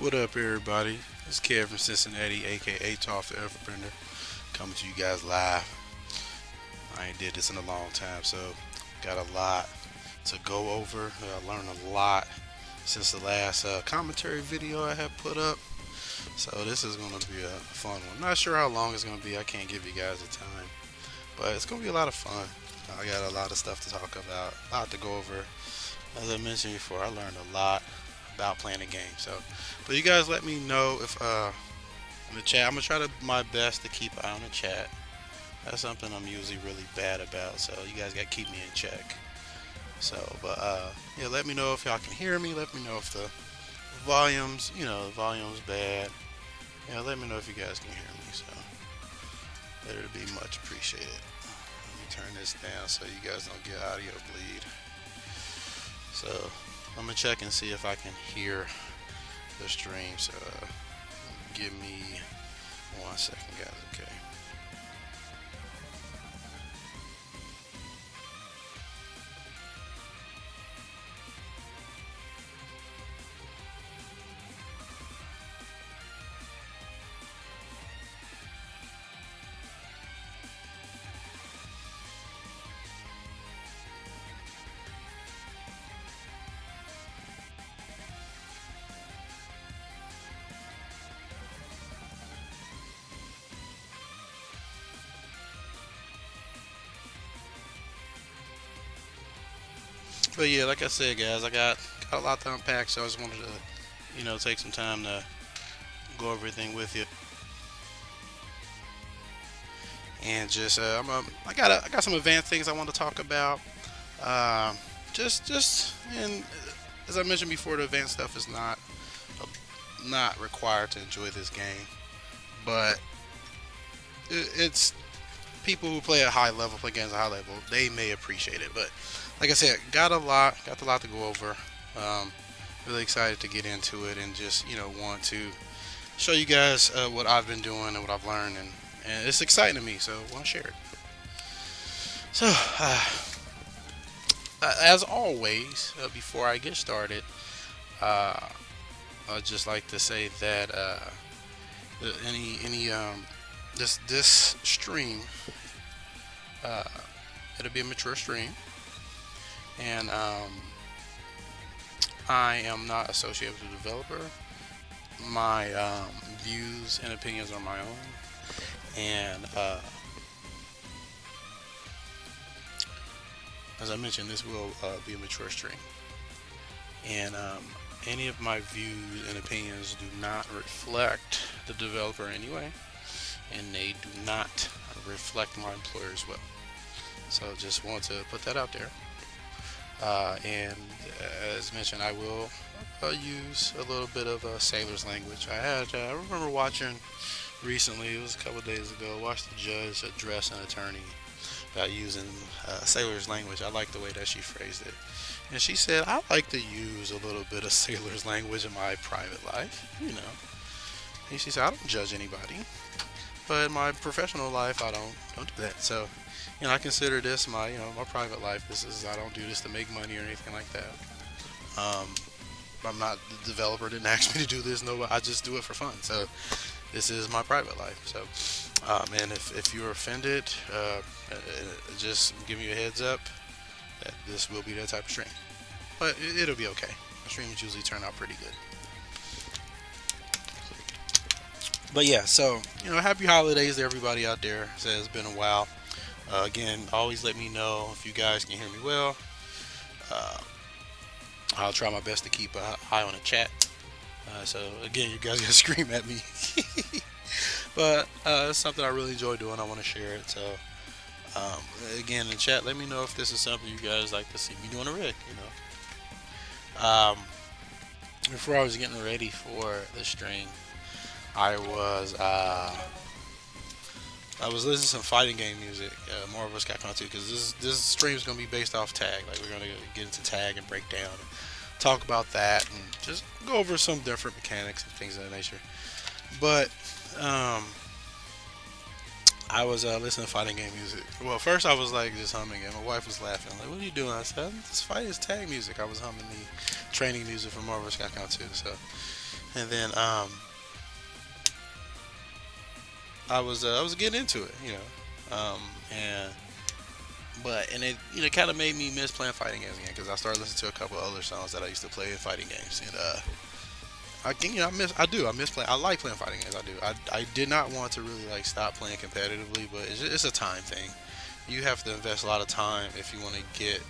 What up, everybody? This is Kev from Cincinnati, aka Toff the Everbender, coming to you guys live. I ain't did this in a long time, so got a lot to go over. I learned a lot since the last commentary video I had put up. So this is going to be a fun one. Not sure how long it's going to be. I can't give you guys a time, but it's going to be a lot of fun. I got a lot of stuff to talk about, a lot to go over. As I mentioned before, I learned a lot about playing the game. So, but you guys let me know if in the chat. I'm gonna try to my best to keep an eye on the chat. That's something I'm usually really bad about. So you guys gotta keep me in check. So, but yeah, let me know if y'all can hear me. Let me know if the volume's, the volume's bad. Yeah, let me know if you guys can hear me. So, it'll be much appreciated. Let me turn this down so you guys don't get audio bleed. So, I'm gonna check and see if I can hear the stream. So, give me 1 second, guys. Okay. But yeah, like I said, guys, I got a lot to unpack, so I just wanted to, take some time to go over everything with you, and just I got some advanced things I want to talk about. And as I mentioned before, the advanced stuff is not required to enjoy this game, but it's people who play at high level, play games at high level, they may appreciate it. But like I said, got a lot to go over. Really excited to get into it and just want to show you guys what I've been doing and what I've learned, and it's exciting to me, so I want to share it. So as always, before I get started, I'd just like to say that this stream, it'll be a mature stream, and I am not associated with the developer. My views and opinions are my own, and as I mentioned, this will be a mature stream, and any of my views and opinions do not reflect the developer anyway, and they do not reflect my employer as well. So just want to put that out there. And as mentioned, I will use a little bit of sailor's language. I remember watching recently, it was a couple days ago, watched the judge address an attorney about using sailor's language. I like the way that she phrased it. And she said, I like to use a little bit of sailor's language in my private life, And she said, I don't judge anybody, but in my professional life, I don't do that. So, I consider this my private life. I don't do this to make money or anything like that. I'm not the developer. Didn't ask me to do this. No, I just do it for fun. So this is my private life. So, and if you're offended, just give you a heads up that this will be that type of stream. But it'll be okay. My streams usually turn out pretty good. But yeah, so happy holidays to everybody out there. It's been a while. Again, always let me know if you guys can hear me well. I'll try my best to keep an eye on the chat. So again, you guys gotta scream at me. But it's something I really enjoy doing. I want to share it. So again, in the chat, let me know if this is something you guys like to see me doing a rig. Before I was getting ready for the stream, I was listening to some fighting game music, more of us Capcom 2, because this stream is going to be based off tag. Like, we're going to get into tag and break down and talk about that and just go over some different mechanics and things of that nature. But I was listening to fighting game music. Well, first I was like just humming it. My wife was laughing. Like, what are you doing? I said, this fight is tag music. I was humming the training music from Marvel vs. Capcom 2. So, and then I was getting into it, you know, and but it kind of made me miss playing fighting games again because I started listening to a couple other songs that I used to play in fighting games, and I miss playing. I like playing fighting games. I do. I did not want to really like stop playing competitively, but it's a time thing. You have to invest a lot of time if you want to get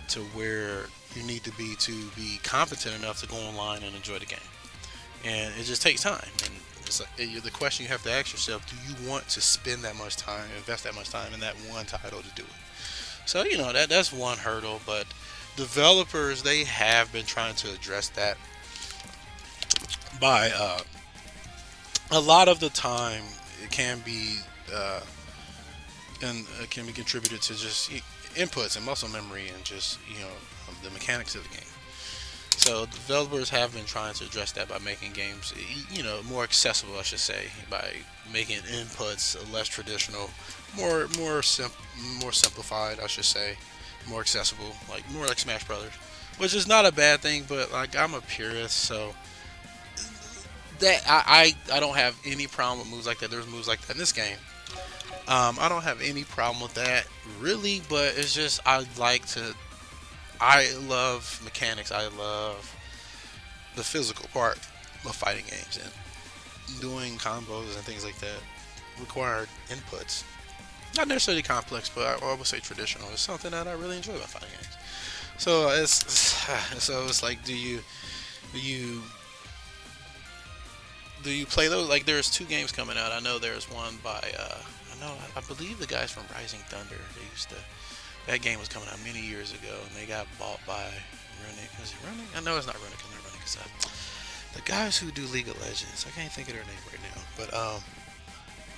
to where you need to be competent enough to go online and enjoy the game. And it just takes time. And it's like the question you have to ask yourself: do you want to spend that much time, invest that much time in that one title to do it? So that's one hurdle. But developers, they have been trying to address that by a lot of the time it can be and can be contributed to just inputs and muscle memory and just the mechanics of the game. So developers have been trying to address that by making games more accessible, I should say, by making inputs less traditional, more simplified, I should say, more accessible, like more like Smash Brothers, which is not a bad thing, but like I'm a purist, so that I don't have any problem with moves like that. There's moves like that in this game. I don't have any problem with that really, but it's just I love mechanics. I love the physical part of fighting games, and doing combos and things like that required inputs. Not necessarily complex, but I would say traditional. It's something that I really enjoy about fighting games. So it's like, do you play those? Like, there's two games coming out. I know there's one by I believe the guys from Rising Thunder. That game was coming out many years ago, and they got bought by Runic. Is it Runic? I know it's not Runic. It's not Runic. It's the guys who do League of Legends. I can't think of their name right now, but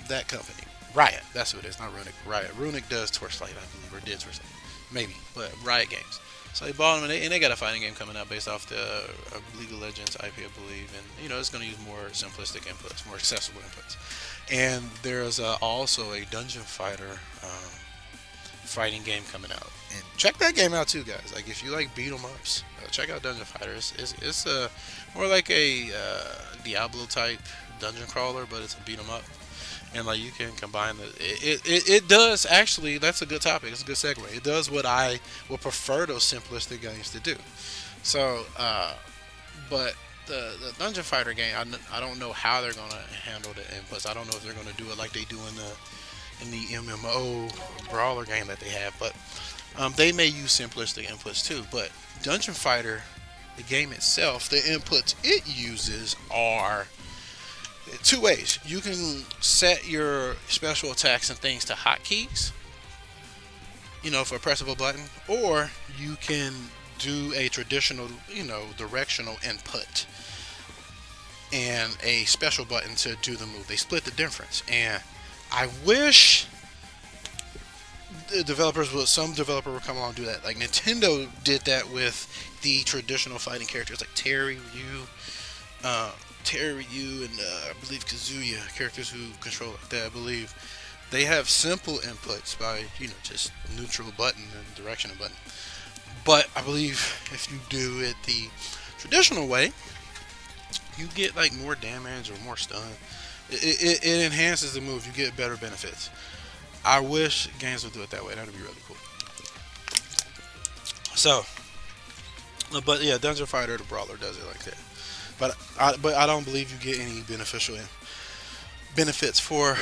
that company, Riot. That's who it is. Not Runic. Riot. Runic does Torchlight, I believe, or did Torchlight, maybe. But Riot Games. So they bought them, and they got a fighting game coming out based off the League of Legends IP, I believe. And it's going to use more simplistic inputs, more accessible inputs. And there's also a dungeon fighter fighting game coming out. And check that game out too, guys. Like, if you like beat 'em ups, check out Dungeon Fighter. It's more like a Diablo type dungeon crawler, but it's a beat 'em up. And like, you can combine it does actually. That's a good topic. It's a good segue. It does what I would prefer those simplistic games to do. So, but the Dungeon Fighter game, I don't know how they're gonna handle the inputs. I don't know if they're gonna do it like they do in the MMO brawler game that they have. But they may use simplistic inputs too. But Dungeon Fighter, the game itself, the inputs it uses are two ways. You can set your special attacks and things to hotkeys, for a press of a button, or you can do a traditional, directional input and a special button to do the move. They split the difference, and I wish some developer would come along and do that. Like Nintendo did that with the traditional fighting characters like Terry, Ryu, and I believe Kazuya, characters who control like that. I believe they have simple inputs by just neutral button and directional button. But I believe if you do it the traditional way, you get like more damage or more stun. It enhances the move. You get better benefits. I wish games would do it that way. That would be really cool. So, but yeah, Dungeon Fighter, the brawler, does it like that. But I don't believe you get any beneficial benefits for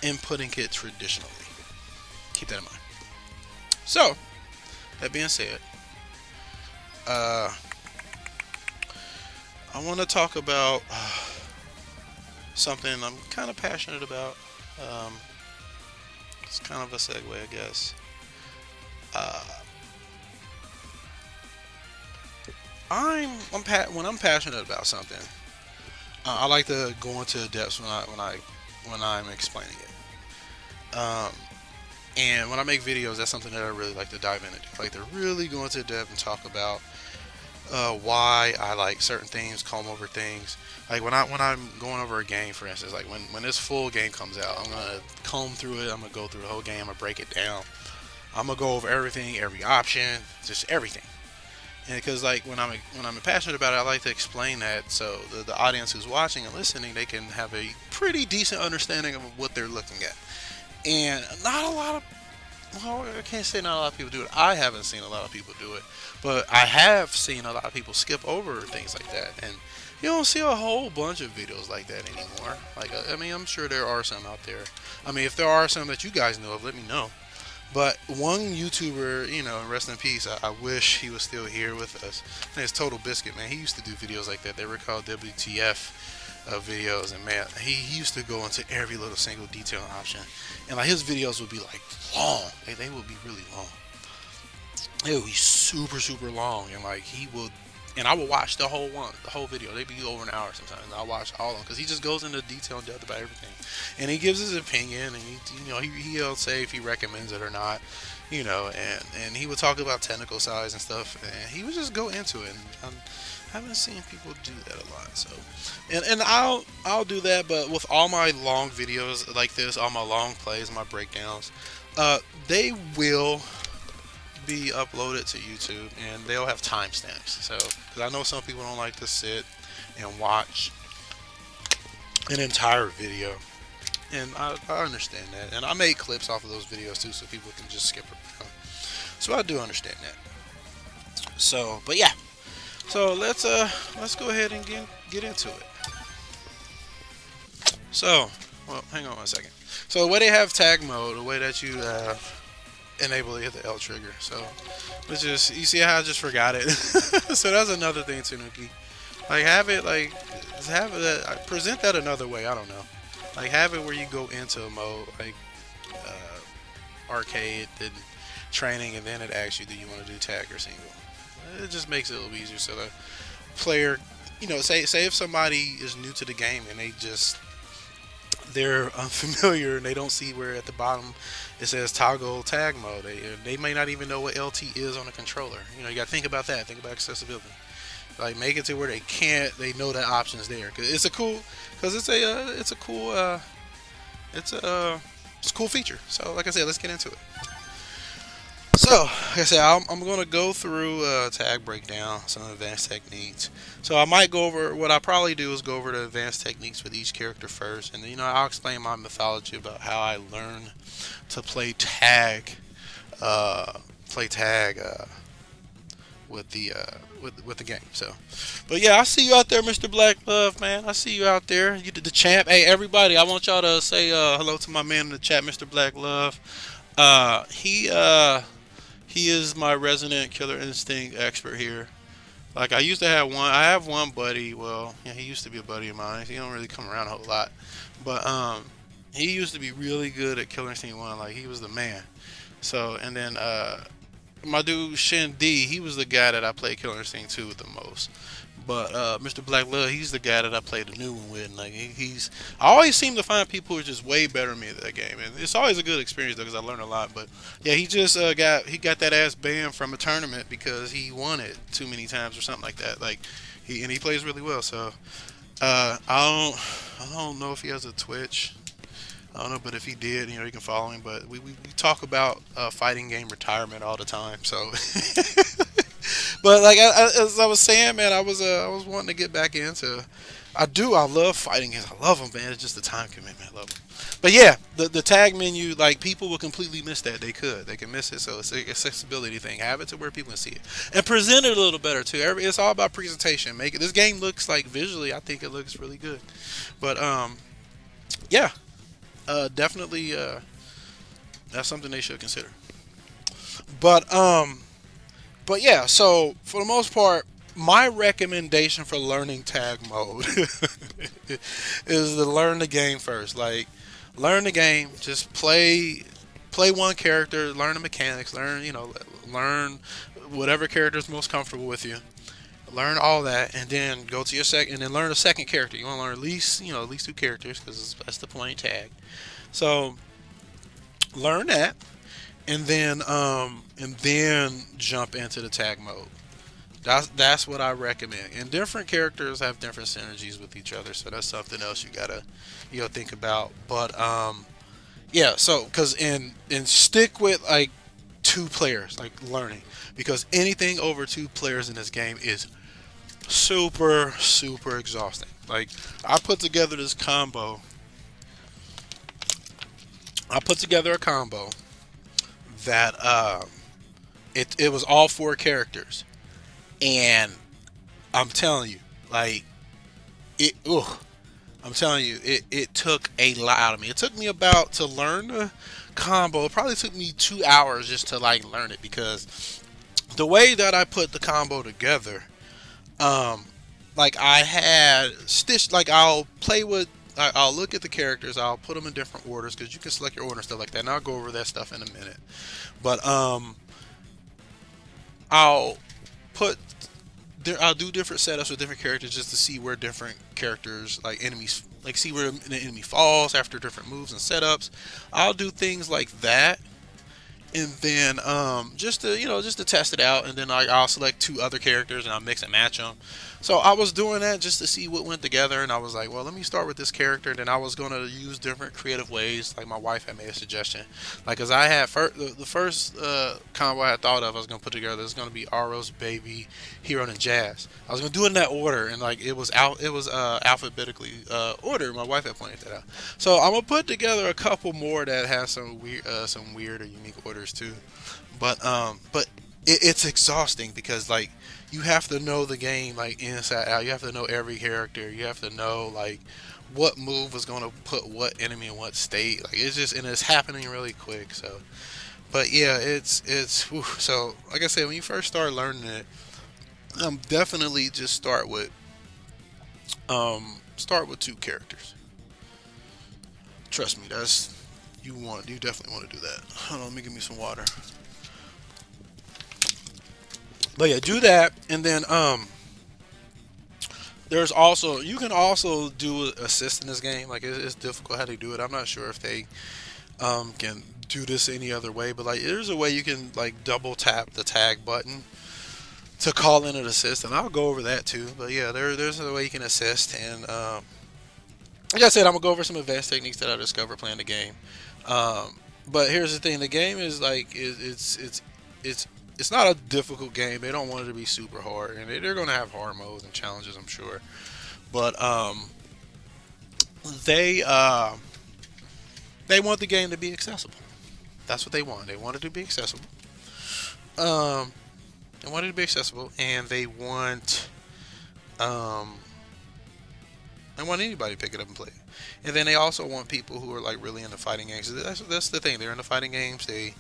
inputting it traditionally. Keep that in mind. So, that being said, I want to talk about something I'm kind of passionate about. It's kind of a segue, I guess. When I'm passionate about something, I like to go into depths when I'm explaining it. And when I make videos, that's something that I really like to dive into. I like to really go into depth and talk about why I like certain things, comb over things. Like when I'm going over a game, for instance, like when this full game comes out, I'm gonna comb through it. I'm gonna go through the whole game. I'm gonna break it down. I'm gonna go over everything, every option, just everything. And because like when I'm passionate about it, I like to explain that so the audience who's watching and listening, they can have a pretty decent understanding of what they're looking at. And not a lot of, well, I can't say not a lot of people do it. I haven't seen a lot of people do it, but I have seen a lot of people skip over things like that. And you don't see a whole bunch of videos like that anymore. Like, I mean, I'm sure there are some out there. I mean, if there are some that you guys know of, let me know. But one YouTuber, you know, rest in peace, I wish he was still here with us. I think it's Total Biscuit, man. He used to do videos like that. They were called WTF videos. And, man, he used to go into every little single detail and option. And, like, his videos would be, like, long. They would be really long. They would be super, super long. And, like, he would... And I would watch the whole video. They'd be over an hour sometimes. And I'll watch all of them because he just goes into detail and depth about everything, and he gives his opinion, and he'll say if he recommends it or not, and he would talk about technical size and stuff, and he would just go into it. And I haven't seen people do that a lot, so and I'll do that, but with all my long videos like this, all my long plays, my breakdowns, they will be uploaded to YouTube, and they'll have timestamps. So, because I know some people don't like to sit and watch an entire video, and I understand that. And I make clips off of those videos too, so people can just skip it. So I do understand that. So, but yeah. So let's go ahead and get into it. So, well, hang on one second. So the way they have tag mode, the way that you enable to hit the L trigger. So let's just, you see how I just forgot it. So that's another thing, Tanuki. Like have it present that another way. I don't know. Like have it where you go into a mode like arcade, then training, and then it asks you, do you want to do tag or single? It just makes it a little easier so the player, say if somebody is new to the game and they're unfamiliar and they don't see where at the bottom it says toggle tag mode. They may not even know what LT is on a controller. You got to think about that. Think about accessibility. Like make it to where they know that option is there. Cause it's a cool feature. So like I said, let's get into it. So, like I said, I'm going to go through tag breakdown, some advanced techniques. So I might go over, what I probably do is go over the advanced techniques with each character first. And then, I'll explain my mythology about how I learned to play tag, with the game. So, but yeah, I see you out there, Mr. Black Love, man. I see you out there. You did the champ. Hey, everybody, I want y'all to say hello to my man in the chat, Mr. Black Love. He is my resident Killer Instinct expert here. Like I used to have one. I have one buddy. Well, yeah, he used to be a buddy of mine. He don't really come around a whole lot, but he used to be really good at Killer Instinct 1. Like he was the man. So and then my dude Shin D, he was the guy that I played Killer Instinct 2 with the most. But Mr. Black Love, he's the guy that I played the new one with. And like I always seem to find people who are just way better than me at that game, and it's always a good experience though because I learn a lot. But yeah, he just got that ass banned from a tournament because he won it too many times or something like that. Like he plays really well. So I don't know if he has a Twitch. I don't know, but if he did, you can follow him. But we talk about fighting game retirement all the time. So. But like as I was saying, man, I was wanting to get back into. I love fighting games. I love them, man. It's just the time commitment. I love them. But yeah, the tag menu, like people will completely miss that. They can miss it. So it's an accessibility thing. Have it to where people can see it and present it a little better too. It's all about presentation. Make it. This game looks like visually, I think it looks really good. But yeah, definitely that's something they should consider. But yeah, so for the most part, my recommendation for learning tag mode is to learn the game first. Like, learn the game, just play one character, learn the mechanics, learn whatever character is most comfortable with you. Learn all that, and then go to your second, and then learn a second character. You want to learn at least 2 characters because that's the point tag. So learn that. And then jump into the tag mode. That's what I recommend. And different characters have different synergies with each other, so that's something else you gotta think about. But yeah, so because and stick with like 2 players, like learning, because anything over 2 players in this game is super exhausting. Like I put together this combo. I put together a combo that it was all 4 characters, and I'm telling you, like it. Ugh, I'm telling you, it took a lot out of me. It took me about to learn the combo. It probably took me 2 hours just to like learn it, because the way that I put the combo together, um, like I had stitched. Like I'll play with. I'll look at the characters. I'll put them in different orders because you can select your order and stuff like that. And I'll go over that stuff in a minute. But I'll put I'll do different setups with different characters just to see where different characters, like enemies, like see where the enemy falls after different moves and setups. I'll do things like that, and then just to just to test it out, and then I'll select 2 other characters and I'll mix and match them. So I was doing that just to see what went together, and I was like, well, let me start with this character. And then I was going to use different creative ways. Like my wife had made a suggestion, like because I had the first combo I had thought of, I was going to put together, is going to be Aros, Baby, Hero, and Jazz. I was going to do it in that order, and like it was alphabetically ordered. My wife had pointed that out. So I'm gonna put together a couple more that has some weird or unique orders too. But it's exhausting because like you have to know the game like inside out. You have to know every character. You have to know like what move is going to put what enemy in what state. Like it's just, and it's happening really quick. So, but yeah, it's whew. So like I said, when you first start learning it, definitely just start with 2 characters. Trust me, that's you definitely want to do that. Hold on, let me give me some water. But yeah, do that, and then there's also, you can also do assist in this game. Like it's difficult how they do it. I'm not sure if they can do this any other way, but like there's a way you can like double tap the tag button to call in an assist, and I'll go over that too. But yeah, there's a way you can assist, and like I said, I'm gonna go over some advanced techniques that I discovered playing the game. But here's the thing: the game is like it's not a difficult game. They don't want it to be super hard, and they're gonna have hard modes and challenges, I'm sure. But they they want the game to be accessible. That's what they want. They want it to be accessible. Um, they want it to be accessible, and um, they want anybody to pick it up and play it. And then they also want people who are like really into fighting games. That's the thing. They're into fighting games. They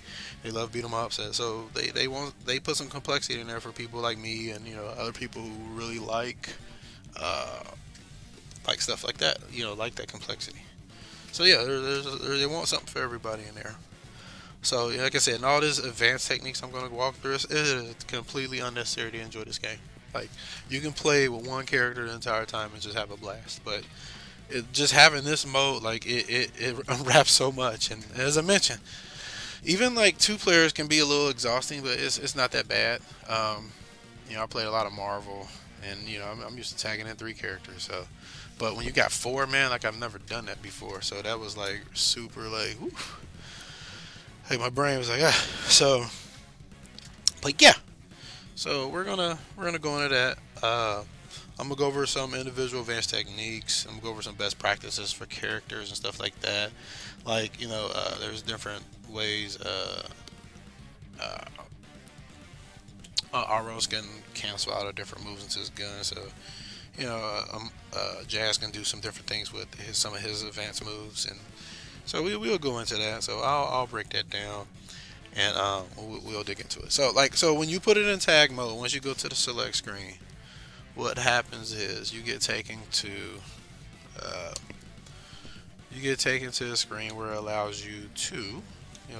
love beat 'em ups. So they put some complexity in there for people like me, and other people who really uh, like stuff like that. Like that complexity. So yeah, they want something for everybody in there. So like I said, and all these advanced techniques I'm going to walk through, it is completely unnecessary to enjoy this game. Like you can play with 1 character the entire time and just have a blast, but just having this mode, like it unwraps so much. And as I mentioned, even like 2 players can be a little exhausting, but it's not that bad. I played a lot of Marvel, and I'm used to tagging in 3 characters. So, but when you got 4, man, like I've never done that before. So that was like super like, whew. Like my brain was like, ah. So, like yeah. So we're gonna go into that. I'm gonna go over some individual advanced techniques. I'm gonna go over some best practices for characters and stuff like that. Like there's different ways. Uh, Aros can cancel out of different moves into his gun. So Jazz can do some different things with some of his advanced moves, and so we'll go into that. So I'll break that down, and we'll dig into it. So when you put it in tag mode, once you go to the select screen, what happens is uh, you get taken to a screen where it allows you to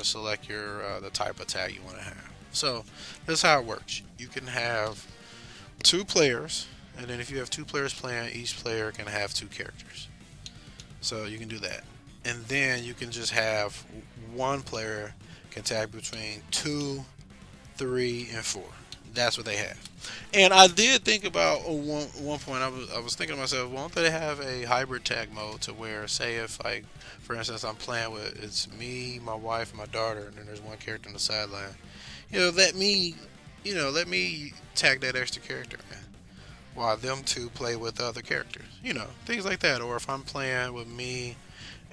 select your the type of tag you want to have. So this is how it works. You can have 2 players, and then if you have 2 players playing, each player can have 2 characters. So you can do that, and then you can just have 1 player can tag between 2, 3, and 4. That's what they have. And I did think about one point. I was thinking to myself, why don't they have a hybrid tag mode to where, say, if like, for instance, I'm playing with it's me, my wife, my daughter, and then there's one character on the sideline. Let me tag that extra character in, while them two play with the other characters. Things like that. Or if I'm playing with me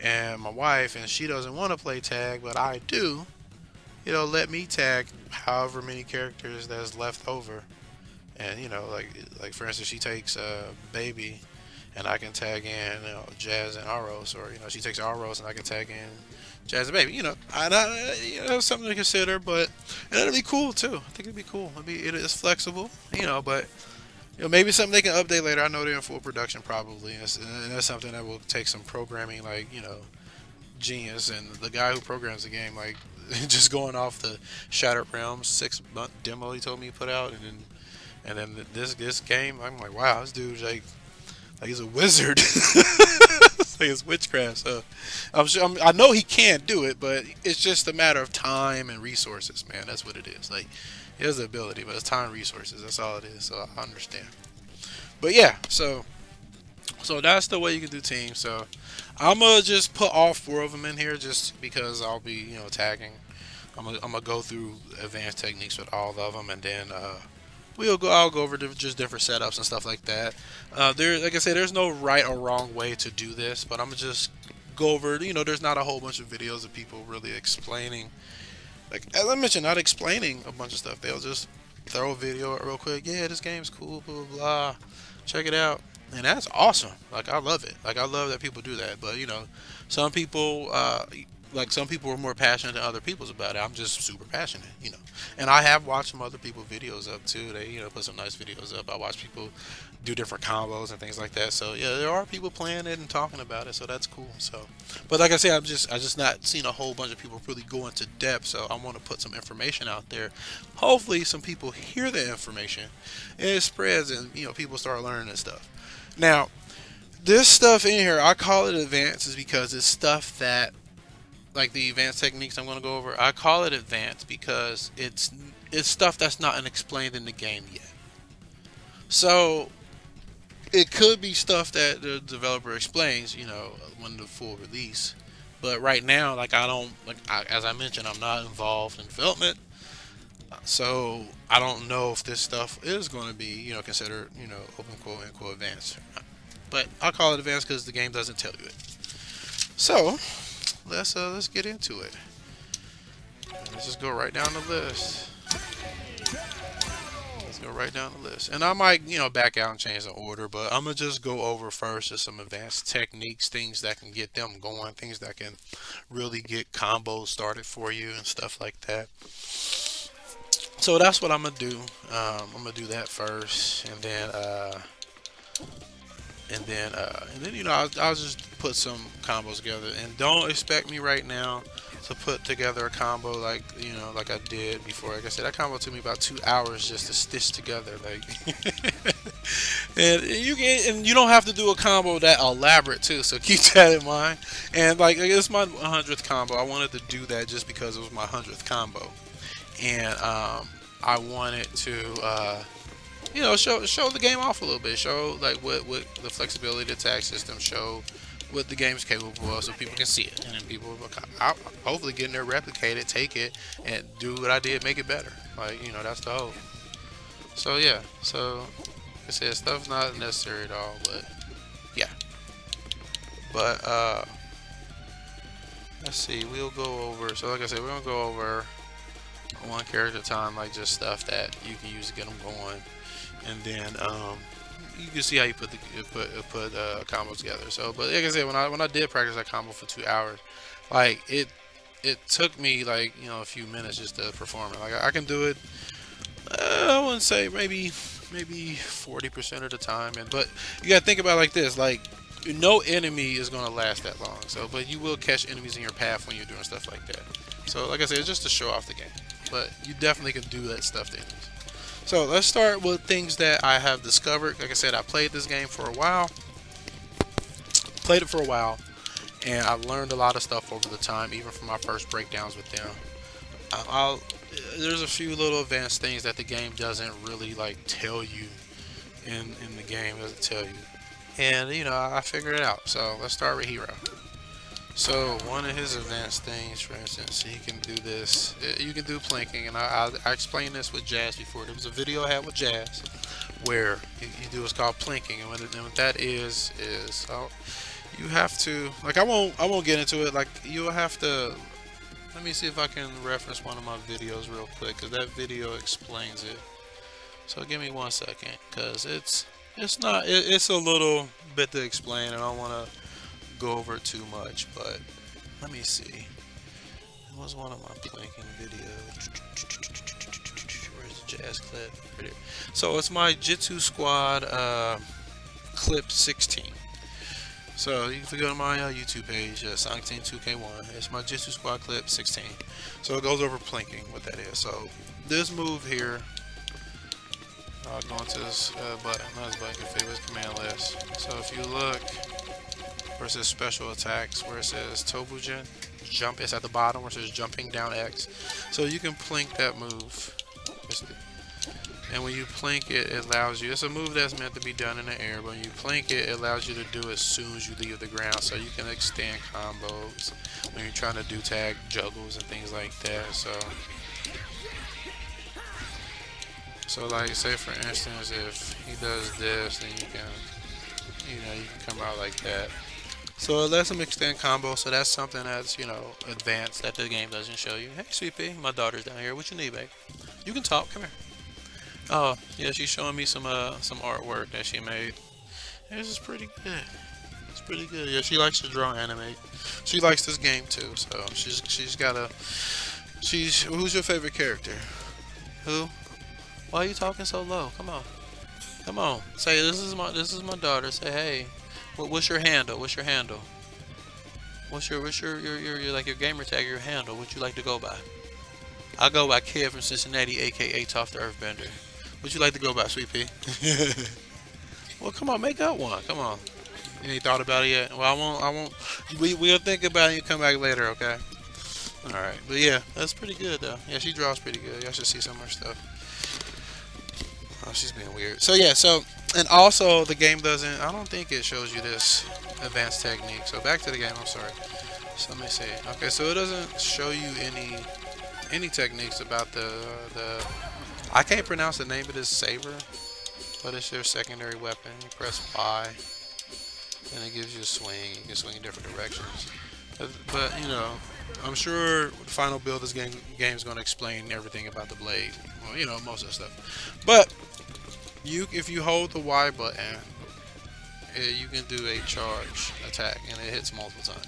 and my wife and she doesn't want to play tag, but I do, let me tag however many characters that's left over. And like for instance, she takes baby, and I can tag in Jazz and Aros, or she takes Aros and I can tag in Jazz and baby. That's something to consider, but it'll be cool too. I think it'd be cool. It is flexible, but maybe something they can update later. I know they're in full production probably, and that's something that will take some programming, like genius, and the guy who programs the game, like just going off the Shattered Realms 6-month demo he told me he put out, and then this game, I'm like, wow, this dude's like he's a wizard. It's like it's witchcraft. So I know he can do it, but it's just a matter of time and resources, man. That's what it is. Like, he has the ability, but it's time and resources. That's all it is. So I understand. But yeah, so that's the way you can do teams. So I'm gonna just put all 4 of them in here, just because I'll be tagging. I'm gonna go through advanced techniques with all of them, and then I'll go over just different setups and stuff like that. Like I said, there's no right or wrong way to do this, but I'm gonna just go over. There's not a whole bunch of videos of people really explaining. Like, as I mentioned, not explaining a bunch of stuff. They'll just throw a video out real quick. Yeah, this game's cool, blah, blah, blah. Check it out. And that's awesome. Like, I love it. Like, I love that people do that. But, some people, some people are more passionate than other people's about it. I'm just super passionate, And I have watched some other people videos up, too. They, put some nice videos up. I watch people do different combos and things like that. So, yeah, there are people playing it and talking about it. So, that's cool. So, but like I said, I just not seen a whole bunch of people really go into depth. So, I want to put some information out there. Hopefully, some people hear the information and it spreads, and, people start learning this stuff. Now, this stuff in here, I call it advanced, is because it's stuff that, like the advanced techniques I'm going to go over, I call it advanced because it's stuff that's not explained in the game yet. So it could be stuff that the developer explains, when the full release. But right now, as I mentioned, I'm not involved in development, so I don't know if this stuff is going to be, considered, open quote unquote advanced or not. But I'll call it advanced because the game doesn't tell you it. So let's get into it. Let's just go right down the list. Let's go right down the list. And I might, back out and change the order, but I'm going to just go over first just some advanced techniques, things that can get them going, things that can really get combos started for you and stuff like that. So that's what I'm going to do. I'm going to do that first, and then I'll just put some combos together. And don't expect me right now to put together a combo like I did before. Like I said, that combo took me about 2 hours just to stitch together. And you don't have to do a combo that elaborate too. So keep that in mind. And it's my 100th combo. I wanted to do that just because it was my 100th combo, and I wanted to show the game off a little bit, show what the flexibility of the tag system, show what the game's capable of, so people can see it, and then people will hopefully get in there, replicate it, take it, and do what I did, make it better. That's the hope. So yeah, so like I said, stuff's not necessary at all, but yeah. But let's see, we'll go over. So like I said, we're gonna go over one character at a time, like just stuff that you can use to get them going. And then you can see how you put combos together. So, but like I said, when I did practice that combo for 2 hours, it took me a few minutes just to perform it. I can do it. I wouldn't say maybe 40% of the time. But you gotta think about it like this: no enemy is gonna last that long. So, but you will catch enemies in your path when you're doing stuff like that. So, like I said, it's just to show off the game. But you definitely can do that stuff to enemies. So let's start with things that I have discovered. Like I said, I played this game for a while. And I learned a lot of stuff over the time, even from my first breakdowns with them. there's a few little advanced things that the game doesn't really like tell you in the game, doesn't tell you. And you know, I figured it out. So let's start with Hero. So one of his advanced things, for instance, he can do this. You can do planking, and I explained this with Jazz before. There was a video I had with Jazz where you do what's called planking, and what that is you have to, like, I won't get into it. Like, you'll have to. Let me see if I can reference one of my videos real quick, because that video explains it. So give me 1 second, because it's a little bit to explain, and I don't want to go over it too much, but let me see. It was one of my planking videos. Where's the Jazz clip? Right here. So it's my Jitsu Squad clip 16. So you can go to my YouTube page, Sonic102K1. It's my Jitsu Squad clip 16. So it goes over planking, what that is. So this move here, I'll go into this button, not this button, configure this command list. So if you look where it says special attacks, where it says Tobujin, jump, it's at the bottom where it says jumping down X. So you can plink that move. And when you plink it, it allows you, it's a move that's meant to be done in the air, but when you plink it, it allows you to do it as soon as you leave the ground, so you can extend combos when you're trying to do tag juggles and things like that. So like, say for instance, if he does this, then you can come out like that. So it lets him extend combos, so that's something that's, advanced that the game doesn't show you. Hey, Sweet Pea, my daughter's down here. What you need, babe? You can talk. Come here. Oh, yeah, she's showing me some artwork that she made. This is pretty good. It's pretty good. Yeah, she likes to draw and animate. She likes this game too, so who's your favorite character? Who? Why are you talking so low? Come on. Come on. Say, this is my daughter. Say, hey. What's your handle? What's your handle? What's your like your gamer tag, your handle? What you like to go by? I go by Kid from Cincinnati, aka Tough the Earthbender. What you like to go by, Sweet Pea? Well, come on, make up one. Come on. You ain't thought about it yet? Well, I won't. We'll think about it and come back later, okay? All right. But yeah, that's pretty good though. Yeah, she draws pretty good. Y'all should see some of her stuff. Oh, she's being weird. So yeah, and also the game doesn't, I don't think it shows you this advanced technique. So back to the game, I'm sorry. So let me see. Okay, so it doesn't show you any techniques about the I can't pronounce the name of this saber, but it's your secondary weapon. You press Y and it gives you a swing. You can swing in different directions. But I'm sure the final build of this game is going to explain everything about the blade. Well, most of the stuff. But if you hold the Y button, you can do a charge attack, and it hits multiple times.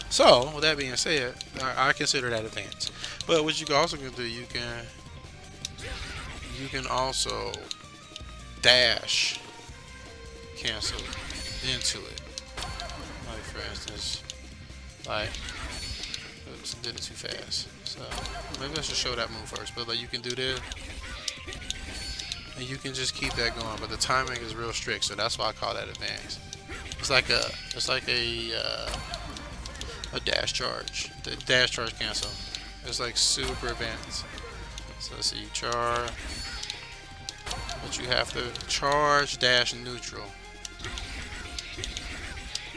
So, with that being said, I consider that advanced. But what you can also do, you can also dash cancel into it. Like for instance, oops, I did it too fast. So maybe I should show that move first. But like, you can do this, and you can just keep that going. But the timing is real strict, so that's why I call that advanced. It's like a dash charge. The dash charge cancel. It's like super advanced. So let's see, you charge, but you have to charge, dash, neutral.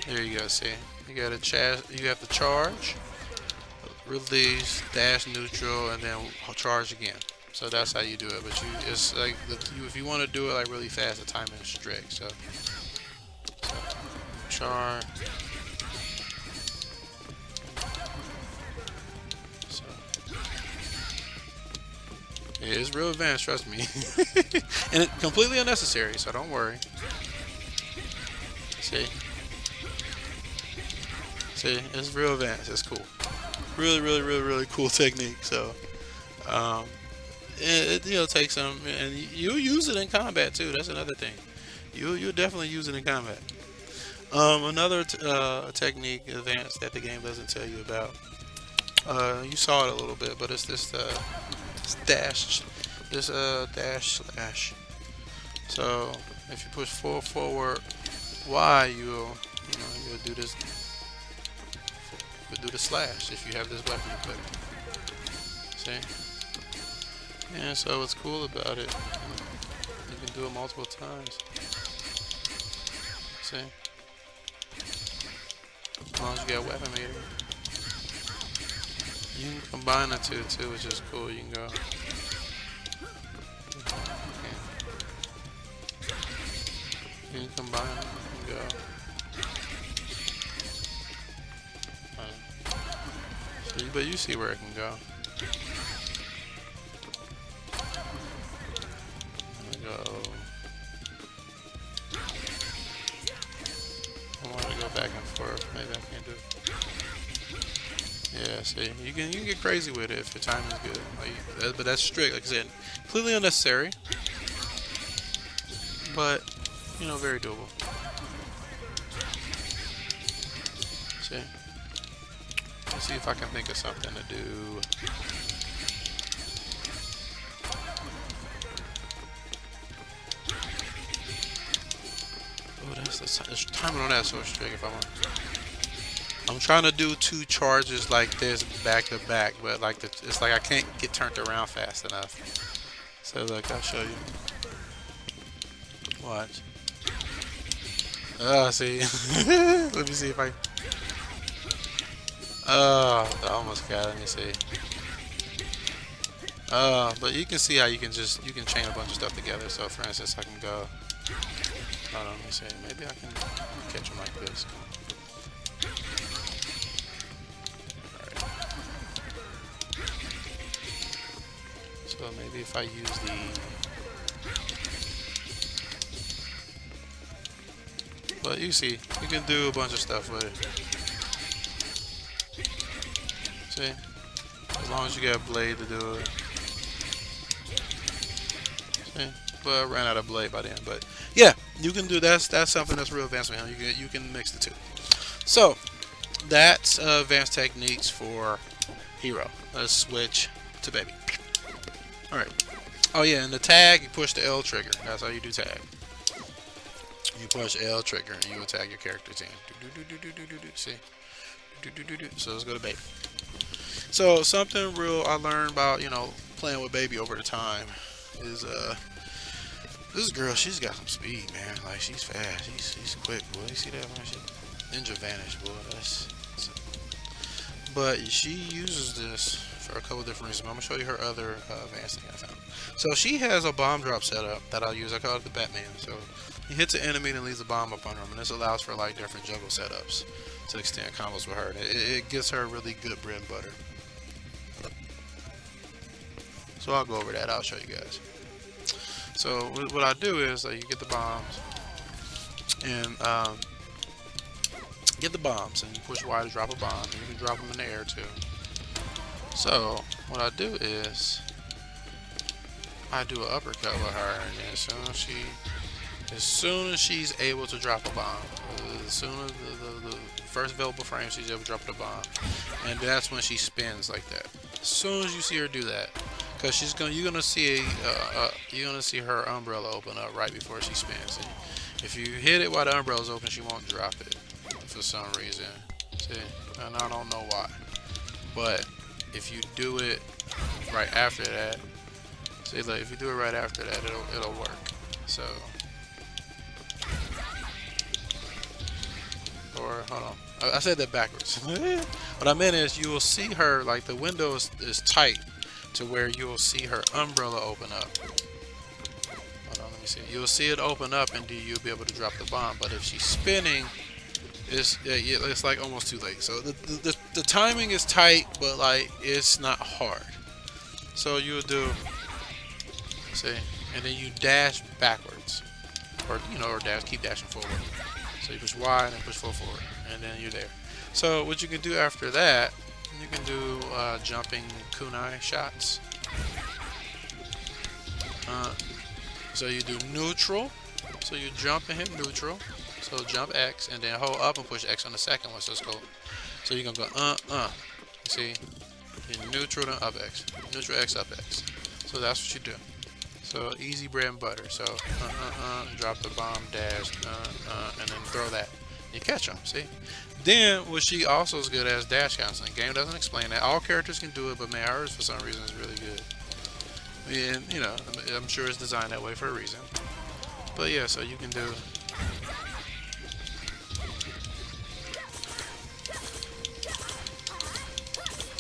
There you go. See, you have to charge, release, dash, neutral, and then charge again. So that's how you do it. But it's like if you want to do it like really fast, the timing is strict. So charge. It is real advanced, trust me. And it's completely unnecessary, so don't worry. See, it's real advanced. It's cool. Really cool technique. So, it takes some, and you use it in combat too. That's another thing. You definitely use it in combat. Another technique advanced that the game doesn't tell you about. You saw it a little bit, but it's this dash slash. So if you push forward Y, you'll do this. You'll do the slash if you have this weapon equipped. See? And so what's cool about it, you can do it multiple times. See? As long as you got a weapon meter. You can combine the two too, which is cool. You can go. You can combine them. You can go. So, but you see where it can go. I want to go back and forth. Maybe I can't do it. Yeah, see, you can get crazy with it if your timing is good. Like, but that's strict. Like I said, completely unnecessary. But you know, very doable. See, let's see if I can think of something to do. The timing on that so strict. If I'm trying to do 2 charges like this back to back, but like it's like I can't get turned around fast enough. So like I'll show you. Watch. See. Let me see if I. I almost got it. Let me see. But you can see how you can chain a bunch of stuff together. So for instance, I can go. Hold on, let me see. Maybe I can catch him like this. Alright. So maybe if I use the... But you see, you can do a bunch of stuff with it. See? As long as you got a blade to do it. See? But I ran out of blade by then, but yeah, you can do that's something that's real advanced. You can mix the two. So that's advanced techniques for hero. Let's switch to baby. All right. Oh yeah, and the tag, you push the L trigger. That's how you do tag. You push L trigger and you will tag your character team. See? So let's go to baby. So something real I learned about playing with baby over the time is this girl, she's got some speed, man. Like, she's fast. She's quick, boy. You see that, man? She ninja vanish, boy. But she uses this for a couple different reasons. I'm gonna show you her other advanced thing I found. So she has a bomb drop setup that I'll use. I call it the Batman. So he hits an enemy and leaves a bomb up on him, and this allows for like different juggle setups to extend combos with her. And it gives her really good bread and butter. So I'll go over that. I'll show you guys. So what I do is you get the bombs and and you push Y to drop a bomb. And you can drop them in the air too. So what I do is I do an uppercut with her, and then as soon as she's able to drop a bomb, as soon as the first available frame she's able to drop the bomb, and that's when she spins like that. As soon as you see her do that. Because you're gonna see her umbrella open up right before she spins. And if you hit it while the umbrella's open, she won't drop it for some reason. See, and I don't know why. But if you do it right after that, see, like if you do it right after that, it'll work. So, or hold on, I said that backwards. What I meant is you will see her like the window is tight. To where you will see her umbrella open up. Hold on, let me see. You'll see it open up, and you'll be able to drop the bomb. But if she's spinning, it's like almost too late. So the timing is tight, but like it's not hard. So you'll do, see, and then you dash backwards, or keep dashing forward. So you push Y and then push forward, and then you're there. So what you can do after that. You can do jumping kunai shots. So you do neutral. So you jump and hit neutral. So jump X and then hold up and push X on the second one. So it's go. So you're gonna go You see, in neutral then up X, neutral X up X. So that's what you do. So easy bread and butter. So drop the bomb, dash, and then throw that. You catch them. See. Then what she also is good at is dash counseling. Game doesn't explain that. All characters can do it, but man, hers for some reason is really good. And you know, I'm sure it's designed that way for a reason. But yeah, so you can do.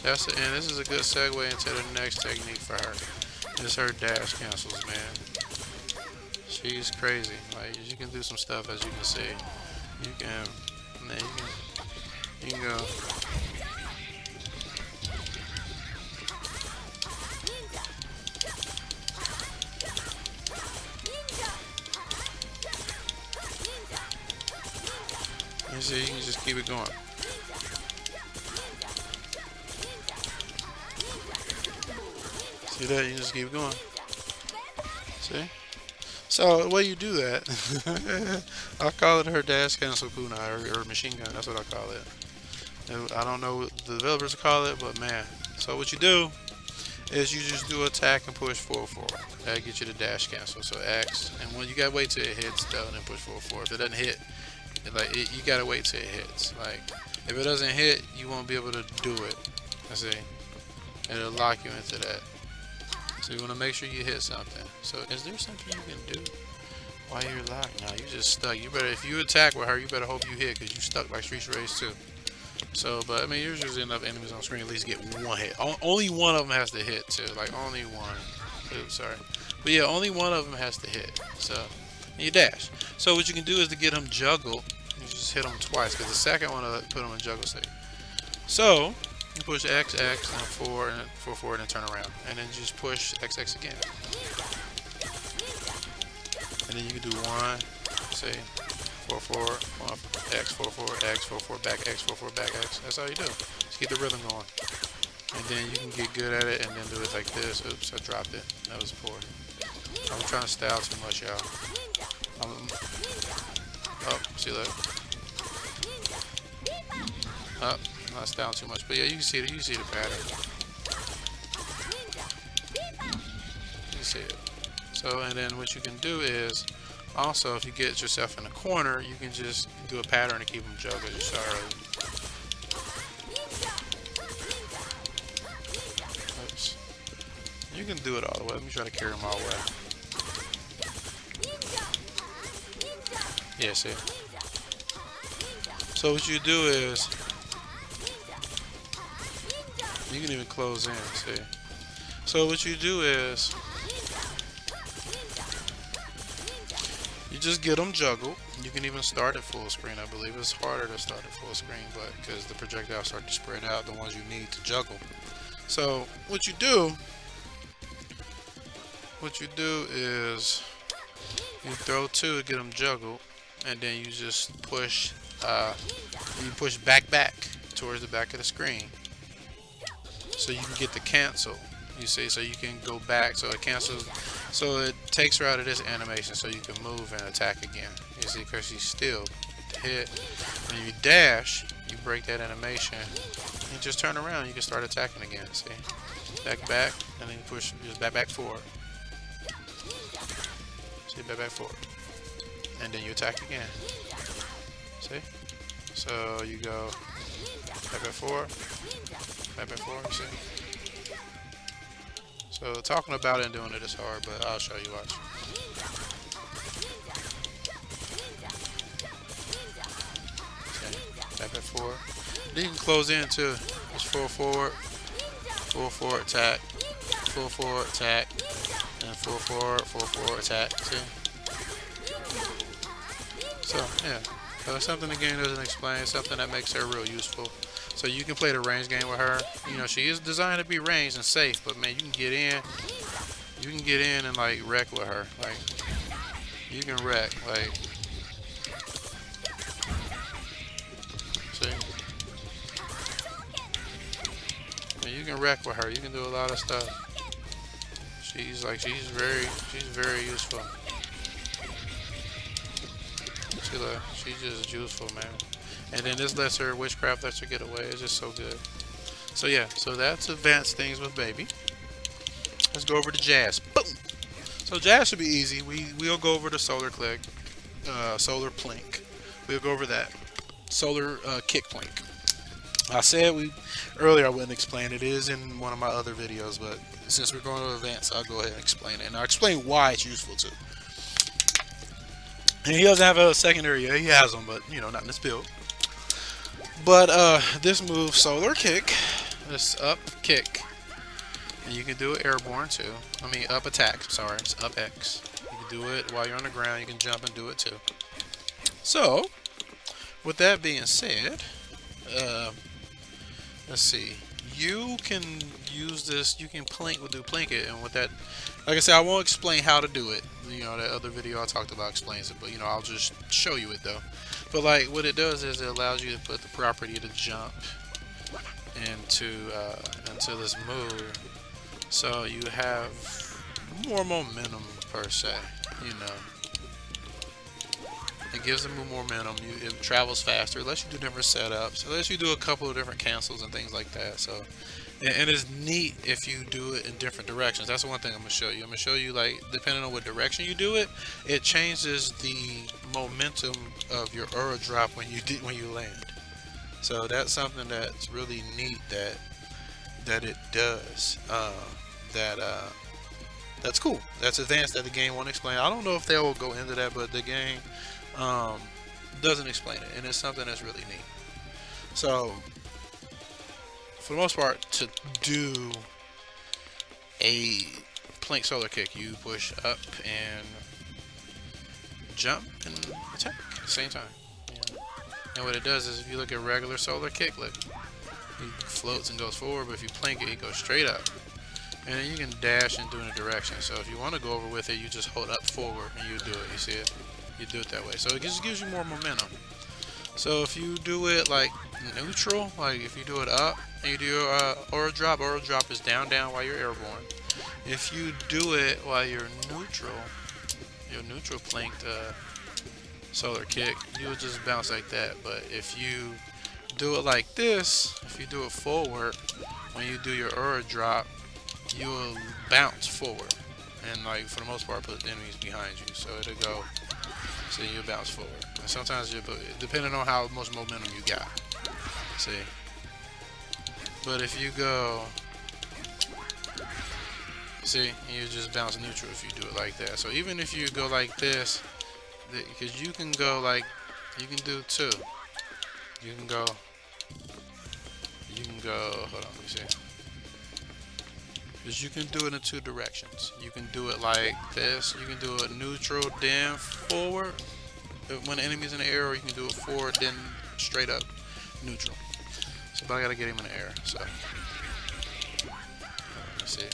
That's it, and this is a good segue into the next technique for her. It's her dash cancels, man. She's crazy. Like you can do some stuff, as you can see. You can, man, you can go. You see, you can just keep it going. See that? You just keep going. See? So the way you do that, I call it her dash cancel kunai or machine gun. That's what I call it. I don't know what the developers call it, but man. So what you do is you just do attack and push forward. That gets you the dash cancel. So X, and when you gotta wait till it hits though, and then push forward. If it doesn't hit, you gotta wait till it hits. Like if it doesn't hit, you won't be able to do it. I see. It'll lock you into that. So you want to make sure you hit something. So is there something you can do while you're locked? No, you just stuck. You better, if you attack with her, you better hope you hit because you stuck like Streets Race 2. So, but I mean, there's usually enough enemies on screen at least get one hit. Only one of them has to hit too. Like only one. Oops, sorry. But yeah, only one of them has to hit. So and you dash. So what you can do is to get them juggled. You just hit them twice because the second one will put them in juggle state. So you push X, X, and 4, and 4, 4, and then turn around. And then just push X, X again. And then you can do 1, say, 4, 4, 1, X, 4, 4, X, 4, 4, back, X, 4, 4, back, X. That's all you do. Just keep the rhythm going. And then you can get good at it and then do it like this. Oops, I dropped it. That was poor. I'm trying to style too much, y'all. Oh, see that? Oh. Not down too much, but yeah, you can see it. You can see the pattern. You can see it. So, and then what you can do is, also, if you get yourself in a corner, you can just do a pattern to keep them juggled. As you saw earlier. Oops. You can do it all the way. Let me try to carry them all the way. Yeah, see. So what you do is. You can even close in, see. So what you do is you just get them juggled. You can even start at full screen. I believe it's harder to start at full screen, but because the projectiles start to spread out, the ones you need to juggle. So what you do is you throw 2 to get them juggled, and then you just push. You push back towards the back of the screen. So you can get the cancel, you see, so you can go back, so it cancels, so it takes her out of this animation so you can move and attack again, you see, because she's still hit. When you dash, you break that animation, you just turn around, you can start attacking again, see, back, and then you push, just back forward, see, back forward, and then you attack again, see, so you go back forward, back you see. So talking about it and doing it is hard, but I'll show you, watch. Okay, back 4. Then you can close in too. Just 4 forward, 4 forward attack, 4 forward attack, and 4 forward, 4 forward attack. See? So yeah, so it's something the game doesn't explain. Something that makes her real useful. So you can play the range game with her. You know, she is designed to be ranged and safe, but man, you can get in and like wreck with her. Like you can wreck, like see. And you can wreck with her. You can do a lot of stuff. She's very useful. She's just useful, man. And then this lets her, witchcraft lets her get away. It's just so good. So yeah, so that's advanced things with baby. Let's go over to jazz. Boom! So jazz should be easy. We'll go over the solar click, solar plink. We'll go over that. solar kick plank. I said earlier I wouldn't explain it. It is in one of my other videos, but since we're going to advance, I'll go ahead and explain it. And I'll explain why it's useful too. And he doesn't have a secondary. Yeah, he has them, but you know, not in this build. But this move, solar kick, this up kick, and you can do it airborne too. I mean up attack. Sorry, it's up X. You can do it while you're on the ground. You can jump and do it too. So, with that being said, let's see. You can use this. You can do plank it, and with that, like I said, I won't explain how to do it. You know, that other video I talked about explains it, but you know, I'll just show you it though. But like, what it does is it allows you to put the property to jump into this move, so you have more momentum per se. You know. It gives them more momentum. It travels faster. It lets you do different setups. It lets you do a couple of different cancels and things like that. So, and it's neat if you do it in different directions. That's the one thing I'm gonna show you. I'm gonna show you, like, depending on what direction you do it, it changes the momentum of your aura drop when you land. So that's something that's really neat that it does. That's cool. That's advanced that the game won't explain. I don't know if they will go into that, but the game doesn't explain it, and it's something that's really neat. So for the most part, to do a plank solar kick, you push up and jump and attack at the same time. Yeah. And what it does is, if you look at regular solar kick, look, he floats and goes forward, but if you plank it, he goes straight up. And then you can dash and do in a direction. So if you want to go over with it, you just hold up forward and you do it. You see it? You do it that way. So it just gives you more momentum. So if you do it like neutral, like if you do it up and you do aura drop is down while you're airborne. If you do it while you're neutral, your neutral planked solar kick, you'll just bounce like that. But if you do it like this, if you do it forward, when you do your aura drop, you will bounce forward, and like for the most part put the enemies behind you, so it'll go, so you'll bounce forward. And sometimes you put, depending on how much momentum you got, see. But if you go, see, you just bounce neutral if you do it like that. So even if you go like this, because you can go like, you can do two. You can go, hold on, let me see. Because you can do it in two directions. You can do it like this. You can do it neutral, then forward when the enemy's in the air, or you can do it forward, then straight up neutral. So, but I gotta get him in the air. So, let's see.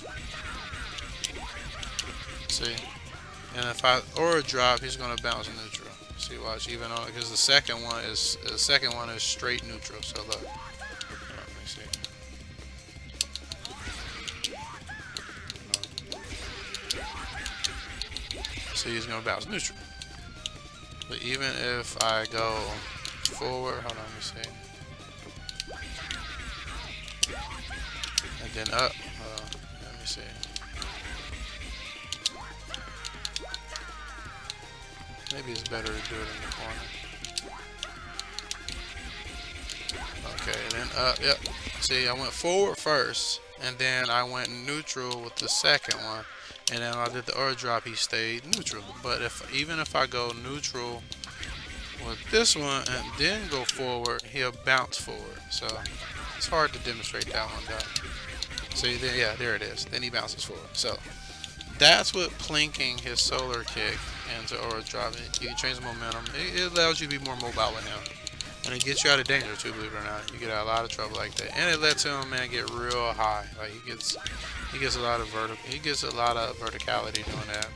See, and if I aura drop, he's gonna bounce neutral. See, watch. Even on, because the second one is straight neutral. So look. Let me see. So he's gonna bounce neutral. But even if I go forward, hold on, let me see. And then up, let me see. Maybe it's better to do it in the corner. Okay, then up, yep. See, I went forward first, and then I went neutral with the second one. And then when I did the aura drop, he stayed neutral. But even if I go neutral with this one and then go forward, he'll bounce forward. So it's hard to demonstrate that one though. See, then, yeah, there it is. Then he bounces forward. So that's what planking his solar kick into aura drop. You can change the momentum. It allows you to be more mobile with him. And it gets you out of danger too, believe it or not. You get out of a lot of trouble like that. And it lets him, man, get real high. Like he gets a lot of verticality doing that.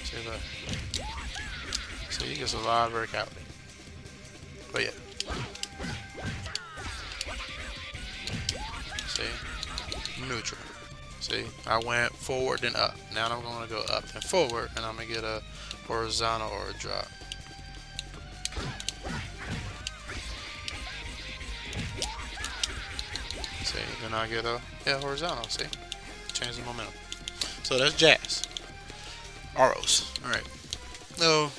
See, look. So he gets a lot of verticality. But yeah. See? Neutral. See? I went forward then up. Now I'm gonna go up and forward, and I'm gonna get a horizontal or a drop. See, then I get a horizontal, see? Change the momentum. So that's Jazz. Aros. Alright. So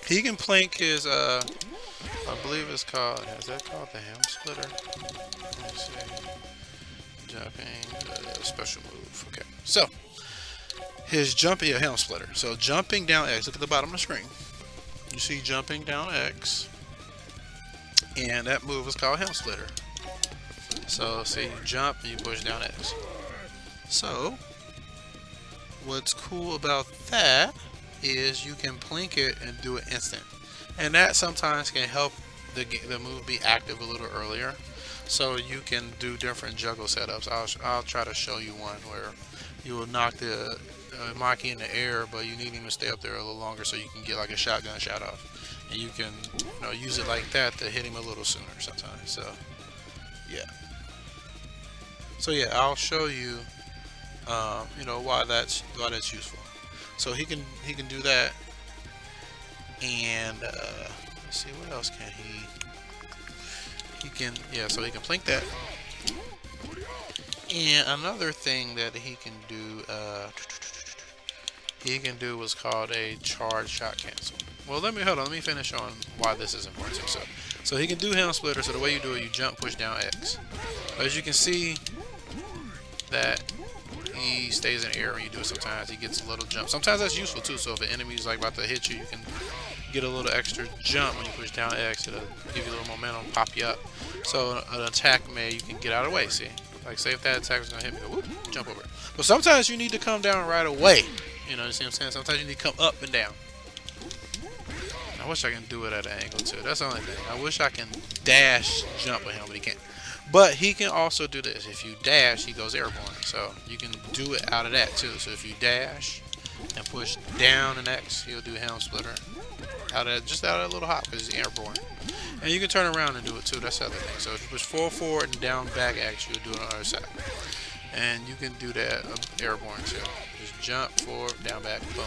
he can plank his I believe it's called, is that called the Ham Splitter? Let me see. Jumping, special move. Okay, so his jumping, yeah, Ham Splitter. So jumping down X, look at the bottom of the screen. You see jumping down X, and that move is called Ham Splitter. So see, you jump and you push down X. So what's cool about that is you can blink it and do it instant, and that sometimes can help the move be active a little earlier. So you can do different juggle setups. I'll try to show you one where you will knock the Emaki in the air, but you need him to stay up there a little longer so you can get like a shotgun shot off, and you can use it like that to hit him a little sooner sometimes. So yeah. So yeah, I'll show you why that's useful. So he can do that, and let's see, what else can he? He can, yeah, so he can blink that. And another thing that he can do what's called a charge shot cancel. Well, let me finish on why this is important too. So he can do Ham Splitter. So the way you do it, you jump, push down X. As you can see, that he stays in the air when you do it. Sometimes he gets a little jump. Sometimes that's useful too. So if an enemy's like about to hit you, you can get a little extra jump when you push down X. It'll give you a little momentum, pop you up. So an attack you can get out of the way. See, like say if that attack is gonna hit me, go whoop, jump over it. But sometimes you need to come down right away. You see what I'm saying? Sometimes you need to come up and down. I wish I can do it at an angle too. That's the only thing. I wish I can dash jump with him, but he can't. But he can also do this. If you dash, he goes airborne. So you can do it out of that too. So if you dash and push down an X, he'll do Ham Splitter. Just out of that little hop because he's airborne. And you can turn around and do it too. That's the other thing. So if you push forward and down back X, you'll do it on the other side. And you can do that airborne too. Just jump forward, down back, boom.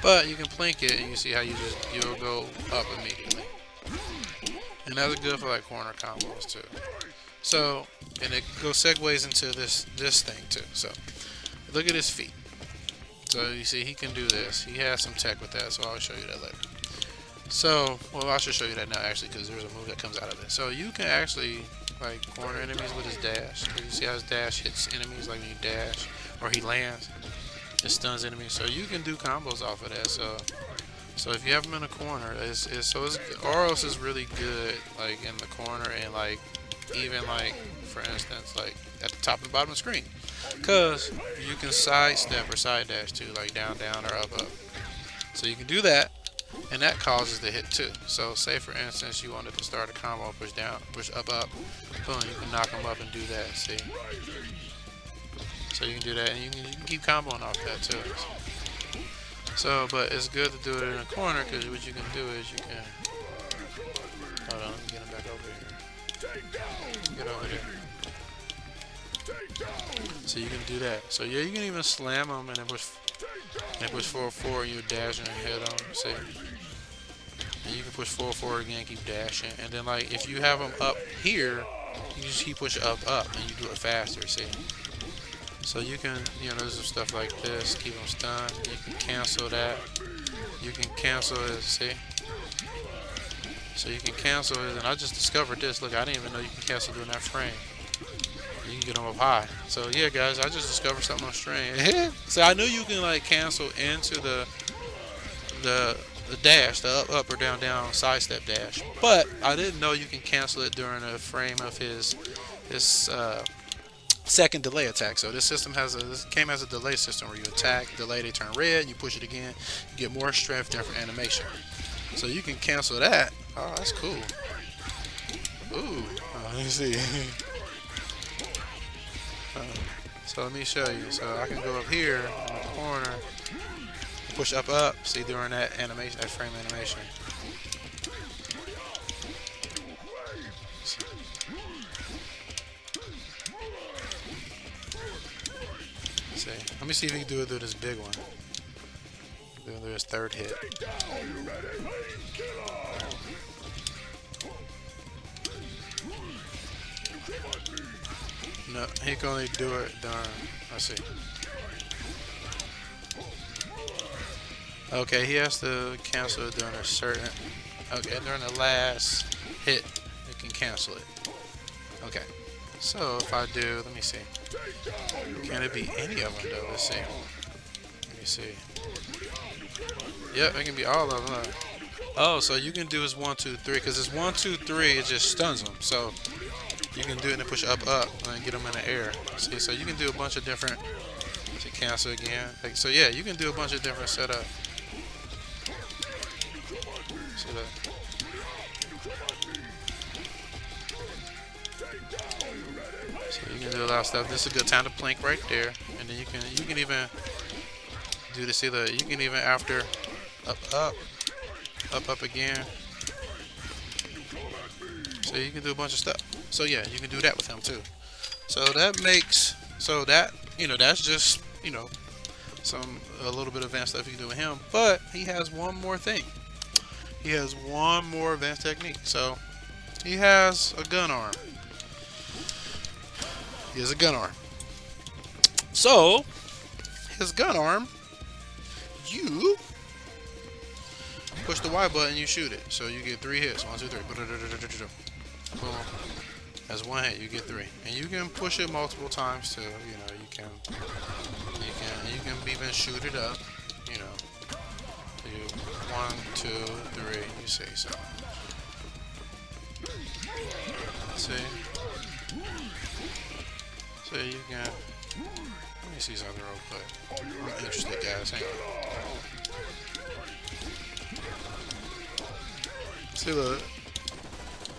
But you can blink it and you see how you'll go up immediately. And that's good for like corner combos too. So, and it segues into this thing too. So look at his feet. So you see he can do this. He has some tech with that, so I'll show you that later. So, well, I should show you that now actually, because there's a move that comes out of it. So you can actually like corner enemies with his dash. You see how his dash hits enemies, like when you dash or he lands, it stuns enemies. So you can do combos off of that. So if you have him in a corner, Aros is really good like in the corner, and like even like for instance like at the top and the bottom of the screen, because you can sidestep or side dash too, like down or up. So you can do that, and that causes the hit too. So say for instance you wanted to start a combo, push down, push up, boom, you can knock them up and do that. See, so you can do that, and you can keep comboing off that too. So, but it's good to do it in a corner, because what you can do is you can, hold on, let me get him back over here. Get over there. So you can do that. So yeah, you can even slam them and then push forward, and you dash and hit them. See, and you can push forward again, keep dashing, and then like if you have them up here, you just keep pushing up, and you do it faster. See. So you can, there's some stuff like this, keep them stunned. You can cancel that. You can cancel it, see? So you can cancel it, and I just discovered this. Look, I didn't even know you can cancel during that frame. You can get them up high. So yeah, guys, I just discovered something on stream. So I knew you can like cancel into the dash, the up or down sidestep dash, but I didn't know you can cancel it during a frame of his second delay attack. So this came as a delay system where you attack, delay, they turn red, you push it again, you get more strength, different animation. So you can cancel that. Oh, that's cool. Ooh, let me see. So let me show you. So I can go up here in the corner, push up, see, during that animation, that frame animation. See, let me see if he can do it through this big one. Do his third hit. No, he can only do it during, let's see. Okay, he has to cancel it during a certain, Okay, during the last hit, it can cancel it. Okay. So if I do, let me see. Can it be any of them though? Let's see. Let me see. Yep, it can be all of them. Oh, so you can do is 1, 2, 3, because it's 1, 2, 3. It just stuns them. So you can do it and push up, and get them in the air. See, so you can do a bunch of different. To cancel again. Like, so yeah, you can do a bunch of different setup. See that? So you can do a lot of stuff. This is a good time to plank right there, and then you can even do this either. You can even after up again. So you can do a bunch of stuff. So yeah, you can do that with him too. So that makes that's just a little bit of advanced stuff you can do with him. But he has one more thing. He has one more advanced technique. So he has a gun arm. He has a gun arm. So his gun arm, you push the Y button, you shoot it. So you get 3 hits. 1, 2, 3. Boom. That's 1 hit. You get 3, and you can push it multiple times too. You can even shoot it up. Do 1, 2, 3. You say so. See. So you can. Let me see something real quick. I'm interested, guys. Hang on. See, look.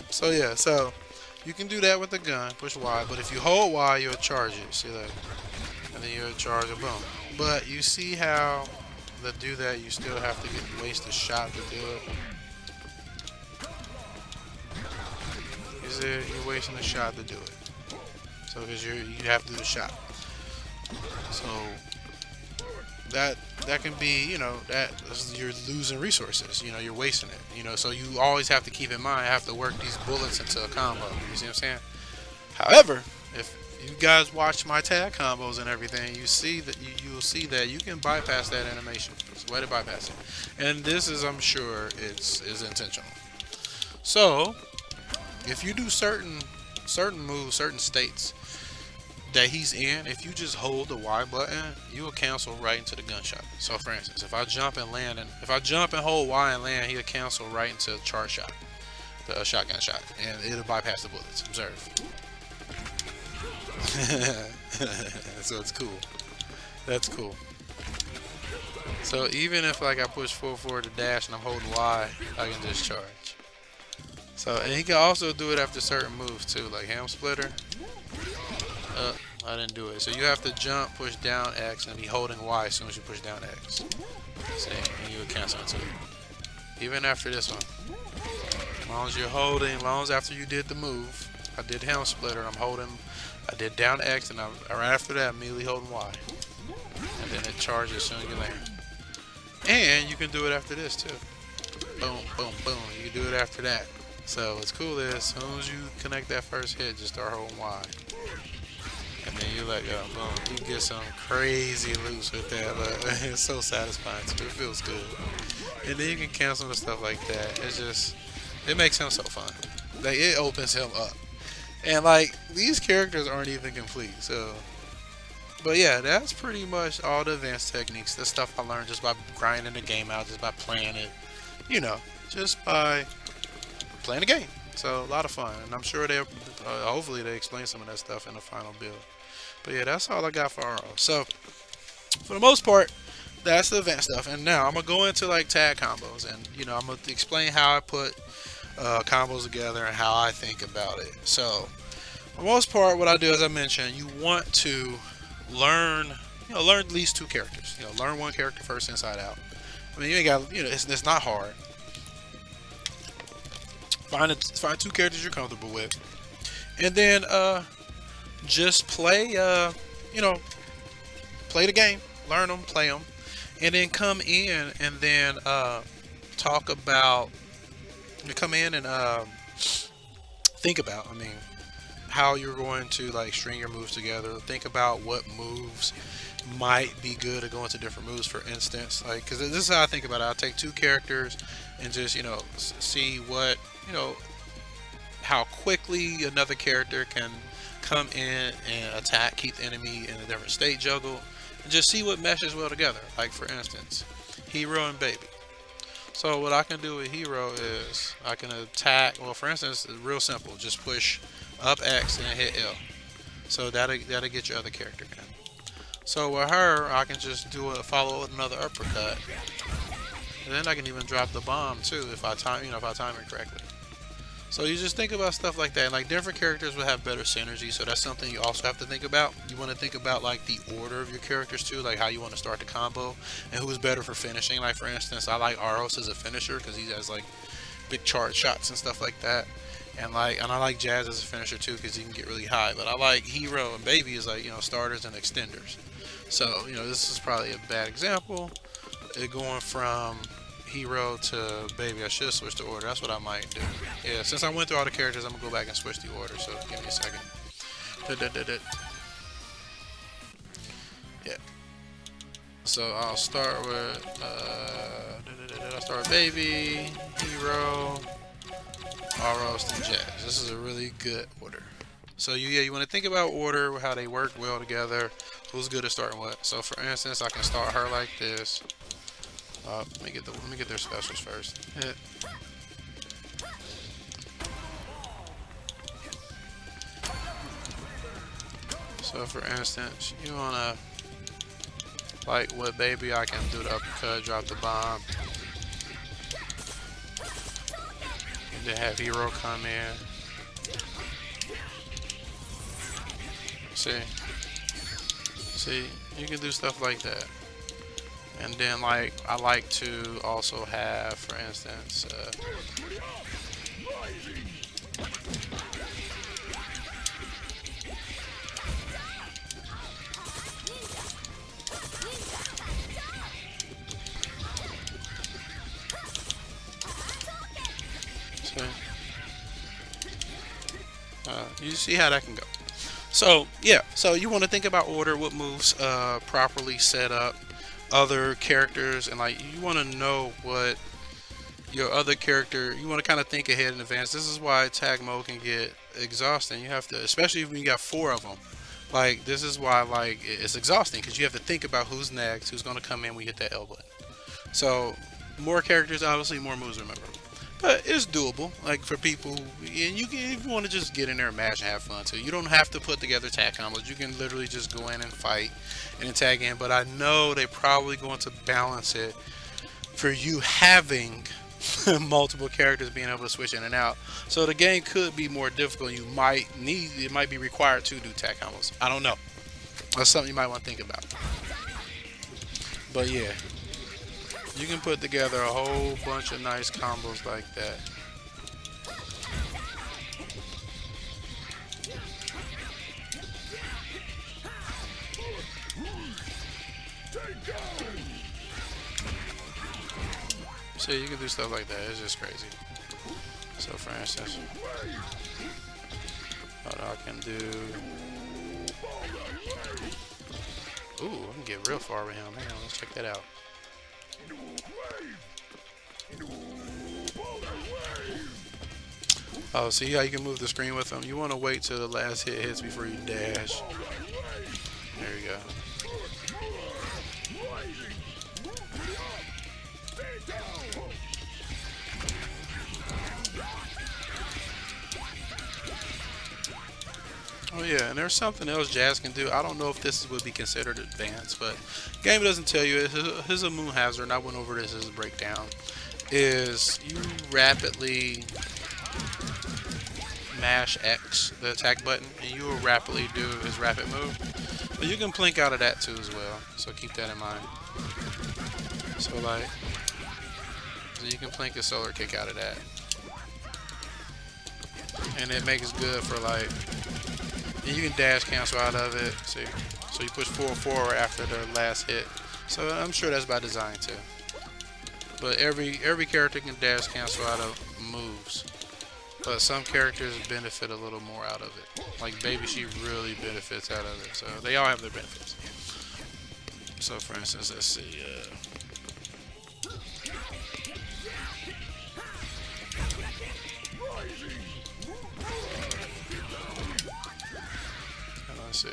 So yeah, so you can do that with the gun, push Y, but if you hold Y, you'll charge it. See that? And then you'll charge it, boom. But you see how to do that, you still have to waste a shot to do it. You see, you're wasting a shot to do it. So because you have to do the shot. So that can be, that you're losing resources. You're wasting it. So you always have to keep in mind, I have to work these bullets into a combo. You see what I'm saying? However, if you guys watch my tag combos and everything, you see that you'll see that you can bypass that animation. There's a way to bypass it, and this is, I'm sure, is intentional. So if you do certain moves, certain states that he's in, if you just hold the Y button, you will cancel right into the gunshot. So for instance, if I jump and hold Y and land, he'll cancel right into the charge shot, the shotgun shot, and it'll bypass the bullets. Observe. So it's cool. That's cool. So even if I push forward to dash and I'm holding Y, I can just charge. So, and he can also do it after certain moves too, like ham splitter. I didn't do it. So you have to jump, push down X, and be holding Y as soon as you push down X. See, and you would cancel into it. Even after this one. As long as you're holding, as long as after you did the move, I did ham splitter, I did down X, and right after that, immediately holding Y. And then it charges as soon as you land. And you can do it after this too. Boom, boom, boom. You can do it after that. So what's cool is, as soon as you connect that first hit, just start holding Y. And then you let go, boom. You can get some crazy loops with that, but it's so satisfying too. It feels good. And then you can cancel the stuff like that. It makes him so fun. Like, it opens him up. And these characters aren't even complete, so. But yeah, that's pretty much all the advanced techniques. The stuff I learned just by grinding the game out, just by playing it. Just by playing the game. So a lot of fun, and I'm sure hopefully they explain some of that stuff in the final build. But yeah, that's all I got for Aros. So for the most part, that's the advanced stuff. And now I'm gonna go into tag combos, and I'm gonna explain how I put combos together and how I think about it. So for the most part, what I do, as I mentioned, you want to learn at least 2 characters. Learn one character first inside out. I mean, you ain't got, it's not hard. Find 2 characters you're comfortable with, and then just play play the game, learn them, play them, and then come in and then talk about, come in and think about, how you're going to like string your moves together. Think about what moves might be good to go into different moves. For instance, like, because this is how I think about it. I'll take two characters and just, you know, see what, you know, how quickly another character can come in and attack, keep the enemy in a different state, juggle, and just see what meshes well together. Like, for instance, Hero and Baby. So what I can do with Hero is I can attack, well, for instance, it's real simple, just push up X and hit L. So that'll get your other character in. So with her, I can just do a follow with another uppercut, and then I can even drop the bomb too if I time, you know, if I time it correctly. So you just think about stuff like that. And like, different characters will have better synergy, so that's something you also have to think about. You want to think about like the order of your characters too, like how you want to start the combo and who's better for finishing. Like, for instance, I like Aros as a finisher because he has like big charge shots and stuff like that. And I like Jazz as a finisher too because he can get really high. But I like Hero and Baby as, like, you know, starters and extenders. So, you know, this is probably a bad example. Going from Hero to Baby, I should switch the order. That's what I might do. Yeah, since I went through all the characters, I'm gonna go back and switch the order. So give me a second. Yeah. So I'll start with I'll start with Baby, Hero, Aros, and Jazz. This is a really good order. So you want to think about order, how they work well together, who's good at starting what. So for instance, I can start her like this. Let me get their specials first. Hit. So for instance, you wanna, like with Baby, I can do the uppercut, drop the bomb, and then have Hero come in. See, you can do stuff like that. And then, like, I like to also have, for instance, you see how that can go. So yeah, so you want to think about order, what moves properly set up, other characters, and like, you want to know what your other character, you want to kind of think ahead in advance. This is why tag mode can get exhausting. You have to, especially when you got 4 of them. Like, this is why, like, it's exhausting, because you have to think about who's next, who's going to come in when you hit that L button. So more characters, obviously more moves, remember. But it's doable, like, for people, and you can, if you want to just get in there and mash and have fun too. You don't have to put together tag combos. You can literally just go in and fight and then tag in. But I know they're probably going to balance it for you having multiple characters being able to switch in and out. So the game could be more difficult. You might need, it might be required to do tag combos. I don't know. That's something you might want to think about. But yeah, you can put together a whole bunch of nice combos like that. So you can do stuff like that. It's just crazy. So for instance, what I can do. Ooh, I can get real far with him. Hang on, let's check that out. Oh, see how you can move the screen with them? You want to wait till the last hit hits before you dash. There you go. Oh yeah, and there's something else Jazz can do. I don't know if this would be considered advanced, but the game doesn't tell you. His moon hazard, and I went over this as a breakdown, is you rapidly mash X, the attack button, and you will rapidly do his rapid move. But you can plink out of that too as well, so keep that in mind. So like, so you can plink a solar kick out of that. And it makes good for like, and you can dash cancel out of it. See, so you push forward after the last hit. So I'm sure that's by design too. But every character can dash cancel out of moves. But some characters benefit a little more out of it. Like Baby, she really benefits out of it. So they all have their benefits. So for instance, let's see. Let's see.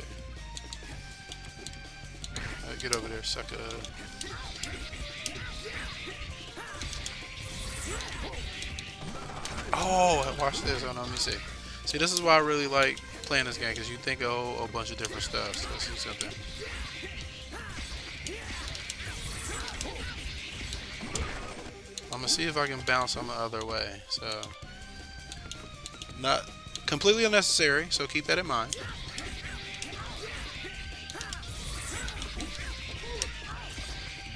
Get over there, sucker. Oh, watch this. Hold on, let me see. See, this is why I really like playing this game, because you think of a whole bunch of different stuff. So let's see something. I'm gonna see if I can bounce them the other way. So, not completely unnecessary, so keep that in mind.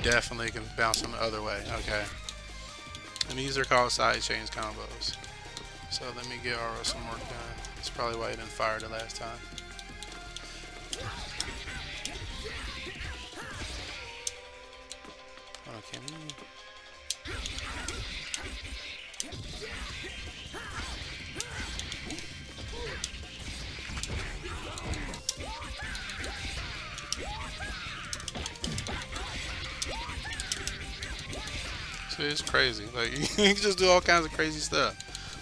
Definitely can bounce them the other way. Okay. And these are called side chains combos. So let me get Aros some more done. That's probably why he didn't fire the last time. Okay. So it's crazy. Like you can just do all kinds of crazy stuff.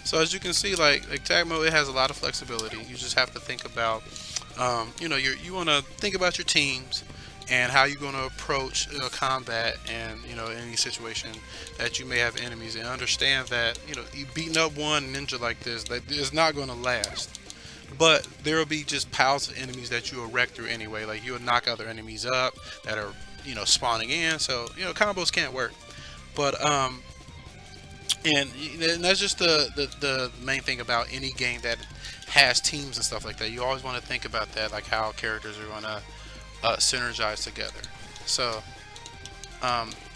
So as you can see, like tag mode, it has a lot of flexibility. You just have to think about, you know, you want to think about your teams and how you're going to approach combat and, you know, any situation that you may have enemies, and understand that, you know, you beating up one ninja like this, that is not going to last. But there will be just piles of enemies that you will wreck through anyway. Like you will knock other enemies up that are, you know, spawning in. So, you know, combos can't work. But and that's just the main thing about any game that has teams and stuff like that. You always want to think about that, like how characters are going to synergize together. So,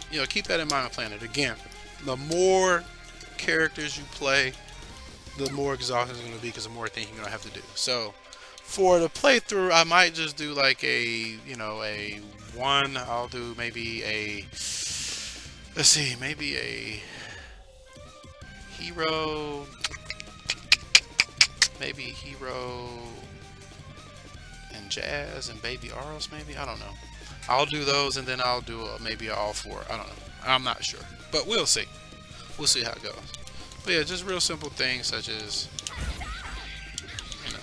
you know, keep that in mind when playing it. Again, the more characters you play, the more exhausting it's going to be, because the more things you're going to have to do. So, for the playthrough, I might just do like a, you know, a one. I'll do maybe a, let's see, maybe a hero, maybe hero and Jazz and Baby Aros, maybe, I don't know. I'll do those, and then I'll do maybe all four. I don't know. I'm not sure, but we'll see. We'll see how it goes. But yeah, just real simple things such as, you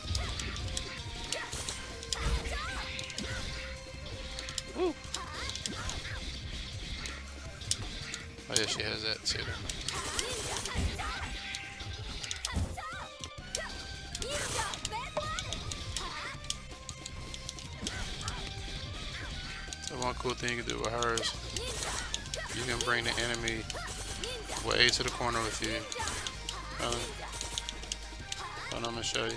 know. Woo. Oh yeah, she has that too. So one cool thing you can do with hers, you can bring the enemy way to the corner with you. And I'm gonna show you.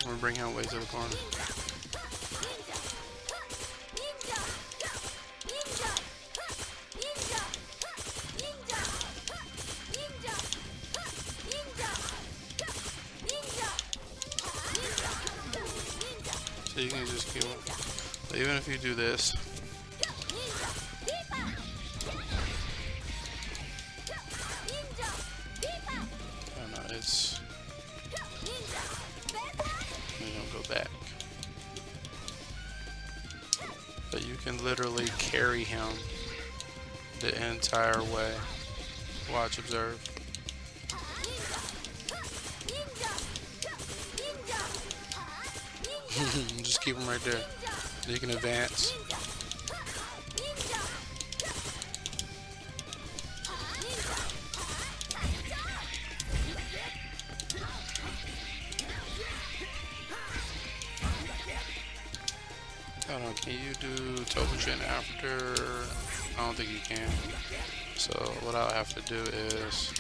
I'm gonna bring him way to the corner. So you can just kill him. So even if you do this, it's, we don't go back, but you can literally carry him the entire way. Watch, observe. Just keep him right there. You can advance. Hold on, can you do Tobuchin after? I don't think you can. So what I'll have to do is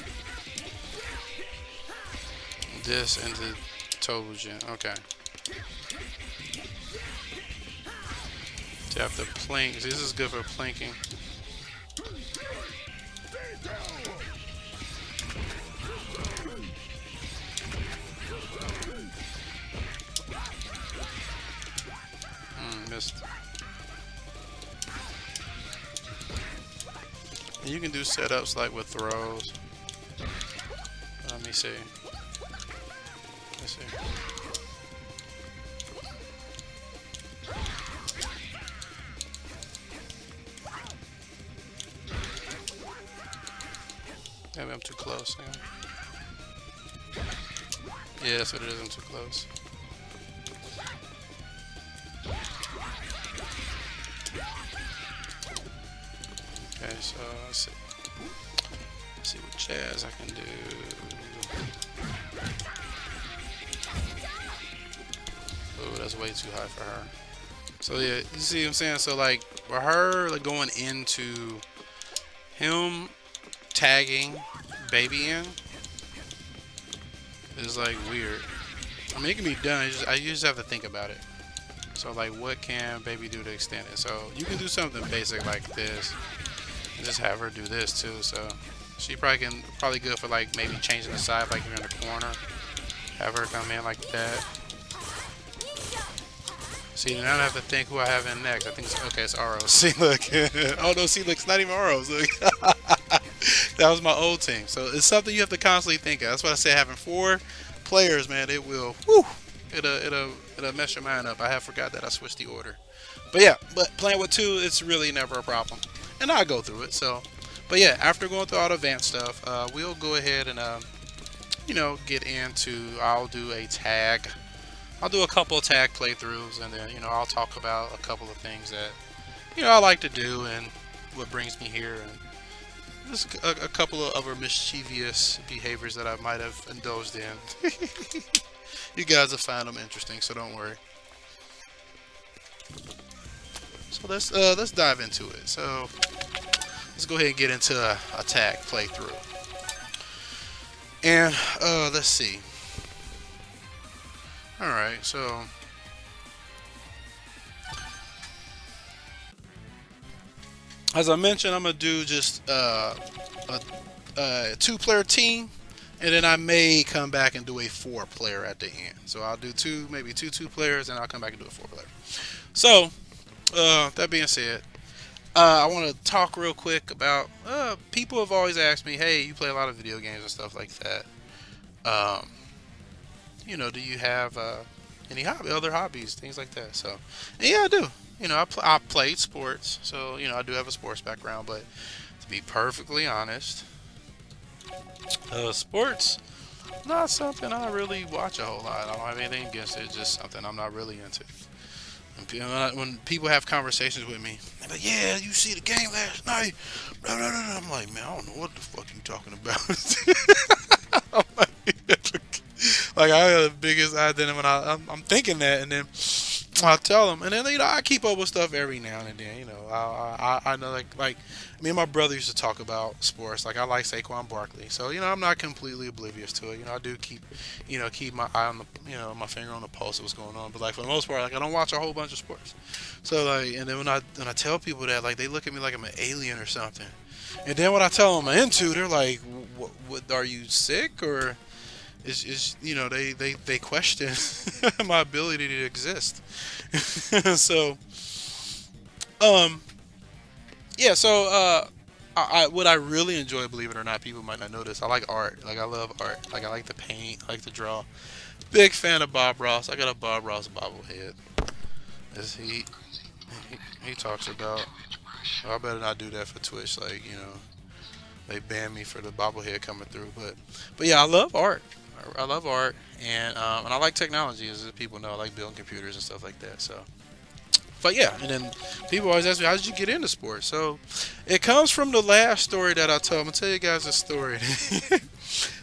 this into Tobuchin. Okay. So you have to plank. This is good for planking. Missed. And you can do setups like with throws. Let me see. Let's see. Maybe I'm too close. Yeah, that's what it is. I'm too close. Okay, so let's see. Let's see what jazz I can do. Oh, that's way too high for her. So yeah, you see what I'm saying? So like for her, like going into him tagging baby in is like weird. I mean, it can be done. I just have to think about it. So like, what can baby do to extend it? So you can do something basic like this, and just have her do this too. So she probably good for like maybe changing the side, like you're in the corner. Have her come in like that. See, now I have to think who I have in next. I think it's, okay, it's Aros. See, look. Oh no, see, look, it's not even Aros. Look. That was my old team. So it's something you have to constantly think of. That's why I say having 4 players, man, it will, whew, it'll mess your mind up. I have forgot that I switched the order. But yeah, but playing with 2, it's really never a problem. And I go through it. So, but yeah, after going through all the advanced stuff, we'll go ahead and you know, get into. I'll do a tag. I'll do a couple of tag playthroughs, and then, you know, I'll talk about a couple of things that, you know, I like to do and what brings me here, and just a couple of other mischievous behaviors that I might have indulged in. You guys will find them interesting, so don't worry. So let's dive into it. So let's go ahead and get into a tag playthrough. And let's see. Alright, so as I mentioned, I'm gonna do just a 2-player team, and then I may come back and do a 4-player at the end. So I'll do maybe two 2-players, and I'll come back and do a 4-player. So that being said, I want to talk real quick about people have always asked me, hey, you play a lot of video games and stuff like that. You know, do you have any other hobbies, things like that? So, and yeah, I do. You know, I played sports, so, you know, I do have a sports background. But to be perfectly honest, sports not something I really watch a whole lot. I don't have anything against it. It's just something I'm not really into. When people have conversations with me, they're like, yeah, you see the game last night? Blah, blah, blah. I'm like, man, I don't know what the fuck you talking about. I'm like, I have the biggest idea when I'm thinking that, and then I'll tell them, and then, you know, I keep up with stuff every now and then. You know, I know, like me and my brother used to talk about sports. Like, I like Saquon Barkley, so, you know, I'm not completely oblivious to it. You know, I do keep my eye on the, you know, my finger on the pulse of what's going on. But like, for the most part, like, I don't watch a whole bunch of sports. So like, and then when I tell people that, like, they look at me like I'm an alien or something. And then when I tell them I'm into, they're like, what are you sick, or is you know, they question my ability to exist. So yeah, so what I really enjoy, believe it or not, people might not know this, I like art. Like, I love art. Like, I like to paint, I like to draw. Big fan of Bob Ross. I got a Bob Ross bobblehead. As he talks about, well, I better not do that for Twitch. Like, you know, they banned me for the bobblehead coming through. But yeah, I love art. I love art, and I like technology, as people know. I like building computers and stuff like that. So, but yeah, and then people always ask me, how did you get into sports? So it comes from the last story that I told. I'm gonna tell you guys a story.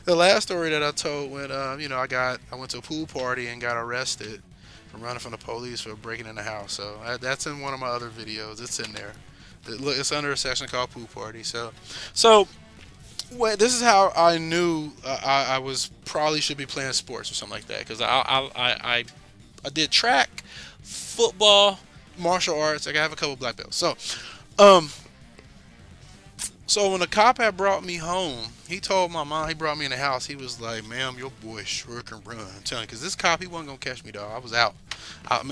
The last story that I told, when you know, I went to a pool party and got arrested for running from the police for breaking in the house. So that's in one of my other videos. It's in there. Look, it's under a section called pool party. So well, this is how I knew I was probably should be playing sports or something like that, because I did track, football, martial arts. Like, I have a couple black belts. So when the cop had brought me home, he told my mom, he brought me in the house. He was like, "Ma'am, your boy sure can run." I'm telling you, because this cop, he wasn't gonna catch me, dog. I was out. I'm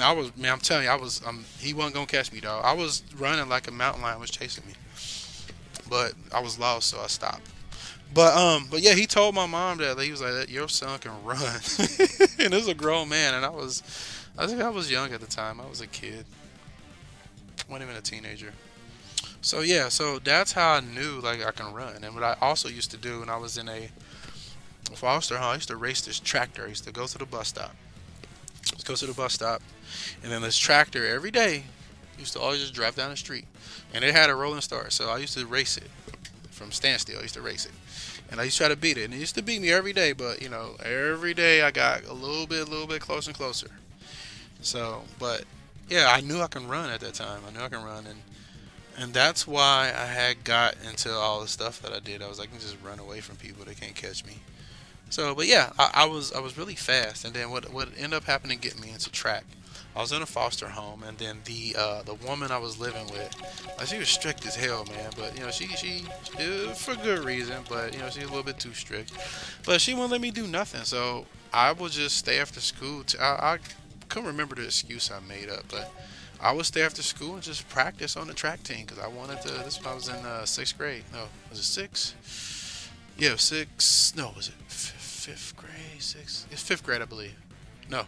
telling you, he wasn't gonna catch me, dog. I was running like a mountain lion was chasing me. but I was lost, so I stopped. But yeah, he told my mom that he was like, "Your son can run," and this is a grown man, and I think I was young at the time. I was a kid, wasn't even a teenager. So yeah, so that's how I knew like I can run. And what I also used to do when I was in a foster home, I used to race this tractor. I used to go to the bus stop. Let's go to the bus stop, and then this tractor every day used to always just drive down the street, and it had a rolling start. So I used to race it from standstill. I used to race it, and I used to try to beat it. And it used to beat me every day, but you know, every day I got a little bit closer and closer. So, but yeah, I knew I can run at that time. I knew I can run, and that's why I had got into all the stuff that I did. I was like, I can just run away from people. They can't catch me. So, but yeah, I was really fast. And then what ended up happening to get me into track. I was in a foster home, and then the woman I was living with, like, she was strict as hell, man. But you know, she for good reason. But you know, she's a little bit too strict. But she wouldn't let me do nothing. So I would just stay after school. I couldn't remember the excuse I made up, but I would stay after school and just practice on the track team because I wanted to. This was when I was in sixth grade. No, was it six? Yeah, six. No, was it fifth grade? Sixth? It's fifth grade, I believe. No.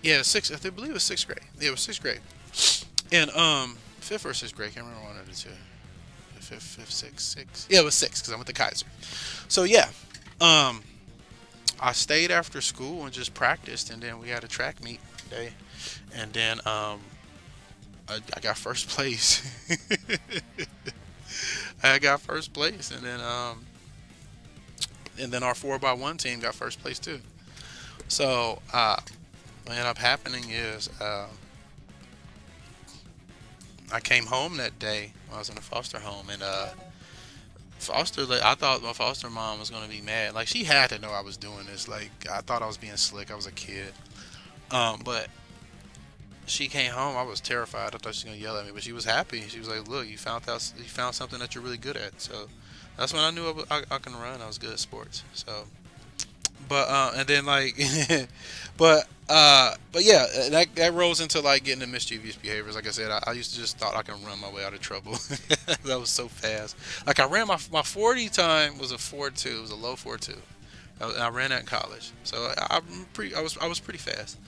Yeah, sixth. I believe it was sixth grade. Yeah, it was sixth grade. And fifth or sixth grade. Can't remember one of the two. Fifth, sixth. Yeah, it was six because I went to Kaiser. So yeah, I stayed after school and just practiced, and then we had a track meet one day, and then I got first place. I got first place, and then our 4x1 team got first place too. So what ended up happening is I came home that day when I was in a foster home, and I thought my foster mom was gonna be mad. Like, she had to know I was doing this. Like, I thought I was being slick. I was a kid. But she came home. I was terrified. I thought she was gonna yell at me, but she was happy. She was like, "Look, you found something that you're really good at." So that's when I knew I can run. I was good at sports. So, but and then like, but yeah, that rolls into like getting the mischievous behaviors. Like I said, I used to just thought I can run my way out of trouble. That was so fast. Like, I ran my 40 time was a 4.2. It was a low 4.2. I ran that in college, so I was pretty fast.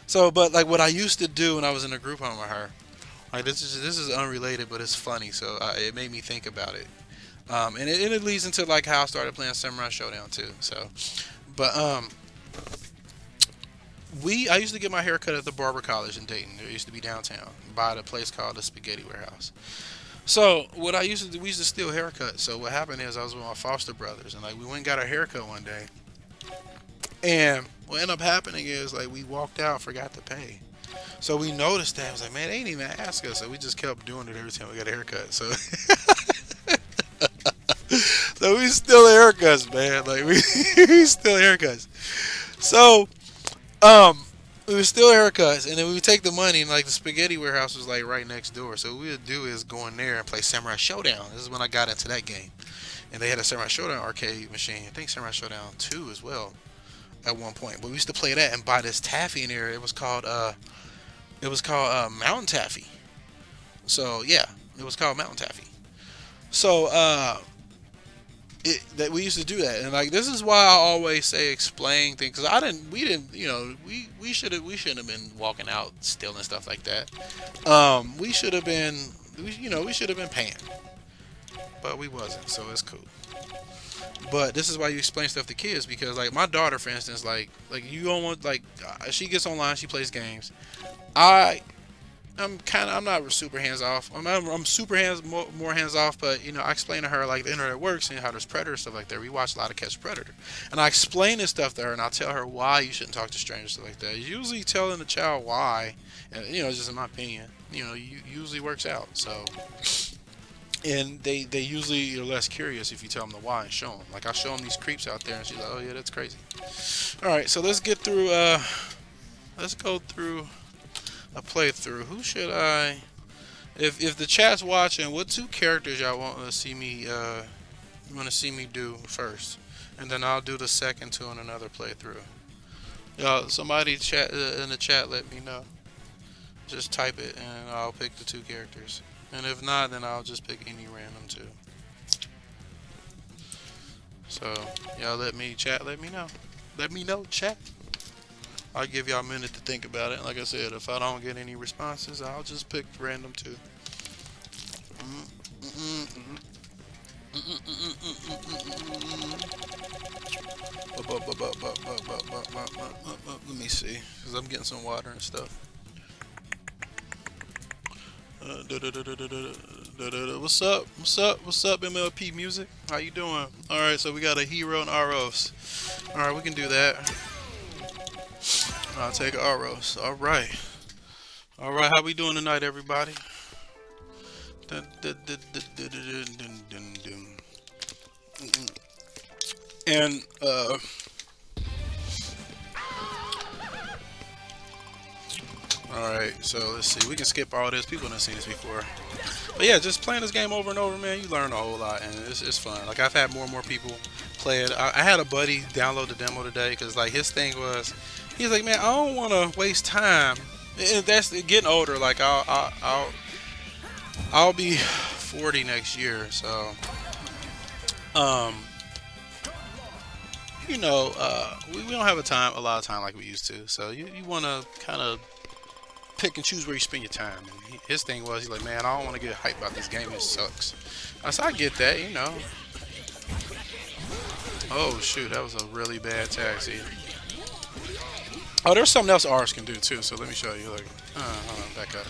So, but like what I used to do when I was in a group home with her, like, this is unrelated, but it's funny. So it made me think about it, and it leads into like how I started playing Samurai Showdown too. So, but I used to get my hair cut at the Barber College in Dayton. It used to be downtown by the place called the Spaghetti Warehouse. So what I used to do, we used to steal haircuts. So what happened is I was with my foster brothers, and like we went and got our haircut one day, and what ended up happening is like we walked out, forgot to pay. So we noticed that. I was like, man, they ain't even ask us. So we just kept doing it every time we got a haircut. So so we steal haircuts, man. Like we steal haircuts. So we would steal haircuts, and then we would take the money, and like the Spaghetti Warehouse was like right next door. So what we would do is go in there and play Samurai Showdown. This is when I got into that game, and they had a Samurai Showdown arcade machine. I think Samurai Showdown 2 as well at one point. But we used to play that and buy this taffy in there. It was called Mountain Taffy. So yeah, it was called Mountain Taffy. So that we used to do that, and like this is why I always say explain things, because we didn't, we shouldn't have been walking out stealing stuff like that. We should have been, we should have been paying, but we wasn't, so it's cool. But this is why you explain stuff to kids, because like my daughter, for instance, like you don't want, like, she gets online, she plays games. I'm not super hands off. I'm super more hands off, but I explain to her like the internet works and how there's predator stuff like that. We watch a lot of Catch Predator, and I explain this stuff to her, and I'll tell her why you shouldn't talk to strangers, stuff like that. Usually telling the child why, and just in my opinion, usually works out. So, and they usually are less curious if you tell them the why and show them. Like, I show them these creeps out there, and she's like, oh yeah, that's crazy. All right, so let's get through. Let's go through a playthrough. Who should I? If the chat's watching, what two characters y'all want to see me do first, and then I'll do the second two in another playthrough. Y'all, somebody chat in the chat, let me know. Just type it, and I'll pick the two characters. And if not, then I'll just pick any random 2. So, y'all let me chat, let me know. Let me know, chat. I'll give y'all a minute to think about it. Like I said, if I don't get any responses, I'll just pick random 2. Let me see, because I'm getting some water and stuff. What's up? What's up? What's up, MLP Music? How you doing? Alright, so we got a hero and Aros. Alright, we can do that. I'll take Aros. Alright. Alright, how we doing tonight, everybody? And, alright, so let's see. We can skip all this. People have seen this before. But yeah, just playing this game over and over, man, you learn a whole lot, and it's fun. Like, I've had more and more people play it. I had a buddy download the demo today, because, like, his thing was, he's like, man, I don't want to waste time. And that's getting older. Like, I'll be 40 next year, so, you know, we don't have a lot of time like we used to. So you want to kind of pick and choose where you spend your time. And his thing was, he's like, man, I don't want to get hyped about this game. It sucks. I said, I get that, you know. Oh, shoot. That was a really bad taxi. Oh, there's something else Aros can do, too. So let me show you. Like, hold on, back up.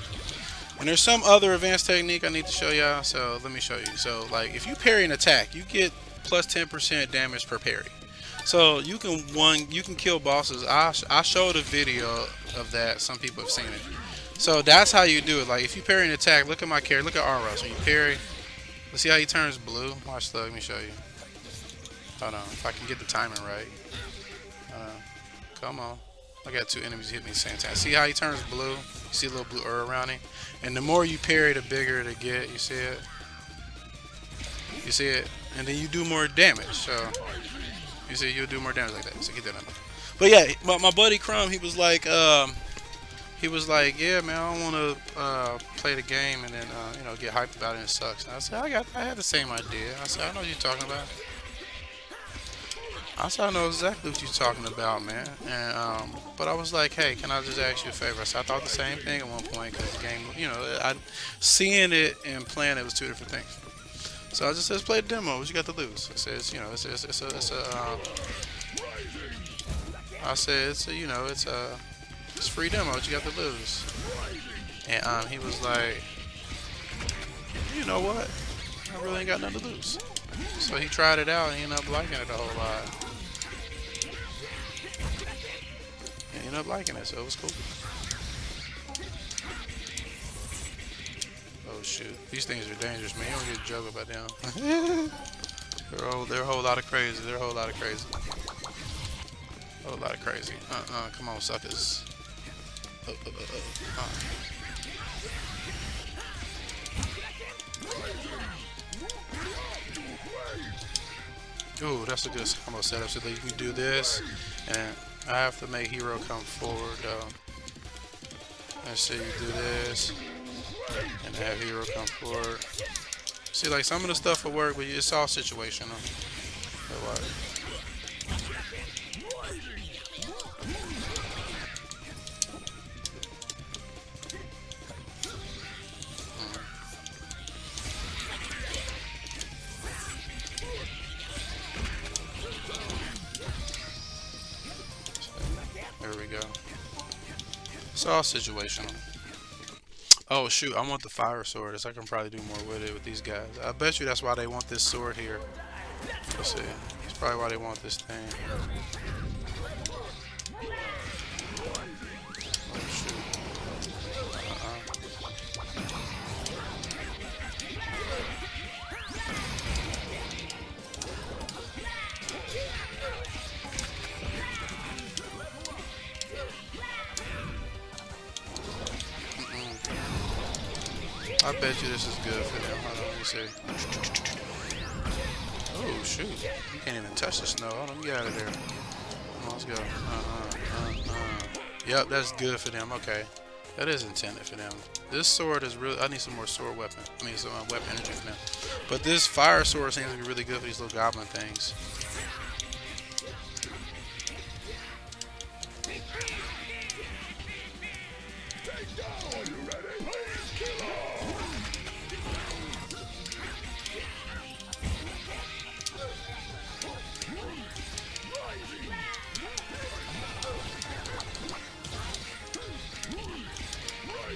And there's some other advanced technique I need to show y'all. So let me show you. So, like, if you parry an attack, you get plus 10% damage per parry. So you can kill bosses. I showed a video of that. Some people have seen it. So that's how you do it. Like, if you parry an attack, look at my carry. Look at Aros. When you parry, let's see how he turns blue. Watch the. Let me show you. Hold on. If I can get the timing right. Come on. I got 2 enemies hit me at the same time. See how he turns blue? You see a little blue around him? And the more you parry, the bigger it get. You see it? You see it? And then you do more damage. So you see, you'll do more damage like that. So get that under. But yeah, my buddy Crumb, he was like, yeah, man, I don't want to play the game and then you know, get hyped about it and it sucks. And I said, I had the same idea. I said, I know what you're talking about. I said, I know exactly what you're talking about, man. And but I was like, hey, can I just ask you a favor? I said, I thought the same thing at one point because the game, you know, seeing it and playing it was 2 different things. So I just said, play the demo. What you got to lose? I said, you know, I said, it's a, you know, it's free demo. What you got to lose? And he was like, you know what? I really ain't got nothing to lose. So he tried it out and he ended up liking it a whole lot. And he ended up liking it, so it was cool. Oh shoot, these things are dangerous, man. You don't get a joke about them. They're a whole lot of crazy. They're a whole lot of crazy. A whole lot of crazy. Come on, suckers. Ooh, that's a good combo setup so that you can do this. And I have to make hero come forward. Let's see, you do this. And have hero come forward. See, like, some of the stuff will work, but it's all situational. There we go. It's all situational. Oh shoot, I want the fire sword. I can probably do more with it with these guys. I bet you that's why they want this sword here. Let's see. That's probably why they want this thing. Oh shoot. I bet you this is good for them. Hold on, let me see. Oh shoot, you can't even touch the snow. Hold on, get out of there. Come on, let's go. Yep, that's good for them. Okay. That is intended for them. This sword is really... I need some more sword weapon. I mean, some weapon energy for them. But this fire sword seems to be really good for these little goblin things.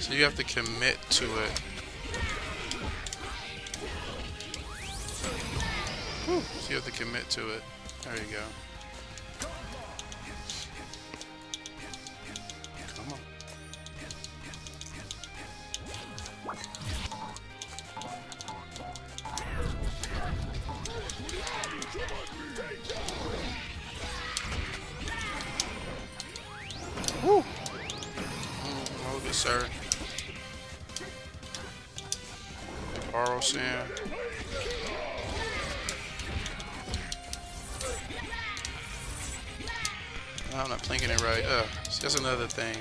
So you have to commit to it. Whew. So you have to commit to it. There you go. Come on. Woo! Oh, good sir. Aros in. I'm not plinking it right. So that's another thing.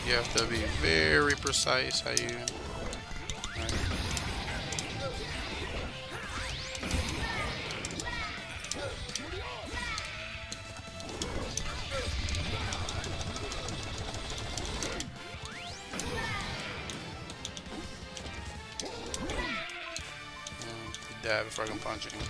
You have to be very precise how you... Right. Die before I can punch him.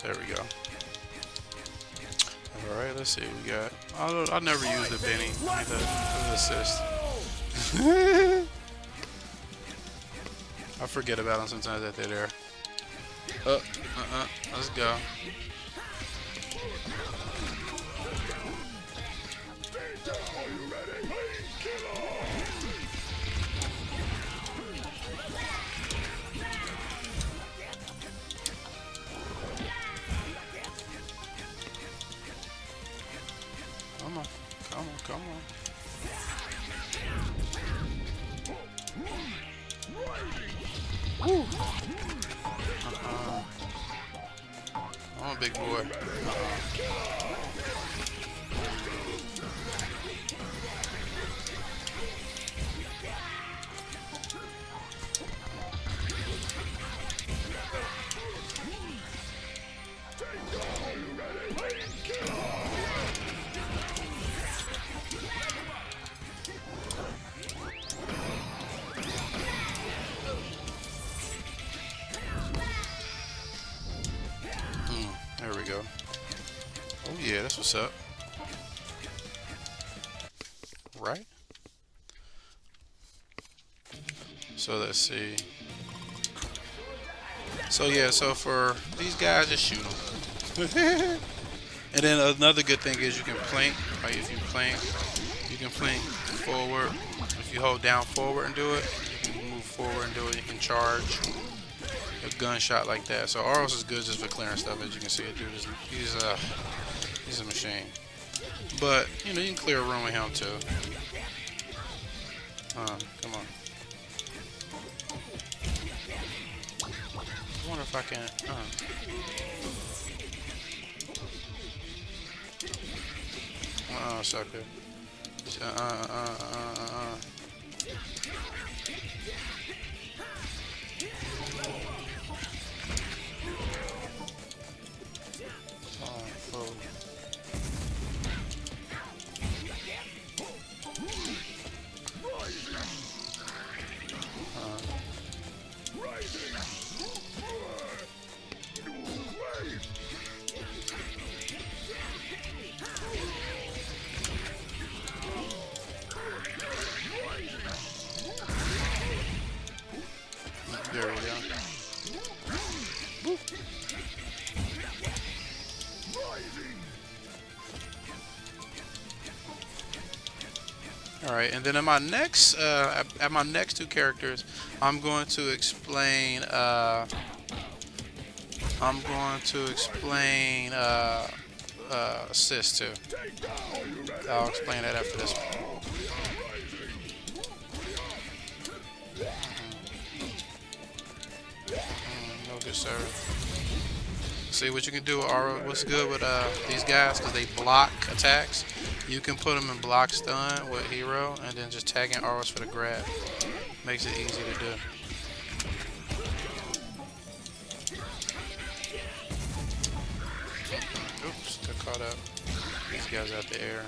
There we go. Alright, let's see what we got. I never used the Benny. I need the assist. I forget about them sometimes that they're there. Let's go. Come on. Woo. I'm a big boy. There we go. Oh yeah, that's what's up. Right? So let's see. So yeah, so for these guys, just shoot them. And then another good thing is you can plank. Like if you plank, you can plank forward. If you hold down forward and do it, you can move forward and do it. You can charge a gunshot like that. So Aros is good just for clearing stuff, as you can see. Dude, he's a machine. But you know, you can clear a room with him too. Come on. I wonder if I can. Sucker. Alright, and then in my next, at my next two characters, I'm going to explain, Assist too. I'll explain that after this one. No good, sir. See what you can do with Aros. What's good with these guys, because they block attacks. You can put them in block stun with hero, and then just tag in Aros for the grab. Makes it easy to do. Oops, got caught up. These guys out the air.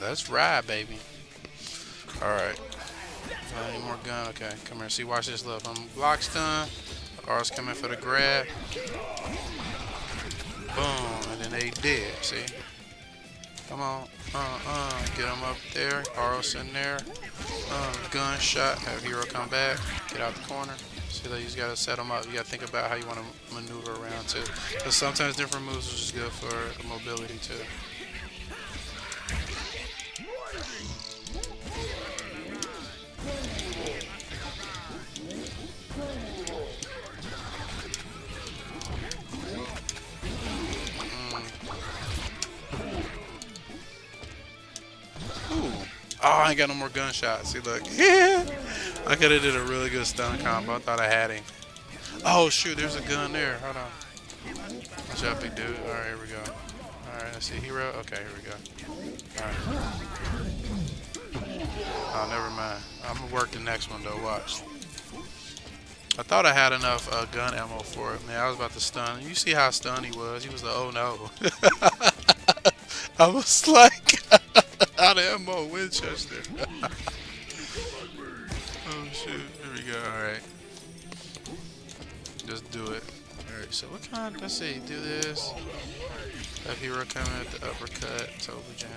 Let's ride, baby. Alright. Any more gun? Okay, come here. See, watch this. Look, I'm block stun. R's coming for the grab. Boom. And then they dead. See? Come on. Get them up there. Aros in there. Gunshot. Have hero come back. Get out the corner. See, that you just gotta set them up. You gotta think about how you want to maneuver around too. Because sometimes different moves is just good for mobility too. Oh, I ain't got no more gunshots. See, look. I could have did a really good stun combo. I thought I had him. Oh, shoot. There's a gun there. Hold on. Watch out, big dude. All right, here we go. All right, let's see. Hero. Okay, here we go. All right. Oh, never mind. I'm going to work the next one, though. Watch. I thought I had enough gun ammo for it. Man, I was about to stun. You see how stunned he was. He was like, oh, no. I was like... out of ammo, Winchester. Oh shoot, here we go, alright. Just do it. Alright, so what kind, let's see, do this. Have hero coming at the uppercut, Toba Jam.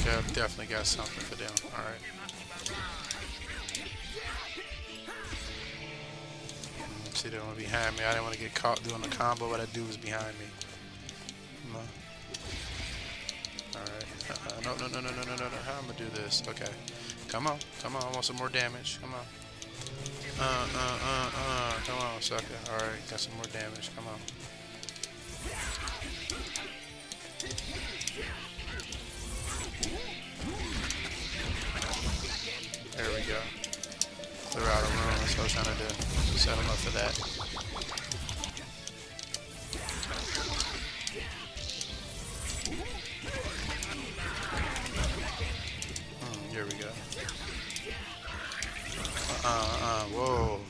Okay, I've definitely got something for them, alright. See, they want behind me. I didn't want to get caught doing the combo, but that dude was behind me. Come on. Alright. No. How am I gonna do this? Okay. Come on. Come on. I want some more damage. Come on. Come on, sucker. Alright. Got some more damage. Come on. There we go. Clear out a room. That's what I was trying to do. Set him up for that. Here we go. Whoa.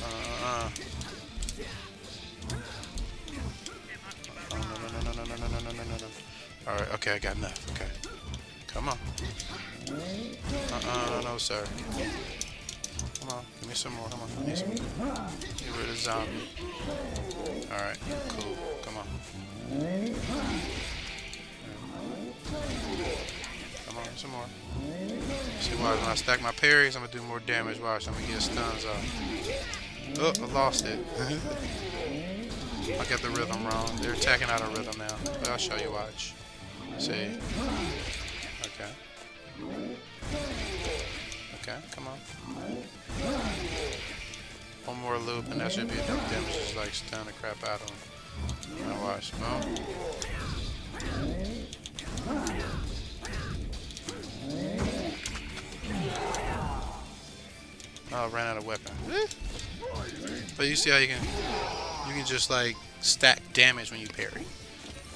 No. Alright, okay, I got enough. Okay. Come on. No, sir. Come on, give me some more. Come on, give me some more. Get rid of the zombie. Alright, cool. Come on. Come on, some more. See, watch, when I stack my parries, I'm gonna do more damage. Watch, I'm gonna get stuns off. Oh, I lost it. I got the rhythm wrong. They're attacking out of rhythm now. But I'll show you, watch. See? Okay. Okay, come on. One more loop and that should be enough damage. Just like stun the crap out of him. Now watch. Boom. Oh, I ran out of weapon. But you see how you can just like stack damage when you parry.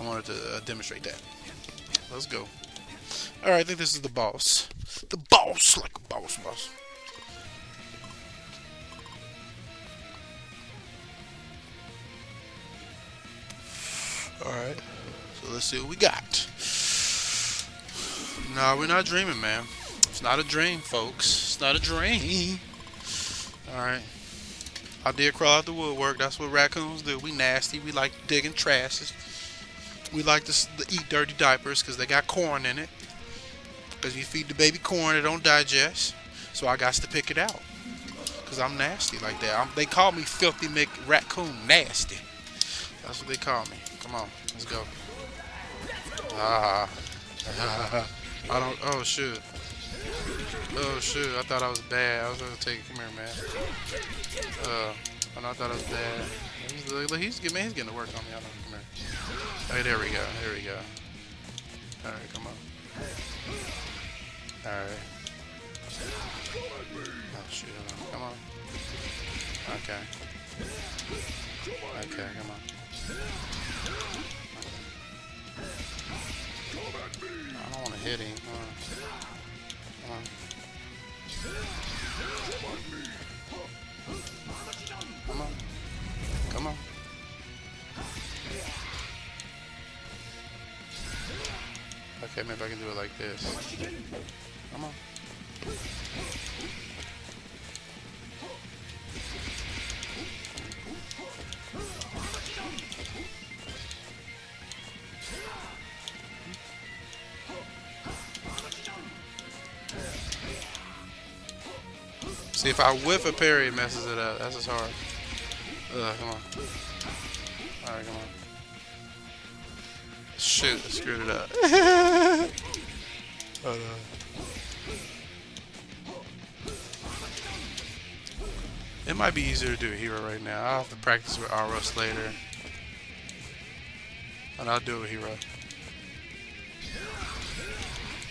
I wanted to demonstrate that. Let's go. Alright, I think this is the boss. The boss, like a boss. Alright, so let's see what we got. No, we're not dreaming, man. It's not a dream, folks. It's not a dream. Alright. I did crawl out the woodwork. That's what raccoons do. We nasty. We like digging trashes. We like to eat dirty diapers because they got corn in it. Because you feed the baby corn, it don't digest. So I got to pick it out. Because I'm nasty like that. They call me Filthy McRaccoon Nasty. That's what they call me. Come on, let's go. I don't. Oh shoot. Oh shoot. I thought I was bad. I was gonna take it. Come here, man. I thought I was bad. He's getting to work on me. I don't know. Come here. Hey, there we go. There we go. All right, come on. All right. Oh shoot. Come on. Okay. Okay, come on. I don't want to hit him. Come on. Come on. Come on. Okay, maybe I can do it like this. Come on. See, if I whiff a parry, it messes it up. That's just hard. Come on. Alright, come on. Shoot, I screwed it up. Oh, no. It might be easier to do a hero right now. I'll have to practice with Aros later. And I'll do a hero.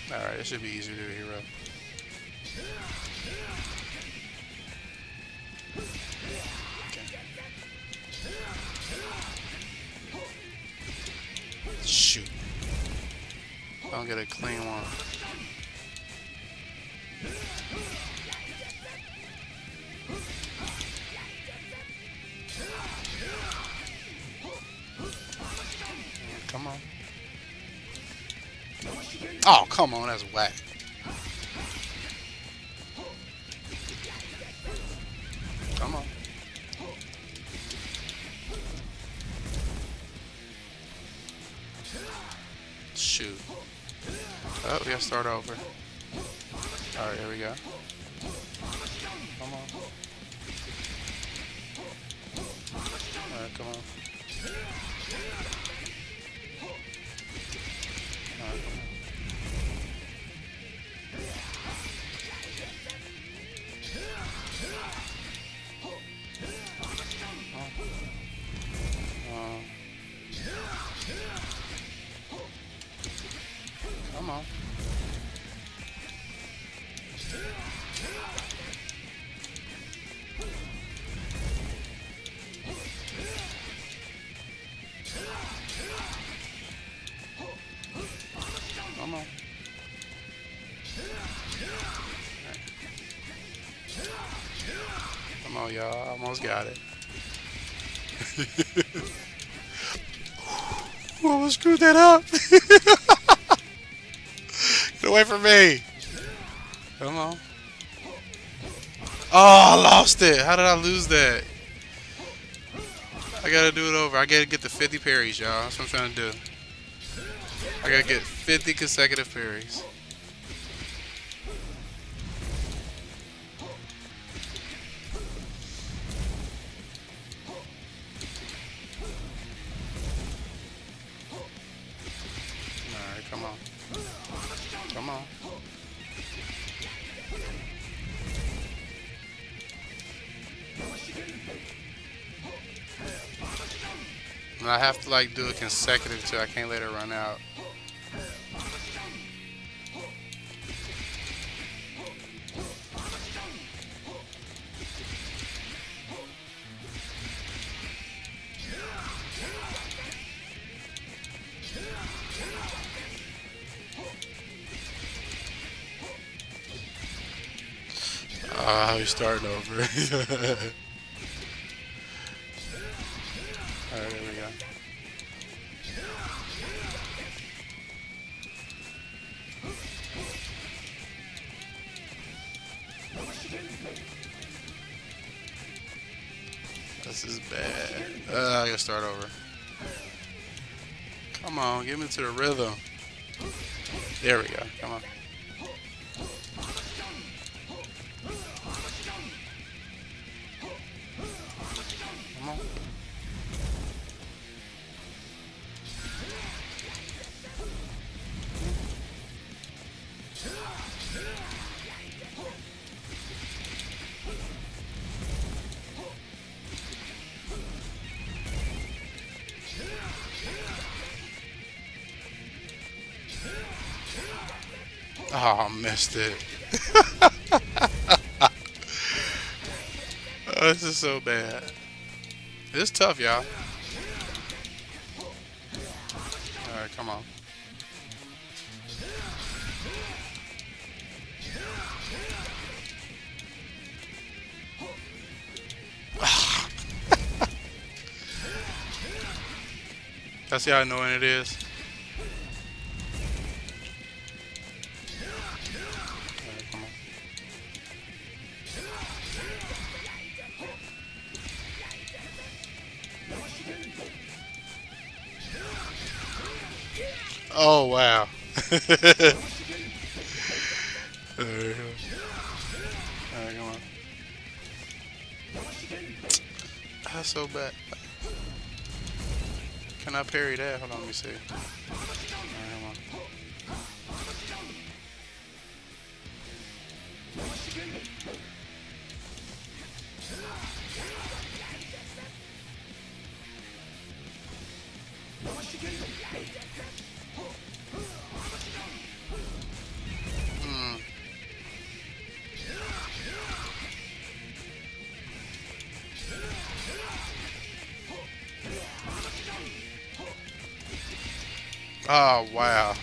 Alright, it should be easier to do a hero. Shoot. I don't get a clean one. Come on. Oh, come on, that's whack. Come on. Shoot. Oh, we gotta start over. Alright, here we go. Come on. Alright, come on. Alright, come on. Come on. Come on. Come on, y'all. Almost got it. I almost screwed that up. Get away from me. Come on. Oh, I lost it. How did I lose that? I gotta do it over. I gotta get the 50 parries, y'all. That's what I'm trying to do. I gotta get 50 consecutive parries. Alright, come on. Come on. And I have to like do it consecutive too. I can't let it run out. Oh, he's starting over. Alright, there we go. This is bad. I gotta start over. Come on, get me to the rhythm. There we go. Come on. Come on. Oh, I missed it. Oh, this is so bad. It's tough, y'all. Alright, come on. That's how annoying it is. Oh wow. Alright, come on. That's so bad. Can I parry that? Hold on, let me see. Alright, come on. Oh, wow.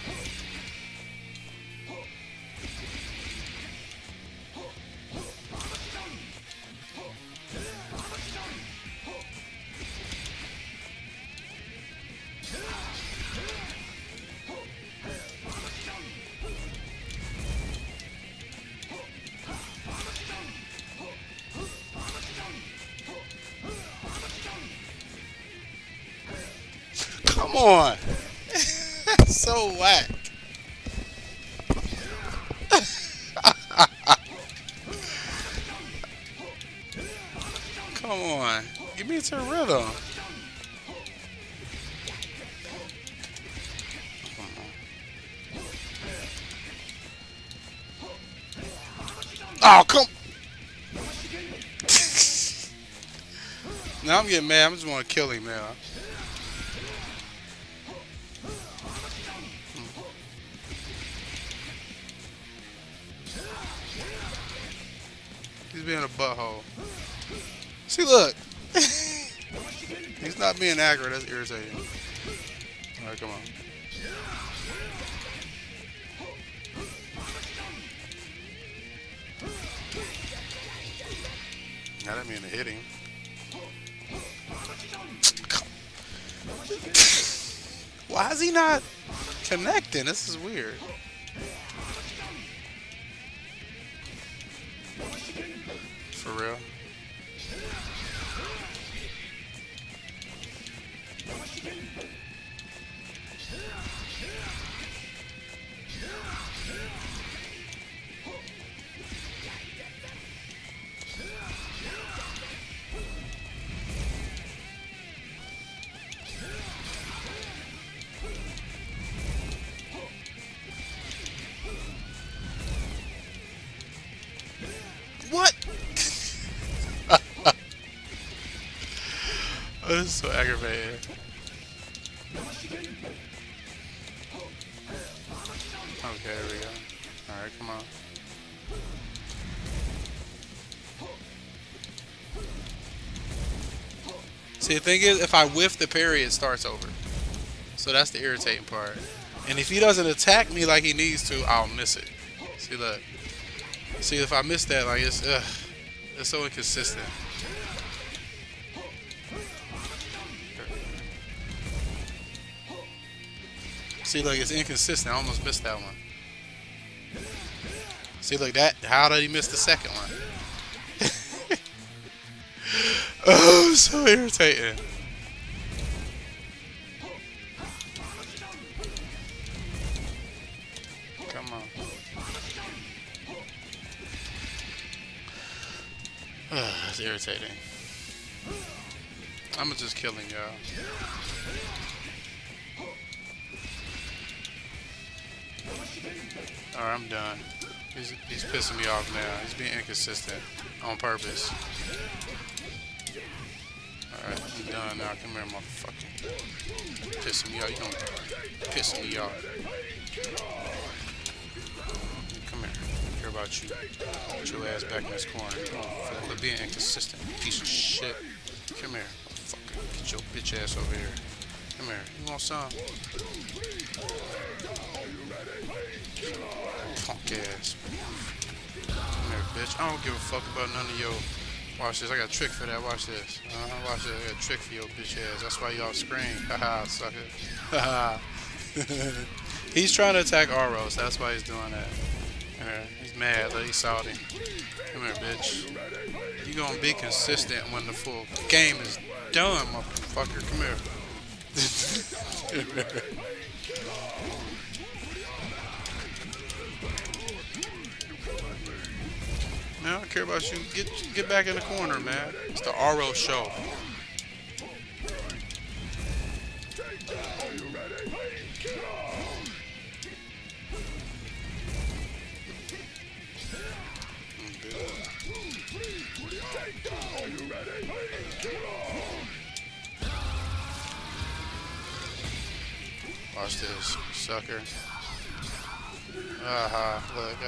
Come on. So whack. Come on. Give me to the rhythm. Oh, come. Now I'm getting mad. I just want to kill him now. He's being a butthole. See, look. He's not being accurate. That's irritating. Alright, come on. I didn't mean to hit him. Why is he not connecting? This is weird. For real? What? Oh, this is so aggravating. Okay, there we go. Alright, come on. See, the thing is, if I whiff the parry, it starts over. So that's the irritating part. And if he doesn't attack me like he needs to, I'll miss it. See, look. See, if I miss that, like, it's, ugh. It's so inconsistent. See, like, it's inconsistent. I almost missed that one. See, like that. How did he miss the second one? Oh, so irritating. Come on. That's irritating. I'm just killing y'all. Alright, I'm done. He's pissing me off now. He's being inconsistent on purpose. Alright, I'm done now. Come here, motherfucker. Pissing me off. You don't pissing me off. Come here. I don't care about you. Put your ass back in this corner. Quit being inconsistent. Piece of shit. Come here, motherfucker. Get your bitch ass over here. Come here. You want some? Punk ass. Come here, bitch. I don't give a fuck about none of your. Watch this. I got a trick for that. Watch this. Watch this. I got a trick for your bitch ass. That's why y'all scream. Haha, sucker. Haha. He's trying to attack Aros. That's why he's doing that. He's mad. Like, he's salty. Come here, bitch. You gonna be consistent when the full game is done, motherfucker. Come here. Man, I don't care about you. Get back in the corner, man. It's the Aros Show. Watch this, sucker. Look,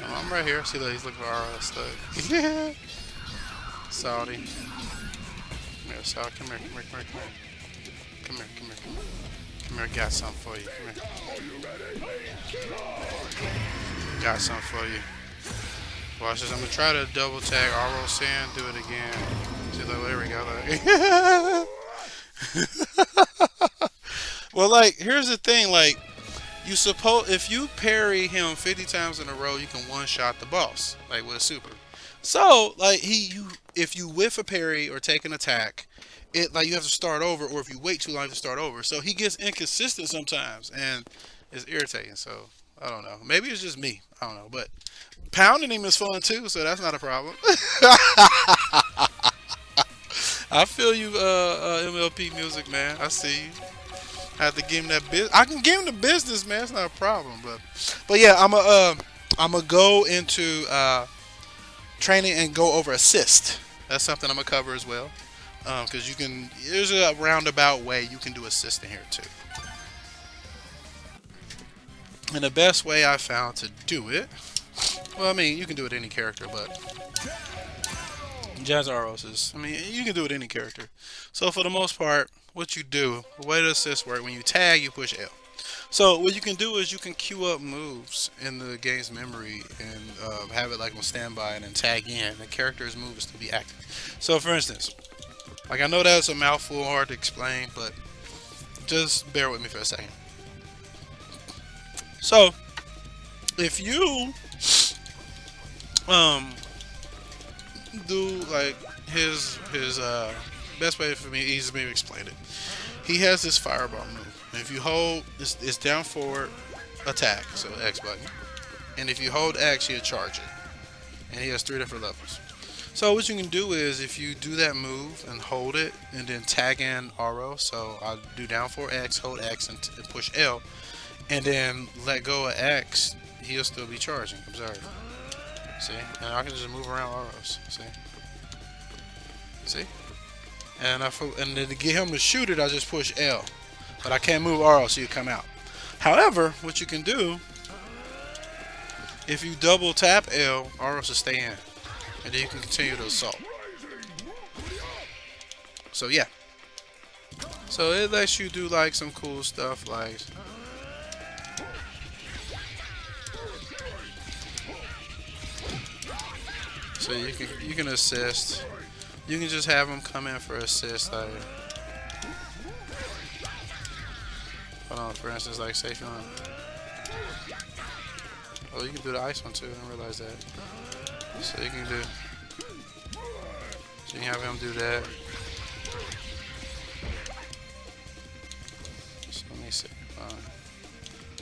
I'm right here. See, look, he's looking for Aros stuff. Saudi. Come here, Saudi. Come here. Come here. Come here, I got something for you. Come here. Got something for you. Watch this. I'm gonna try to double tag Aros in. Do it again. See, look, there we go. Well, like, here's the thing, like, if you parry him 50 times in a row, you can one-shot the boss, like, with a super. So, like, if you whiff a parry or take an attack, like, you have to start over, or if you wait too long to start over. So he gets inconsistent sometimes, and it's irritating. So I don't know. Maybe it's just me. I don't know. But pounding him is fun too, so that's not a problem. I feel you, MLP music, man. I see you. I have to give him that business. I can give him the business, man. It's not a problem. But yeah, I'm gonna go into training and go over assist. That's something I'm gonna cover as well. Because there's a roundabout way you can do assist in here too. And the best way I found to do it, well, I mean, you can do it any character, but Jazz Aros is, I mean, you can do it any character. So for the most part, what you do, the way the assist work, when you tag, you push L. So what you can do is you can queue up moves in the game's memory and have it like on standby and then tag in. The character's move is to be active. So for instance, like, I know that's a mouthful, hard to explain, but just bear with me for a second. So if you do like his best way for me, easy for me to explain it. He has this fireball move. And if you hold, it's down forward attack, so X button. And if you hold X, he'll charge it. And he has 3 different levels. So what you can do is, if you do that move and hold it, and then tag in Aros, so I'll do down forward X, hold X, and push L, and then let go of X, he'll still be charging. Observe. See? And I can just move around Aros. See? See? And then to get him to shoot it, I just push L. But I can't move Aros, so you come out. However, what you can do, if you double tap L, Aros will stay in. And then you can continue to assault. So yeah. So it lets you do like some cool stuff, like So you can assist. You can just have them come in for assist. Like, hold on, for instance, like say if you want. Oh, you can do the ice one too. I didn't realize that. So you can do. So you can have him do that. So let me see.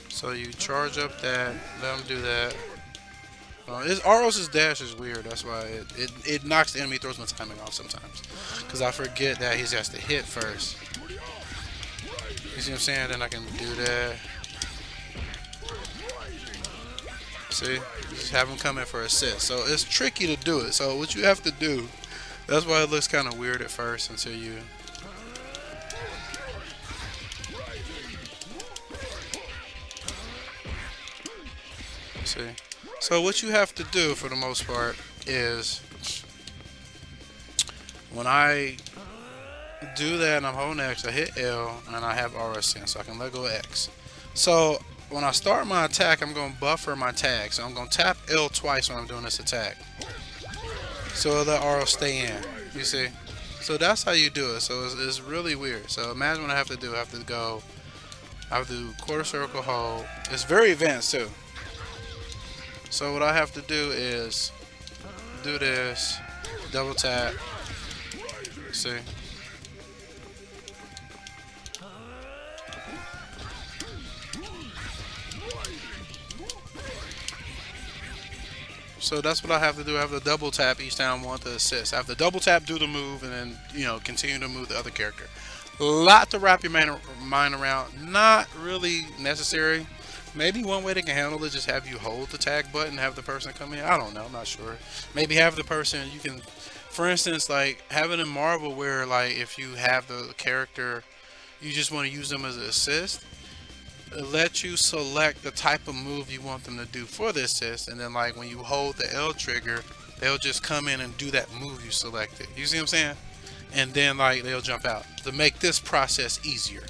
So you charge up that. Let him do that. Aros' dash is weird. That's why it knocks the enemy, throws my timing off sometimes. Because I forget that he has to hit first. You see what I'm saying? Then I can do that. See? Just have him come in for assist. So it's tricky to do it. So what you have to do, that's why it looks kind of weird at first until you... See? So what you have to do for the most part is when I do that and I'm holding X, I hit L and I have RS in, so I can let go of X. So when I start my attack, I'm going to buffer my tag. So I'm going to tap L twice when I'm doing this attack. So let RS stay in. You see? So that's how you do it. So it's really weird. So imagine what I have to do. I have to do quarter circle hold. It's very advanced too. So what I have to do is do this, double tap, see? So that's what I have to do. I have to double tap each time I want to assist. I have to double tap, do the move, and then, you know, continue to move the other character. A lot to wrap your mind around. Not really necessary. Maybe one way they can handle it, just have you hold the tag button, have the person come in. I don't know, I'm not sure. Maybe have the person, you can, for instance, like having in Marvel where like if you have the character, you just want to use them as an assist, let you select the type of move you want them to do for the assist, and then like when you hold the L trigger, they'll just come in and do that move you selected. You see what I'm saying? And then like they'll jump out to make this process easier.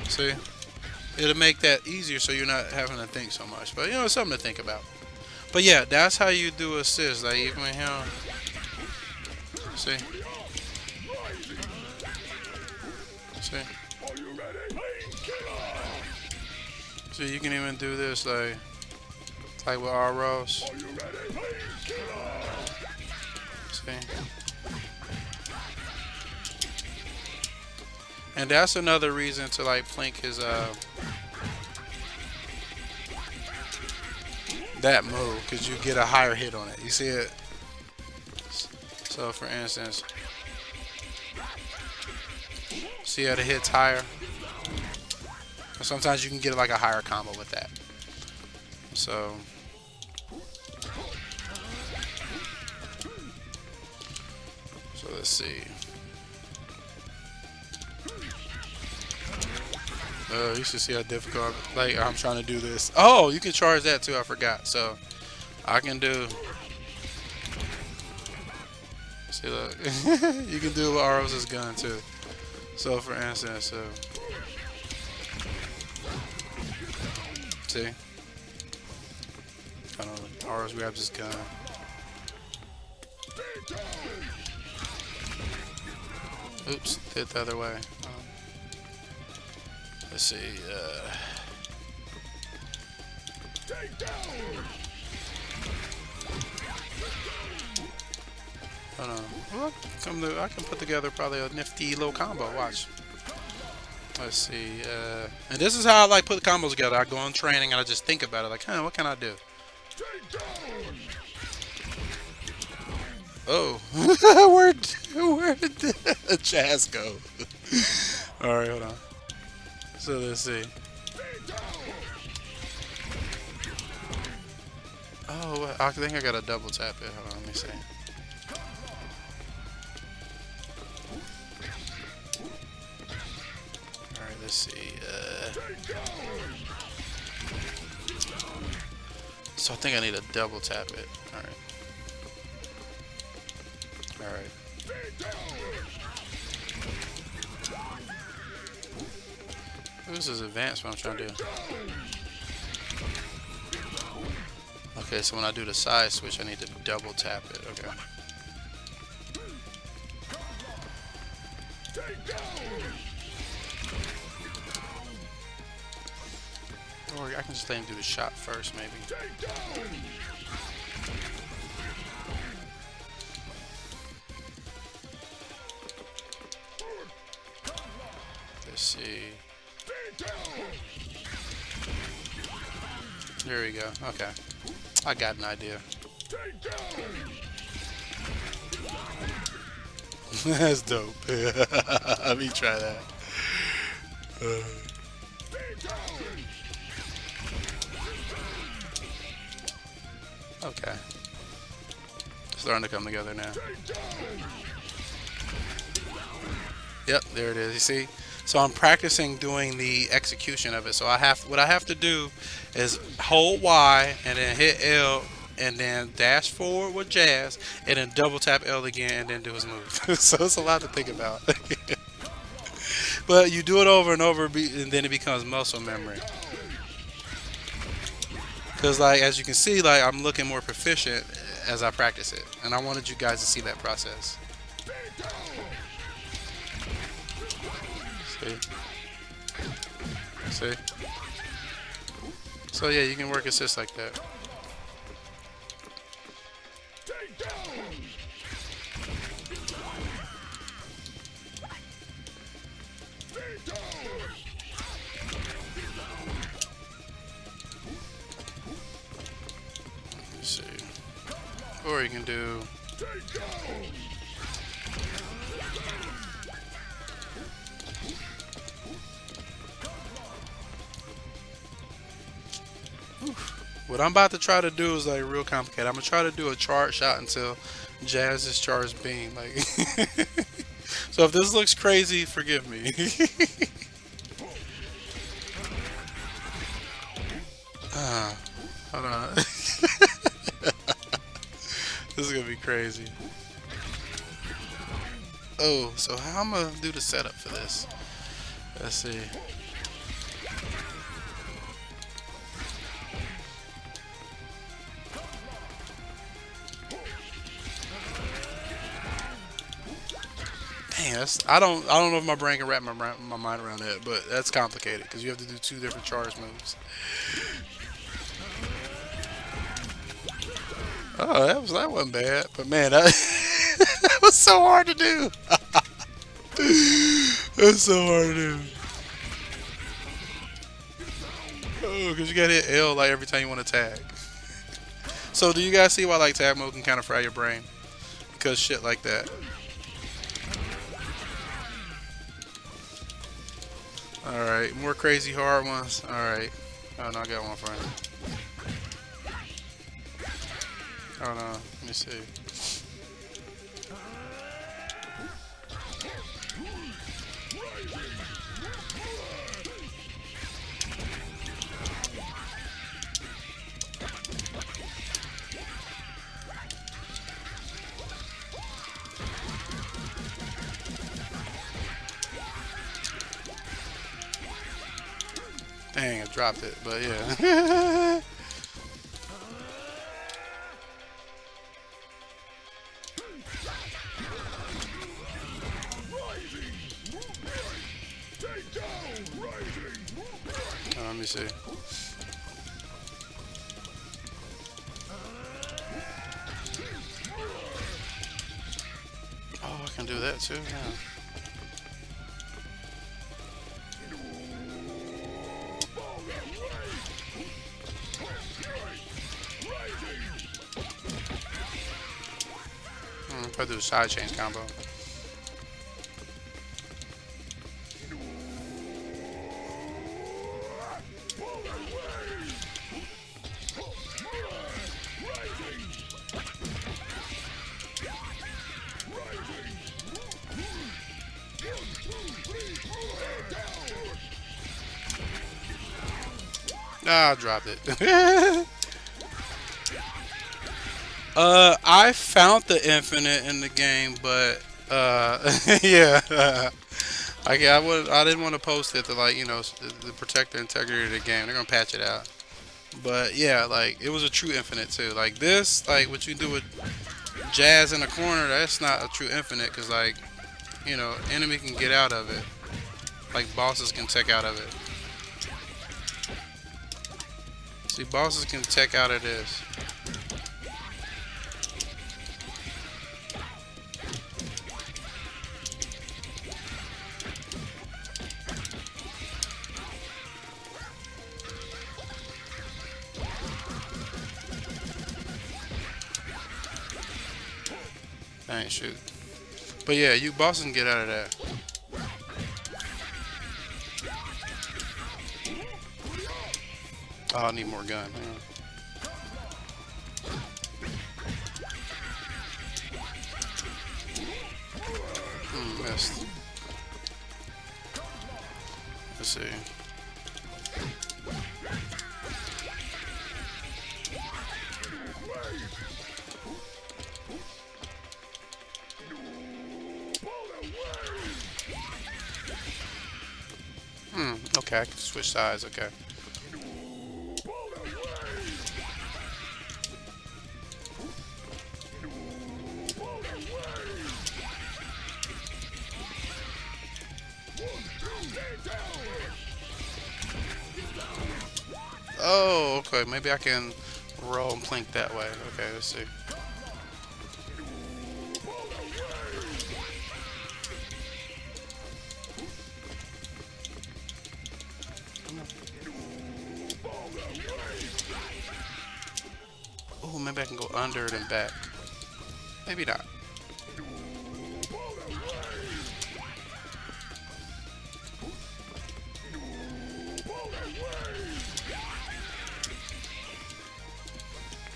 See? It'll make that easier so you're not having to think so much. But you know, it's something to think about. But yeah, that's how you do assist. Like even with him. See? See? So you can even do this like with Aros. See? And that's another reason to like plink his that move, because you get a higher hit on it. You see it? So for instance, see how the hits higher? Sometimes you can get like a higher combo with that. So let's see. You should see how difficult, like, I'm trying to do this. Oh, you can charge that too, I forgot. So, I can do, see look, you can do with Aros' gun too. So, for instance, see? I don't know, Aros grabs his gun. Oops, did it the other way. Let's see, hold on. Well, I can put together probably a nifty little combo, watch. Let's see, and this is how I like put the combos together. I go on training and I just think about it, like, what can I do? Oh, where did the jazz go? Alright, hold on. So let's see. Oh, I think I got a double tap it. Hold on, let me see. Alright, let's see. So I think I need to double tap it. Alright. Alright. This is advanced what I'm trying to do. Okay, so when I do the side switch, I need to double tap it. Okay. Or I can just let him do the shot first, maybe. Let's see. There we go. Okay. I got an idea. That's dope. Let me try that. Okay. Starting to come together now. Yep, there it is. You see? So I'm practicing doing the execution of it. So what I have to do is hold Y and then hit L and then dash forward with jazz and then double tap L again and then do his move. So it's a lot to think about. But you do it over and over and then it becomes muscle memory. Because like as you can see, like I'm looking more proficient as I practice it. And I wanted you guys to see that process. See? So yeah, you can work assist like that. Let's see. Or you can do what I'm about to try to do is like real complicated. I'm gonna try to do a charge shot until Jazz is charged beam. Like, so if this looks crazy, forgive me. Hold on. This is gonna be crazy. Oh, so how I'm gonna do the setup for this? Let's see. I don't know if my brain can wrap my mind around that, but that's complicated because you have to do 2 different charge moves. Oh, that wasn't bad, but man, that was so hard to do. That's so hard to do. Oh, because you gotta hit L like every time you want to tag. So do you guys see why like tag mode can kind of fry your brain? Because shit like that. Alright, more crazy hard ones. Alright. Oh no, I got one for him. Oh no, let me see. Dang, I dropped it, but yeah. Let me see. Oh, I can do that too. Yeah. Probably do a side change combo. Ah, I dropped it. I found the infinite in the game, but yeah, I didn't want to post it to like to protect the integrity of the game. They're gonna patch it out. But yeah, like it was a true infinite too. Like this, like what you do with Jazz in the corner, that's not a true infinite because like enemy can get out of it. Like bosses can tech out of it. See, bosses can tech out of this. I ain't shoot. But yeah, you bosses can get out of that. Oh, I need more gun. Hang on. Missed. Let's see. Okay, I can switch sides. Okay. Oh, okay. Maybe I can roll and plank that way. Okay, let's see. Oh, maybe I can go under it and back. Maybe not.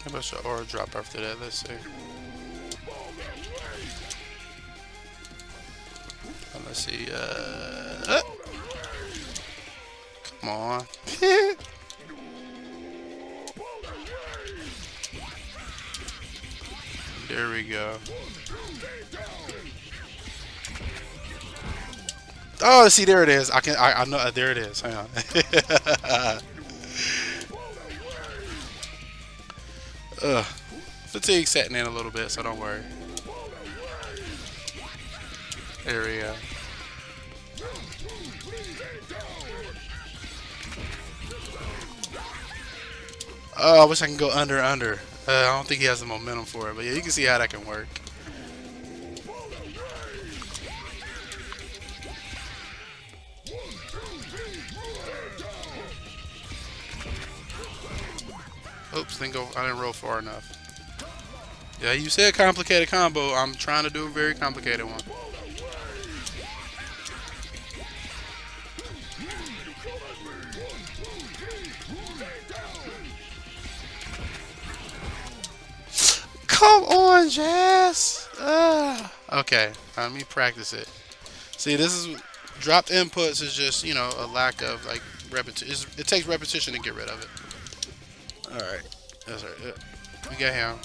Maybe I should aura drop after that. Let's see. Let's see. Come on. There we go. Oh, see, there it is. I know. There it is. Hang on. Fatigue setting in a little bit, so don't worry. There we go. Oh, I wish I can go under. I don't think he has the momentum for it, but yeah, you can see how that can work. Oops, I didn't roll far enough. Yeah, you said complicated combo. I'm trying to do a very complicated one. Come on, Jazz. Okay, let me practice it. See, this is dropped inputs is just a lack of like repetition. It takes repetition to get rid of it. All right, that's right. Yeah. We got him.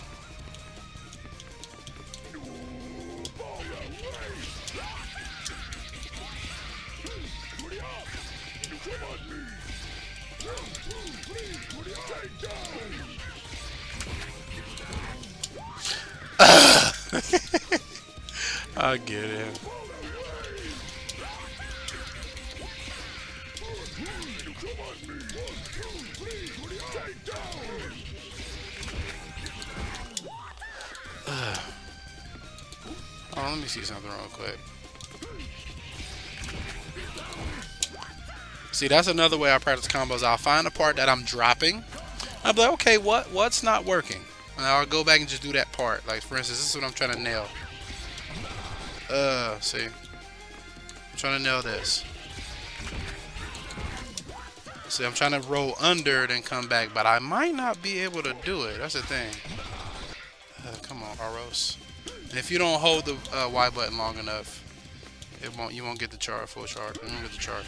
I get it. Oh, let me see something real quick. See, that's another way I practice combos. I'll find a part that I'm dropping. I'll be like, okay, what's not working? And I'll go back and just do that part. Like, for instance, this is what I'm trying to nail. See. I'm trying to nail this. See, I'm trying to roll under it and come back, but I might not be able to do it. That's the thing. Come on, Aros. And if you don't hold the Y button long enough, you won't get the full charge. You won't get the charge.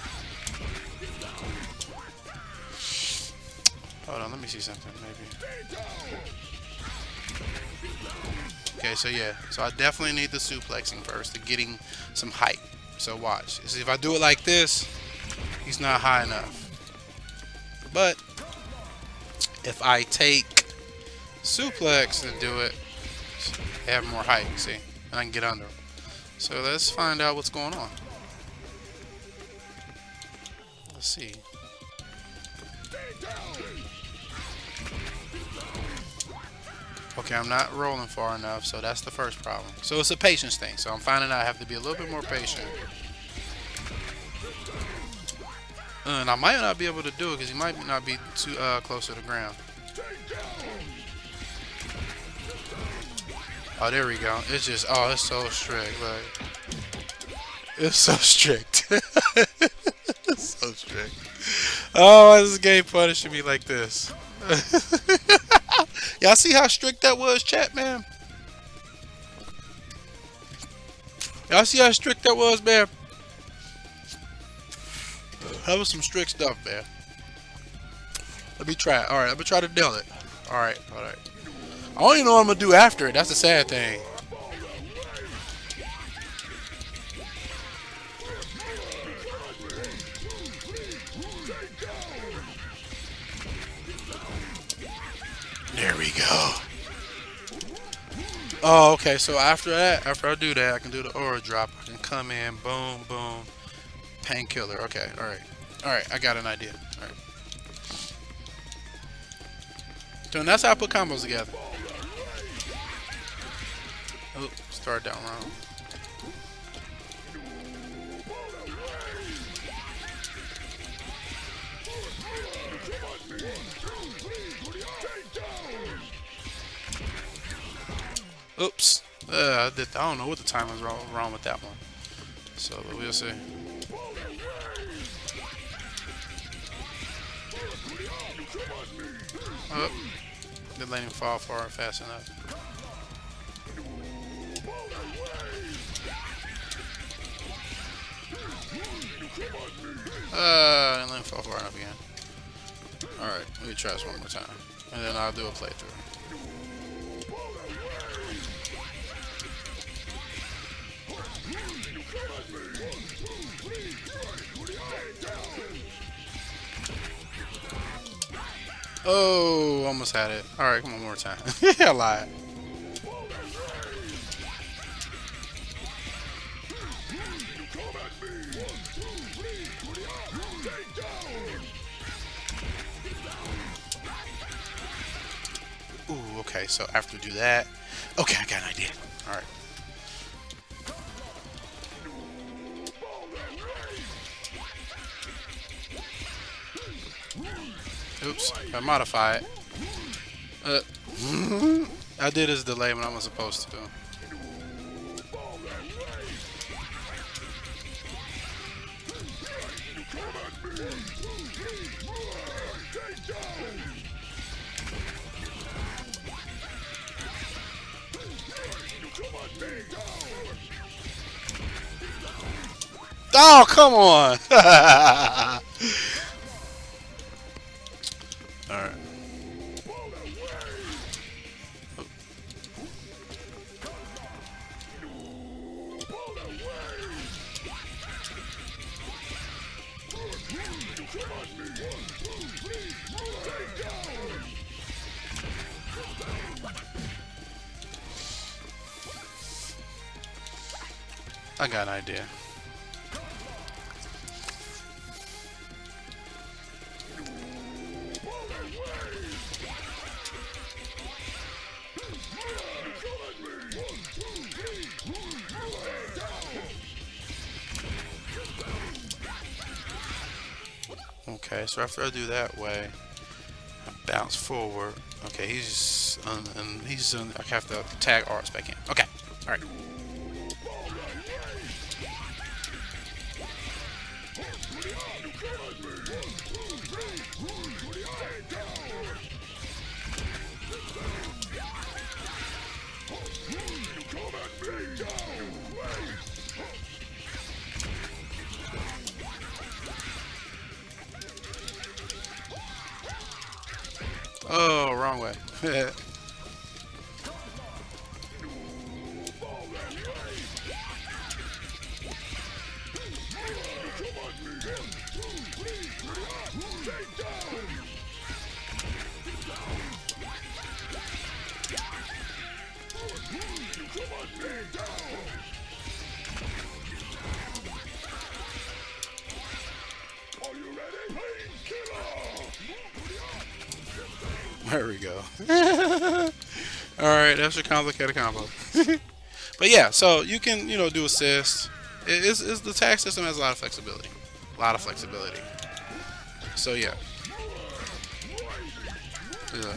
Hold on, let me see something, maybe. Okay, so yeah. So I definitely need the suplexing first to getting some height. So watch. See, if I do it like this, he's not high enough. But if I take suplex and do it, they have more height, see? And I can get under him. So let's find out what's going on. Let's see. Okay, I'm not rolling far enough, so that's the first problem. So it's a patience thing, so I'm finding out I have to be a little bit more patient. And I might not be able to do it because he might not be too close to the ground. Oh, there we go. It's just, oh, it's so strict. Like, it's so strict. It's so strict. Oh, this game punishing me like this. Y'all see how strict that was, chat, man? Y'all see how strict that was, man? That was some strict stuff, man. Let me try it. Alright, let me try to nail it. Alright, alright. I don't even know what I'm gonna do after it. That's the sad thing. There we go. Oh, okay. So after that, after I do that, I can do the aura drop. I can come in, boom, boom, painkiller. Okay, all right, all right. I got an idea. All right. So that's how I put combos together. Oh, start down wrong. Oops. I don't know what the time was wrong with that one. So we'll see. Oh, didn't let him fall far fast enough. Didn't let him fall far enough again. Alright, let me try this one more time. And then I'll do a playthrough. Oh, almost had it. Alright, come on, one more time. I lied. Ooh, okay, so after we do that, okay, I got an idea. Alright. Oops, I modify it. I did his delay when I was supposed to. Oh, come on! Alright. I got an idea. Okay, so after I do that way, I bounce forward. Okay, he's and he's I have to tag Aros back in. Okay, all right. Oh, wrong way. There we go. Alright, that's your complicated combo. But yeah, so you can, do assist. It's the tag system has a lot of flexibility. A lot of flexibility. So yeah. Yeah.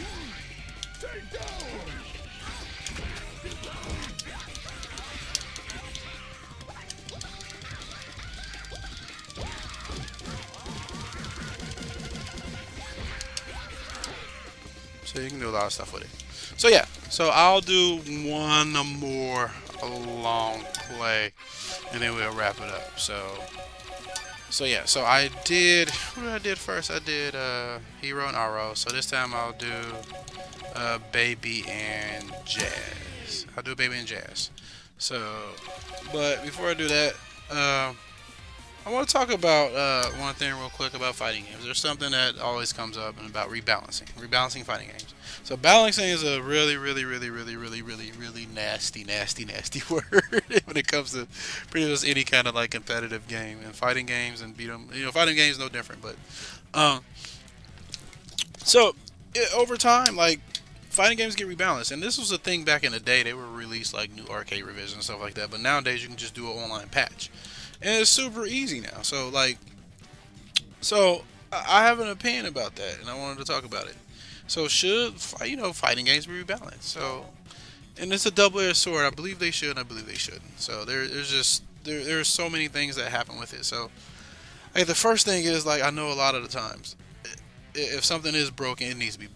So you can do a lot of stuff with it. So yeah, so I'll do one more long play, and then we'll wrap it up. So yeah, so I did, what did I did first? I did Hero and Aros. So this time I'll do Baby and Jazz. I'll do Baby and Jazz. So, but before I do that, I want to talk about one thing real quick about fighting games. There's something that always comes up and about rebalancing fighting games. So balancing is a really nasty word when it comes to pretty much any kind of like competitive game, and fighting games and beat 'em. Fighting games no different, but over time, like, fighting games get rebalanced, and this was a thing back in the day. They were released like new arcade revisions and stuff like that, but nowadays you can just do an online patch. And it's super easy now. So I have an opinion about that, and I wanted to talk about it. So should fighting games be rebalanced? So, and it's a double-edged sword. I believe they should, and I believe they shouldn't. So there's so many things that happen with it. So, like, the first thing is, like, I know a lot of the times, if something is broken, it needs to be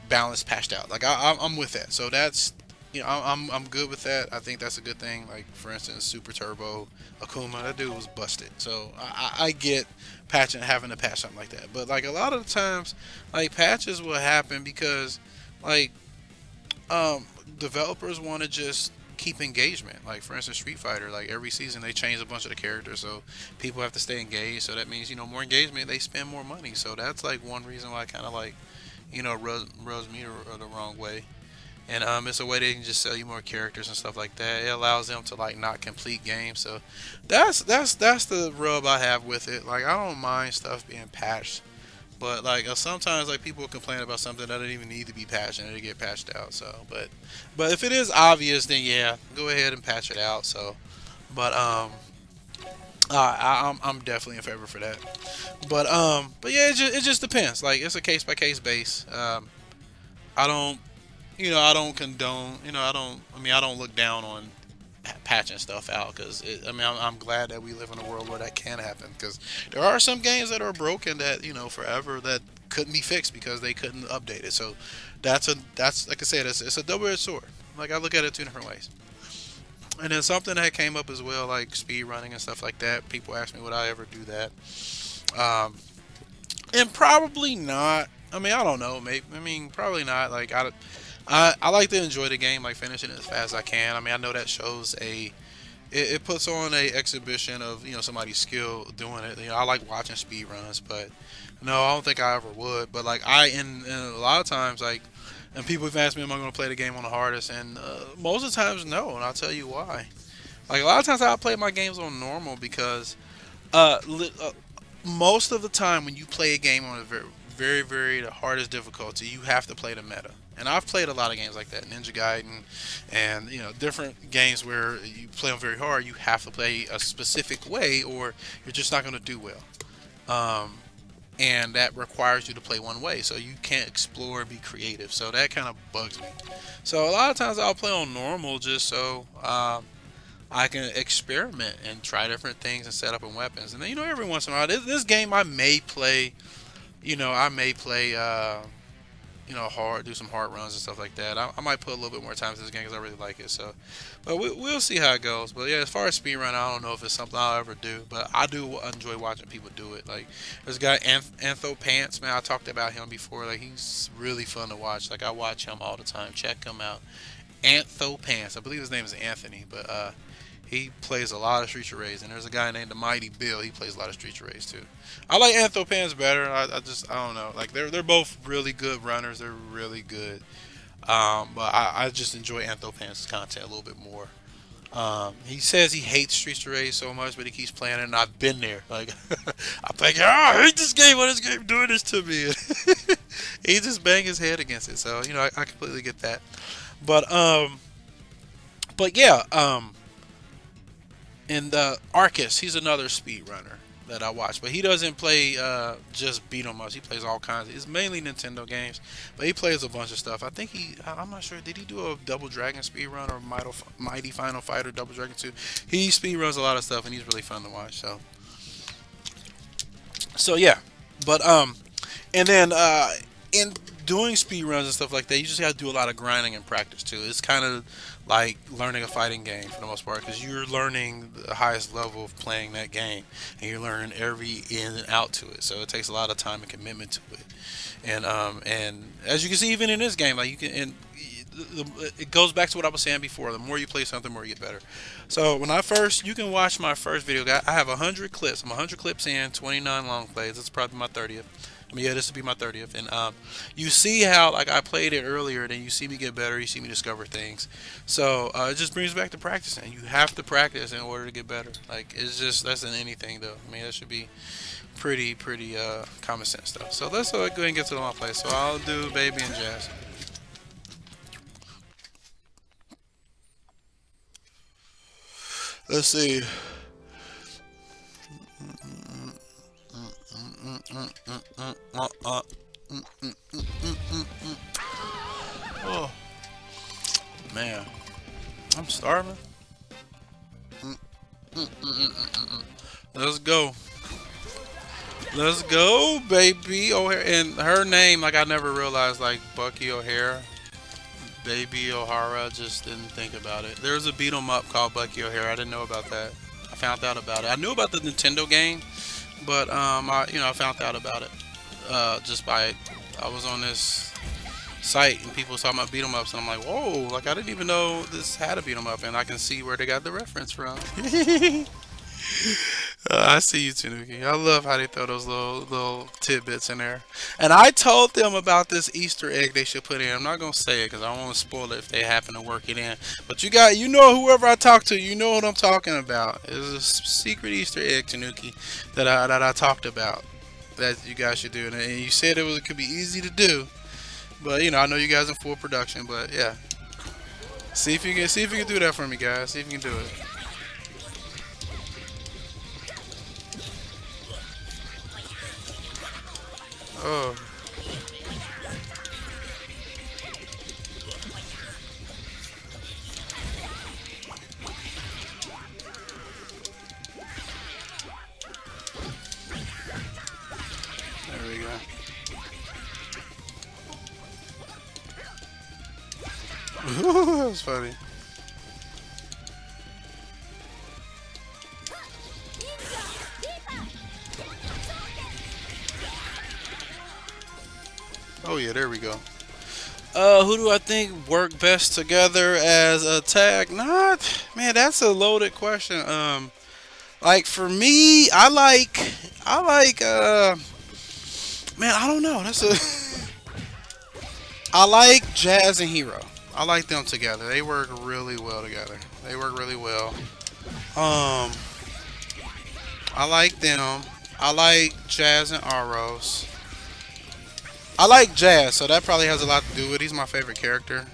balanced, patched out. Like, I'm with that. So that's, I'm good with that. I think that's a good thing. Like, for instance, Super Turbo Akuma, that dude was busted. So I get having to patch something like that. But like, a lot of the times, like, patches will happen because, like, developers want to just keep engagement. Like, for instance, Street Fighter, like, every season they change a bunch of the characters, so people have to stay engaged. So that means, more engagement, they spend more money. So that's like one reason why I kind of like, rubs me the wrong way. And it's a way they can just sell you more characters and stuff like that. It allows them to, like, not complete games. So that's the rub I have with it. Like, I don't mind stuff being patched, but like, sometimes, like, people complain about something that doesn't even need to be patched and it get patched out. So, but if it is obvious, then yeah, go ahead and patch it out. So, but I'm definitely in favor for that. But yeah, it just depends. Like, it's a case by case base. I don't. I don't condone, I don't look down on patching stuff out, because, I'm glad that we live in a world where that can happen, because there are some games that are broken that, forever, that couldn't be fixed because they couldn't update it. So that's like I said, it's a double-edged sword. Like, I look at it two different ways. And then something that came up as well, like speedrunning and stuff like that. People ask me, would I ever do that? And probably not. I don't know. Maybe. Probably not. Like, I like to enjoy the game, like, finishing it as fast as I can. I know that shows it puts on a exhibition of, somebody's skill doing it. I like watching speed runs, but no, I don't think I ever would. But like, and a lot of times, like, and people have asked me, am I going to play the game on the hardest? And most of the times, no, and I'll tell you why. Like, a lot of times I'll play my games on normal because most of the time when you play a game on a very the hardest difficulty, you have to play the meta. And I've played a lot of games like that, Ninja Gaiden, and different games where you play them very hard. You have to play a specific way, or you're just not going to do well. And that requires you to play one way, so you can't explore and be creative. So that kind of bugs me. So a lot of times I'll play on normal just so I can experiment and try different things and set up and weapons. And then, every once in a while, this game I may play. Hard, do some hard runs and stuff like that. I might put a little bit more time into this game because I really like it. So, but we'll see how it goes. But yeah, as far as speedrun, I don't know if it's something I'll ever do, but I do enjoy watching people do it. Like, there's a guy, Anthopants, man. I talked about him before. Like, he's really fun to watch. Like, I watch him all the time. Check him out. Anthopants. I believe his name is Anthony, but he plays a lot of Streets of Rage. And there's a guy named TheMightyBill. He plays a lot of Streets of Rage too. I like Anthopants better. I don't know. Like, they're both really good runners. They're really good. But I just enjoy Anthopants' content a little bit more. He says he hates Streets of Rage so much, but he keeps playing it, and I've been there. Like, I'm thinking, I hate this game. Why is this game doing this to me? He just banged his head against it. So you know, I completely get that. But yeah, and Arcus, he's another speedrunner that I watch, but he doesn't play just beat 'em ups. He plays all kinds. It's mainly Nintendo games, but he plays a bunch of stuff. I think I'm not sure. Did he do a Double Dragon speedrun or Mighty Final Fighter Double Dragon 2? He speedruns a lot of stuff, and he's really fun to watch. So yeah, but and then in doing speed runs and stuff like that, you just got to do a lot of grinding and practice too. It's kind of like learning a fighting game for the most part because you're learning the highest level of playing that game, and you're learning every in and out to it. So it takes a lot of time and commitment to it. And as you can see, even in this game, like you can and it goes back to what I was saying before. The more you play something, the more you get better. So when you can watch my first video. I have 100 clips. I'm 100 clips in, 29 long plays. It's probably my 30th. I mean, yeah, this will be my 30th. And you see how like I played it earlier, then you see me get better. You see me discover things. So it just brings back to practicing. You have to practice in order to get better. Like it's just that's in anything though. I mean, that should be pretty common sense stuff. So let's go ahead and get to the long play. So I'll do Baby and Jazz. Let's see. Oh man, I'm starving. Let's go. Let's go, baby. O'Hara, and her name, like I never realized, like Bucky O'Hara, Baby O'Hara. Just didn't think about it. There's a beat 'em up called Bucky O'Hara. I didn't know about that. I found out about it. I knew about the Nintendo game, but I found out about it just by I was on this site and people was talking about beat 'em ups, and I'm like, whoa! Like I didn't even know this had a beat 'em up, and I can see where they got the reference from. I see you, Tanuki. I love how they throw those little tidbits in there. And I told them about this Easter egg they should put in. I'm not gonna say it because I don't want to spoil it if they happen to work it in. But you know, whoever I talk to, you know what I'm talking about. It's a secret Easter egg, Tanuki, that I talked about that you guys should do. And you said it could be easy to do, but you know, I know you guys in full production. But yeah, see if you can do that for me, guys. See if you can do it. Oh. There we go. That was funny. Oh yeah, there we go. Who do I think work best together as a tag? Not, man, that's a loaded question. Like for me, man, I don't know. I like Jazz and Hero. I like them together. They work really well together. They work really well. I like them. I like Jazz and Aros. I like Jazz, so that probably has a lot to do with it. He's my favorite character.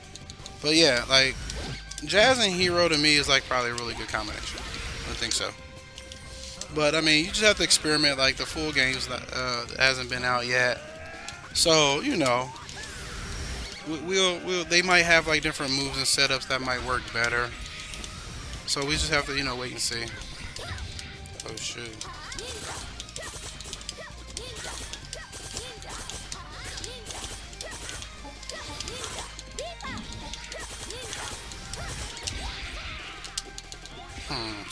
But yeah, like Jazz and Hero to me is like probably a really good combination. I think so. But I mean, you just have to experiment. Like the full games that hasn't been out yet, so you know, they might have like different moves and setups that might work better. So we just have to wait and see. Oh shoot.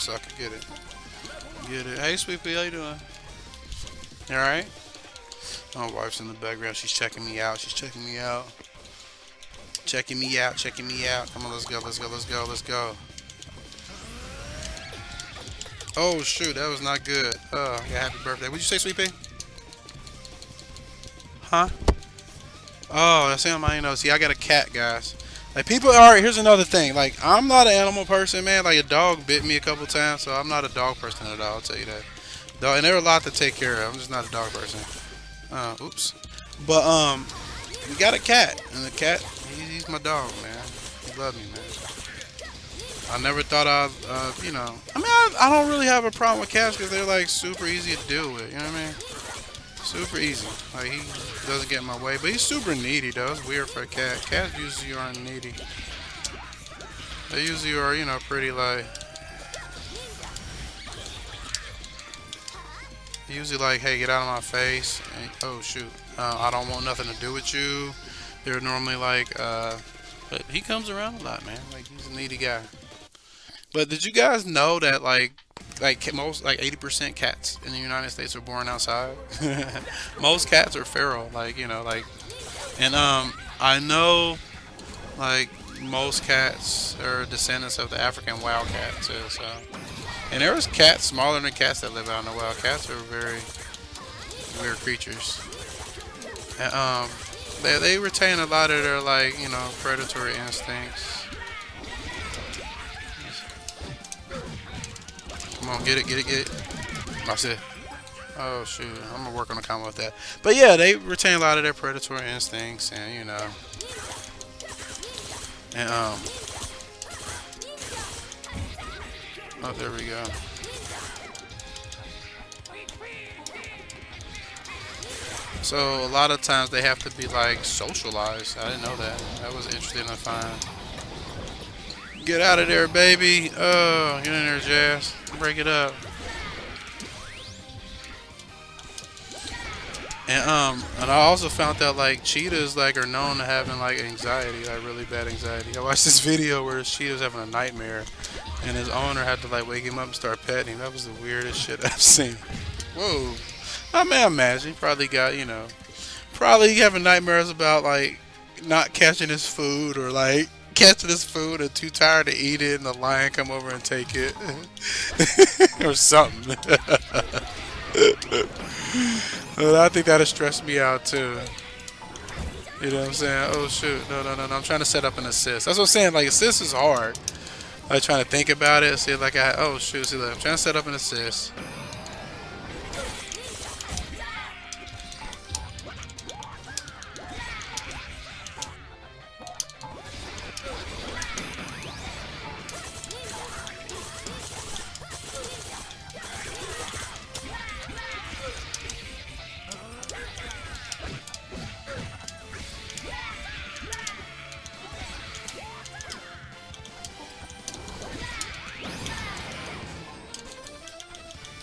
So I could get it. Hey, Sweet Pea, how you doing? You alright? My wife's in the background. She's checking me out. She's checking me out. Checking me out. Checking me out. Come on, let's go. Let's go. Let's go. Let's go. Oh, shoot. That was not good. Yeah, happy birthday. What'd you say, Sweet Pea? Huh? Oh, that's him. I didn't know. See, I got a cat, guys. Like people, alright, here's another thing. Like, I'm not an animal person, man. Like, a dog bit me a couple times, so I'm not a dog person at all, I'll tell you that. Dog, and there are a lot to take care of. I'm just not a dog person. Oops. But, We got a cat, and the cat, he's my dog, man. He loves me, man. I never thought I'd, you know, I mean, I don't really have a problem with cats because they're like super easy to deal with, you know what I mean? Super easy. Like, he doesn't get in my way, but he's super needy though. It's weird for a cat. Cats usually aren't needy. They usually are, you know, pretty like, usually like, hey, get out of my face. And, oh shoot, I don't want nothing to do with you. They're normally like, but he comes around a lot, man. Like, he's a needy guy. But did you guys know that like most, like 80% cats in the United States are born outside? Most cats are feral, like, you know, like, and I know like most cats are descendants of the African wildcat too. So, and there's cats smaller than cats that live out in the wild. Cats are very weird creatures, and they retain a lot of their, like, you know, predatory instincts. Come on, get it, get it, get it. That's it. Oh shoot, I'm gonna work on the combo with that. But yeah, they retain a lot of their predatory instincts, and you know, and oh, there we go. So a lot of times they have to be like socialized. I didn't know that. That was interesting to find. Get out of there, baby. Oh, get in there, Jazz. Break it up. And I also found out like cheetahs like are known to having like anxiety, like really bad anxiety. I watched this video where this cheetah's having a nightmare, and his owner had to like wake him up and start petting him. That was the weirdest shit I've seen. Whoa. I mean, imagine he probably got, you know, probably having nightmares about like not catching his food, or like catching his food and too tired to eat it, and the lion come over and take it or something. But I think that'll stress me out too. You know what I'm saying? Oh shoot, no, I'm trying to set up an assist. That's what I'm saying, like assist is hard. Like trying to think about it, see like oh shoot, see look, I'm trying to set up an assist.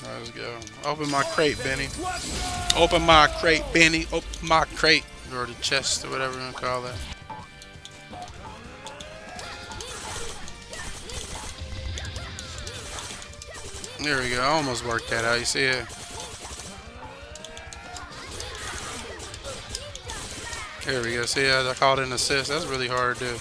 Let's go. Open my crate, Benny. Open my crate, Benny. Open my crate. Or the chest, or whatever you want to call it. There we go. I almost worked that out. You see it? There we go. See, I called it an assist. That's really hard to do.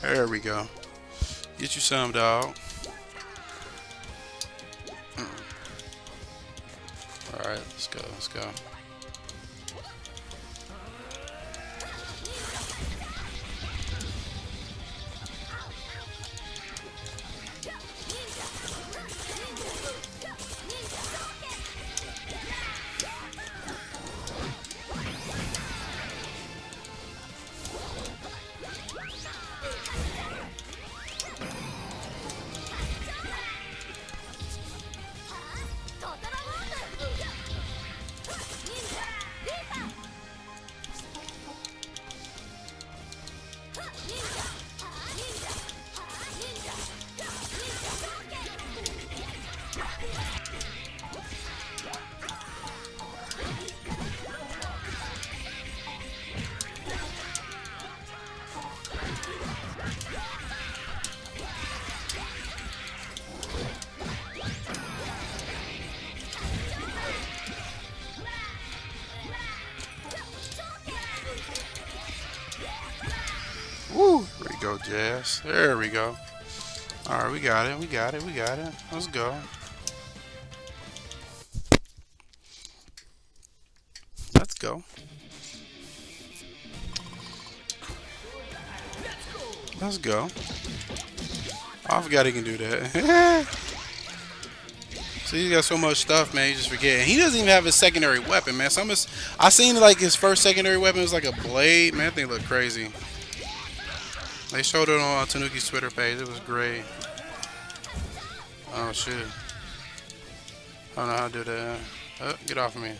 There we go. Get you some, dog. Alright, let's go, let's go. Woo! There we go, Jazz. There we go. Alright, we got it. We got it. We got it. Let's go. Let's go. Let's go. Oh, I forgot he can do that. So he's got so much stuff, man. You just forget. And he doesn't even have his secondary weapon, man. Some of his, I seen like his first secondary weapon was like a blade. Man, that thing looked crazy. They showed it on Tanuki's Twitter page. It was great. Oh shit. I don't know how to do that. Oh, get off of me.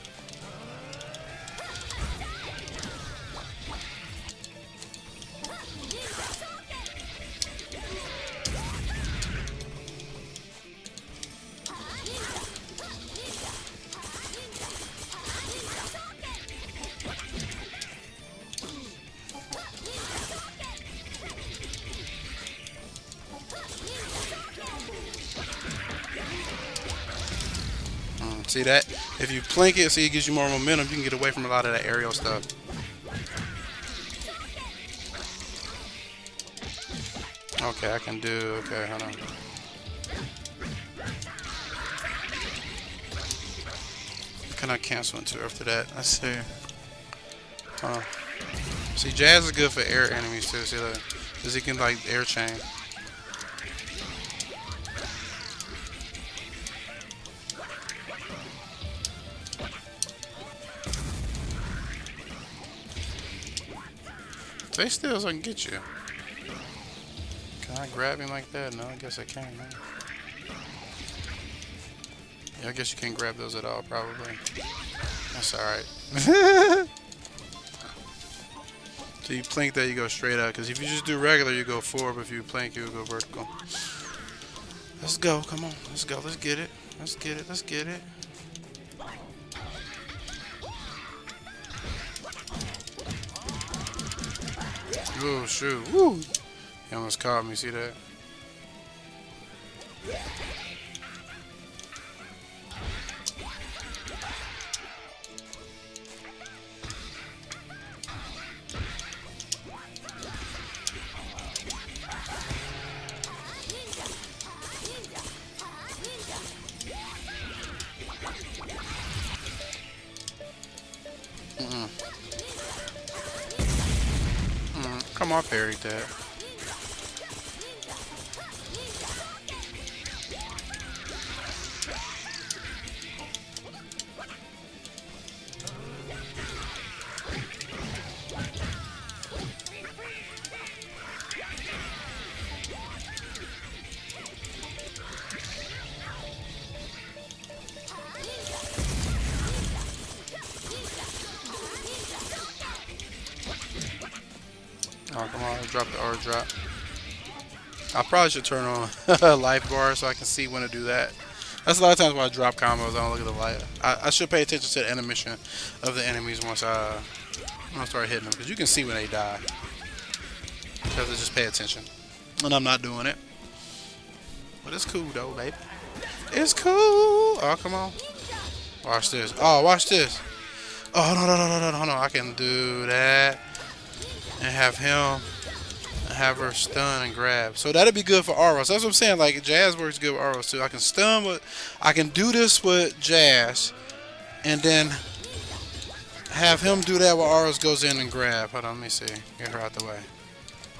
See that? If you plink it, see it gives you more momentum, you can get away from a lot of that aerial stuff. Okay, I can do, okay, hold on. Can I cancel into after that? Let's see. See, Jazz is good for air enemies too, see that? Because he can like air chain. Stay still so I can get you. Can I grab him like that? No, I guess I can, man. Yeah, I guess you can't grab those at all, probably. That's alright. So you plink that, you go straight out. Because if you just do regular, you go forward. But if you plink, you go vertical. Let's go. Come on. Let's go. Let's get it. Let's get it. Let's get it. Oh, shoot. Woo! He almost caught me. See that? Come on, parried that. Oh, come on, drop the R drop. I probably should turn on life bar so I can see when to do that. That's a lot of times when I drop combos, I don't look at the light. I should pay attention to the intermission of the enemies once I start hitting them, because you can see when they die. Because I just pay attention. And I'm not doing it. But it's cool though, baby. It's cool. Oh, come on. Watch this. Oh, watch this. Oh, no. I can do that. And have him, and have her stun and grab. So that'd be good for Aros. That's what I'm saying. Like Jazz works good with Aros too. I can stun with, I can do this with Jazz, and then have him do that while Aros goes in and grab. Hold on, let me see. Get her out the way.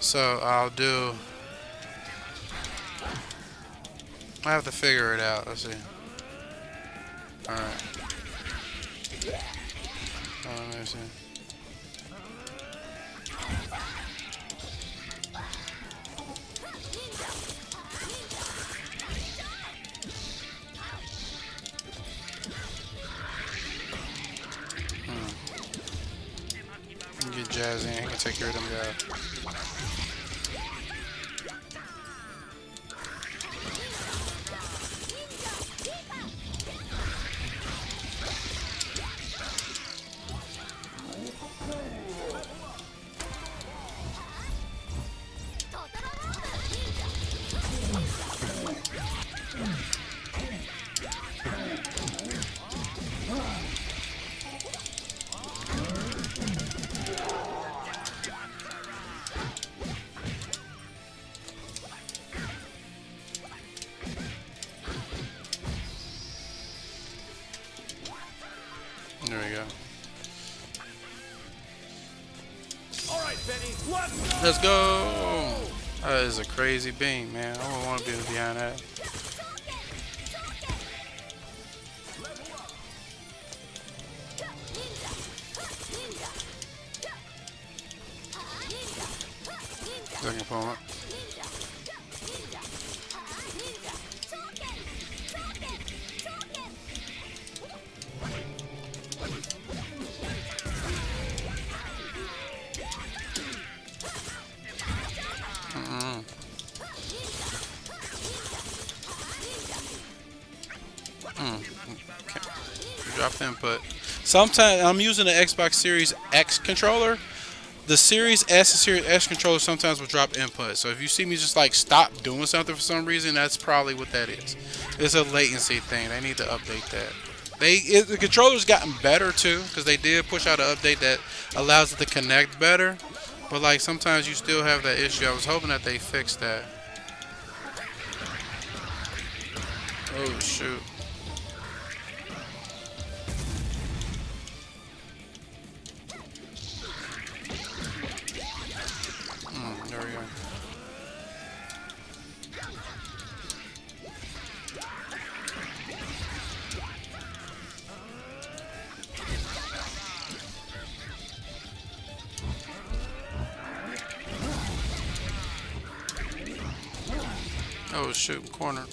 So I'll do. I have to figure it out. Let's see. All right. Let me see. Get Jazz in, he can take care of them guys. There we go. Let's go. That is a crazy beam, man. I don't want to be behind that. Second opponent. Drop the input. Sometimes I'm using the Xbox Series X controller. The Series S and Series X controller sometimes will drop input. So if you see me just like stop doing something for some reason, that's probably what that is. It's a latency thing. They need to update that. The controller's gotten better too, because they did push out an update that allows it to connect better. But like sometimes you still have that issue. I was hoping that they fixed that. Oh shoot. There we go. Oh shoot, corner.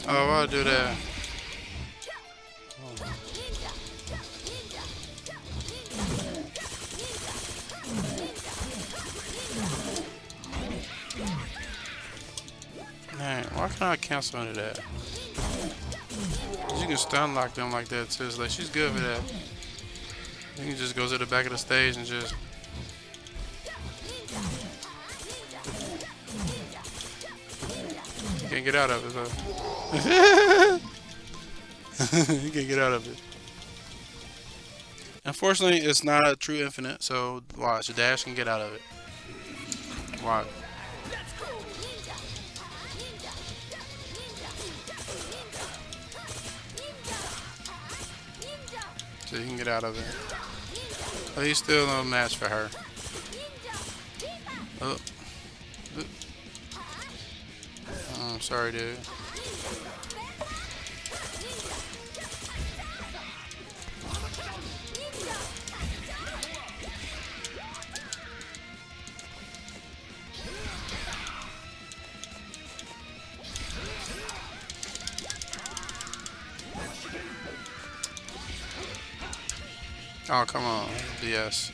Oh, why'd I do that? Man, why can't I cancel into that? You can stun lock them like that too. It's like she's good for that. You can just go to the back of the stage and just. You can't get out of it though. You can't get out of it. Unfortunately, it's not a true infinite, so watch. The dash can get out of it. Watch. So you can get out of it. But he's still no match for her. Oh. I'm sorry, dude. Oh, come on. BS.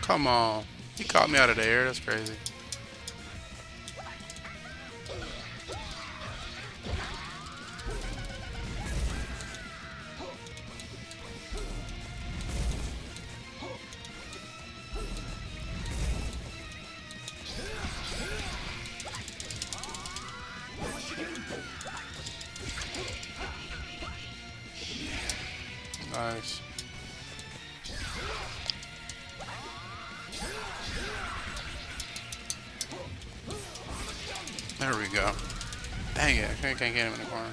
Come on. He caught me out of the air. That's crazy. Nice. There we go. Dang it, I can't get him in the corner.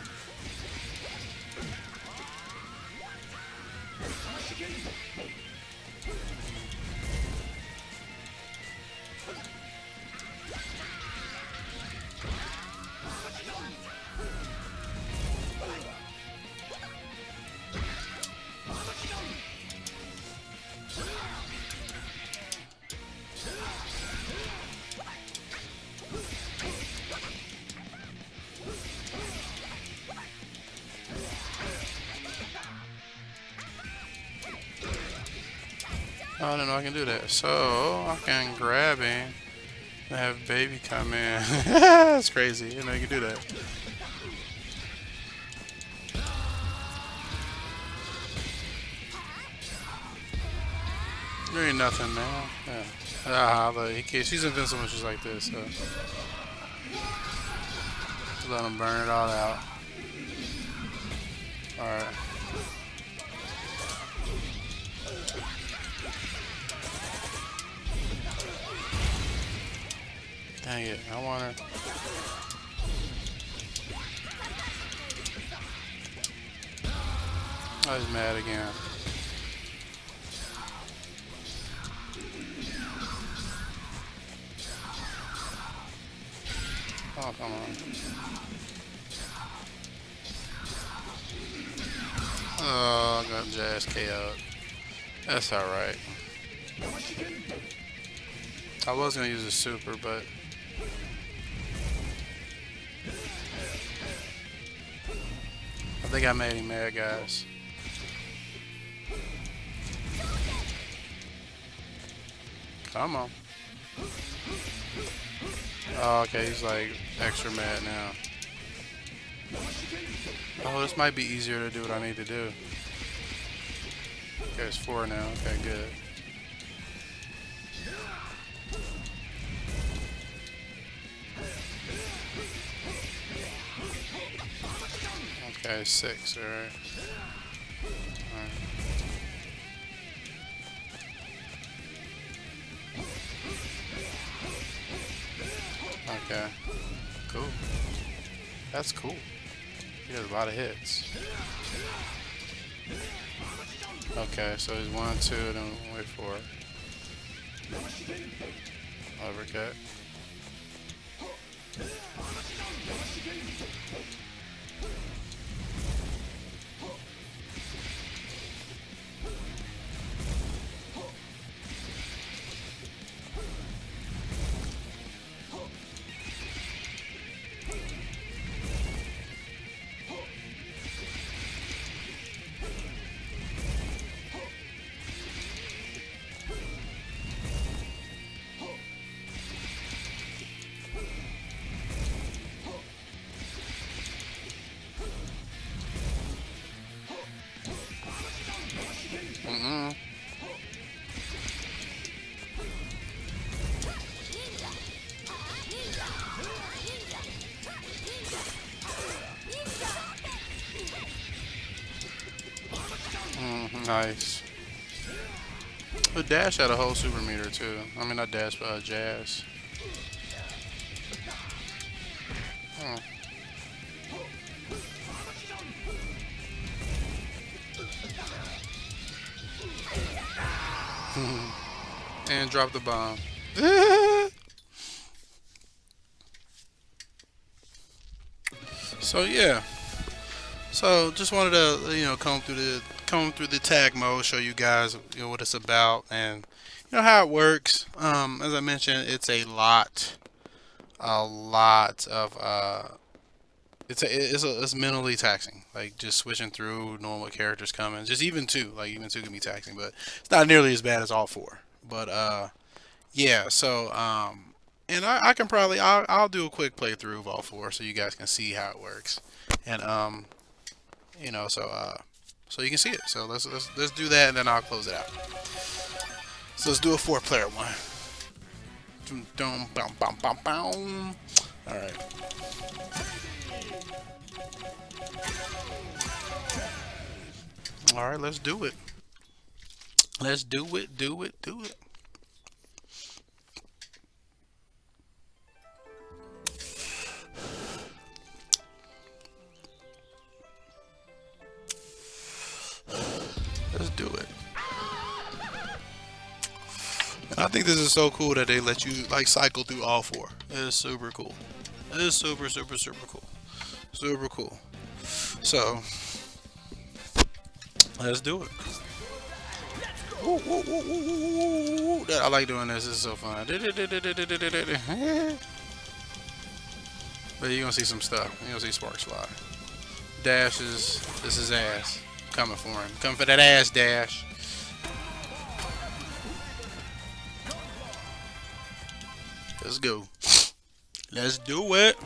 I don't know I can do that. So I can grab him and have baby come in. That's crazy. You know you can do that. There ain't nothing, man. Yeah. But she's invincible when she's like this. So. let him burn it all out. Alright. Dang it, I wanna... Oh, he's mad again. Oh, come on. Oh, I got Jazz KO'd. That's alright. I was gonna use a super, but... I think I made him mad, guys. Come on. Oh, okay, he's like extra mad now. Oh, this might be easier to do what I need to do. Okay, it's 4 now. Okay, good. Okay, 6, alright. Okay, cool. That's cool. He does a lot of hits. Okay, so he's 1, 2, then wait for it. Overcut. Nice. But Dash had a whole super meter too. I mean, not Dash, but Jazz. And drop the bomb. So yeah. So just wanted to, you know, come through the tag mode, show you guys, you know, what it's about and you know how it works. As I mentioned, it's a lot of it's mentally taxing. Like just switching through, knowing what characters coming. Just even 2, like even 2 can be taxing, but it's not nearly as bad as all 4. But yeah. So and I can probably I'll do a quick playthrough of all 4 so you guys can see how it works. And you know, so you can see it. So let's do that, and then I'll close it out. So let's do a 4-player one. All right. All right, let's do it. Let's do it. Do it. Let's do it. And I think this is so cool that they let you like cycle through all 4. It is super cool. It is super cool. Super cool. So let's do it. I like doing this. This is so fun. But you're gonna see some stuff. You're gonna see sparks fly. Dash is this is ass. Coming for him. Coming for that ass, Dash. Let's go. Let's do it.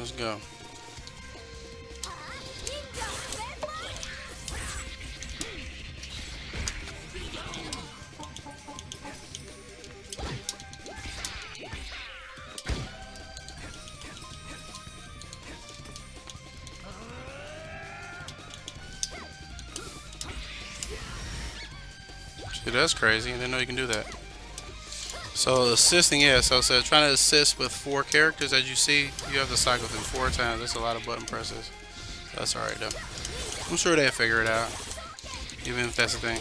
Let's go. See, that's crazy. I didn't know you can do that. So assisting, yeah, so trying to assist with 4 characters, as you see, you have to cycle through 4 times. That's a lot of button presses. That's alright though. I'm sure they'll figure it out, even if that's the thing.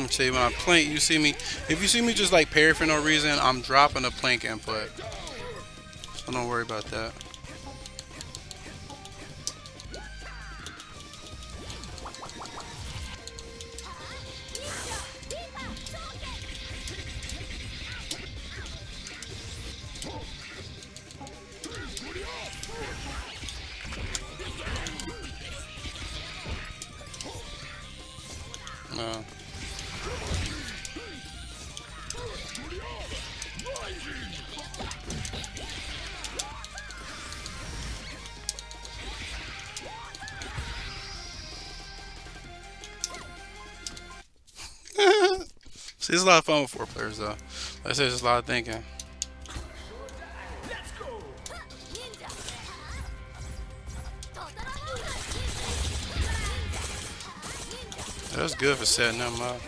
See, when I plank, you see me. If you see me just like parry for no reason, I'm dropping the plank input. So don't worry about that. See, it's a lot of fun with 4 players though. Like I said, there's a lot of thinking. That's good for setting them up.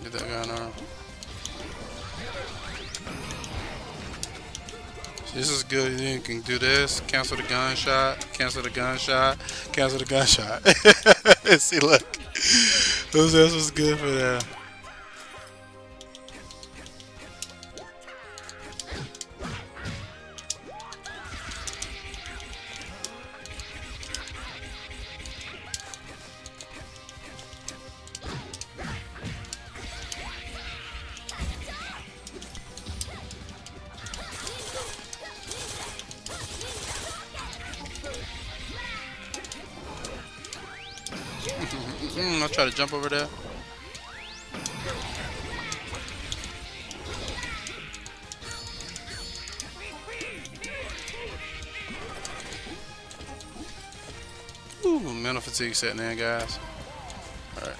Get that guy on arm. This is good. You can do this. Cancel the gunshot. Cancel the gunshot. Cancel the gunshot. See, look. This was good for that. I'll try to jump over there. Ooh, mental fatigue setting in, guys. Alright.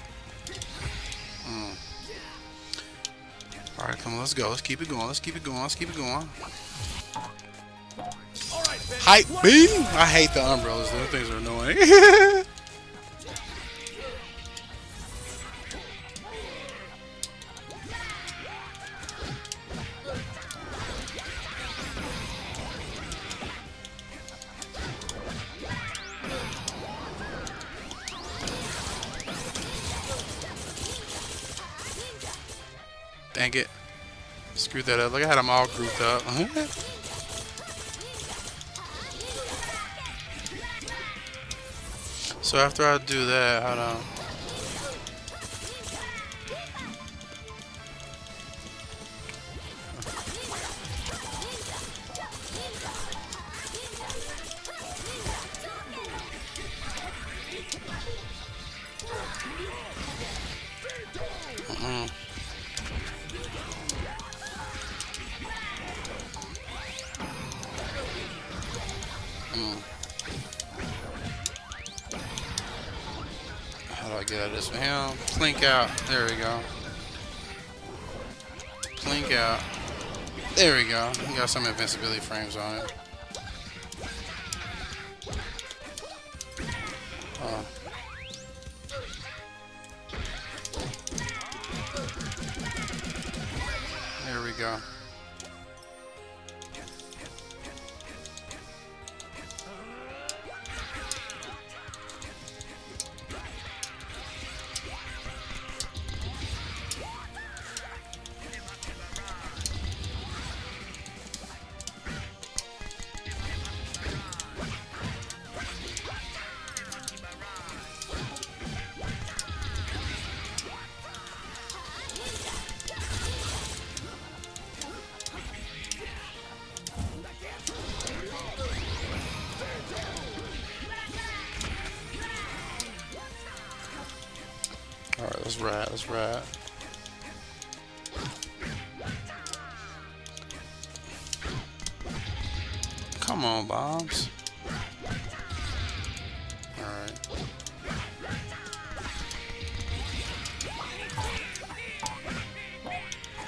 Alright, come on, let's go. Let's keep it going. Let's keep it going. Let's keep it going. Hype B! I hate the umbrellas. Those things are annoying. Dang it. Screwed that up. Look, I had them all grouped up. So after I do that, hold on. How do I get out of this for him? Plink out. There we go. Plink out. There we go. We got some invincibility frames on it. There we go. Let's ride. Let's ride. Come on, bombs. Alright.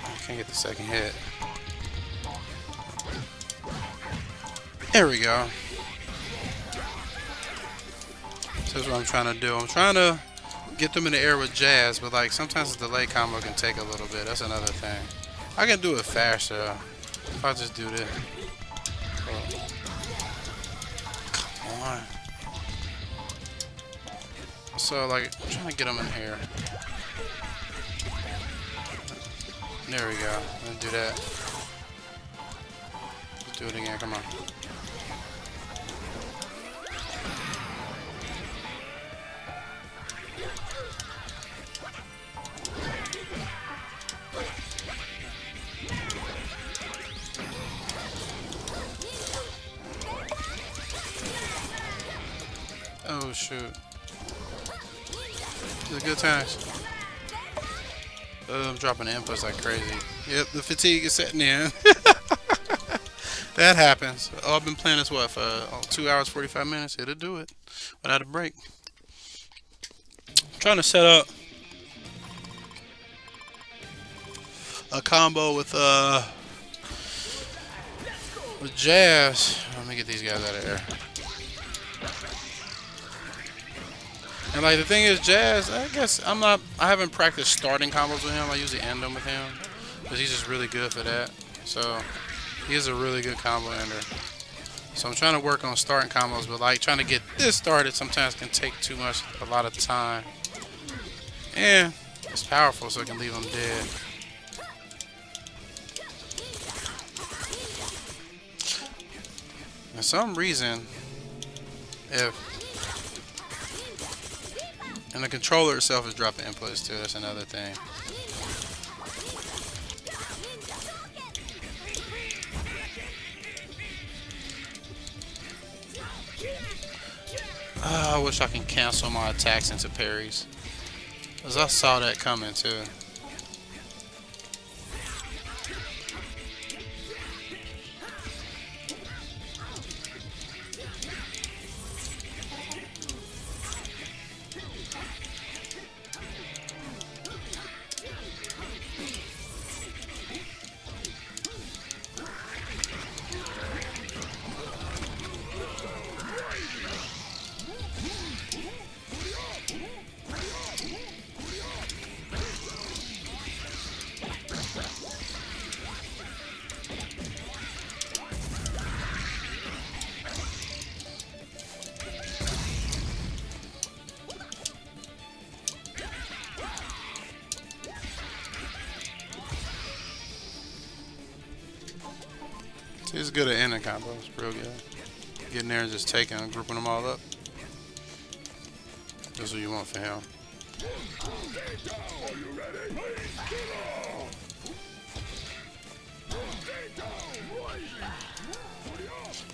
I can't get the second hit. There we go. So that's what I'm trying to do. I'm trying to get them in the air with jazz, but like sometimes the delay combo can take a little bit. That's another thing. I can do it faster if I just do this. Come on. So like I'm trying to get them in the air. There we go. Let's do that. Let's do it again. Come on. Oh shoot. These are good times. I'm dropping the inputs like crazy. Yep, the fatigue is setting in. That happens. Oh, I've been playing this what for 2 hours 45 minutes. It'll do it without a break. I'm trying to set up a combo with jazz. Let me get these guys out of there. And like the thing is, Jazz, I guess I haven't practiced starting combos with him. I usually end them with him because he's just really good for that. So he is a really good combo ender. So I'm trying to work on starting combos, but like trying to get this started sometimes can take a lot of time. And it's powerful, so it can leave him dead. For some reason, and the controller itself is dropping inputs too, that's another thing. I wish I can cancel my attacks into parries, because I saw that coming too. He's good at ending combos, real good. Getting there and just taking and grouping them all up. That's what you want for him.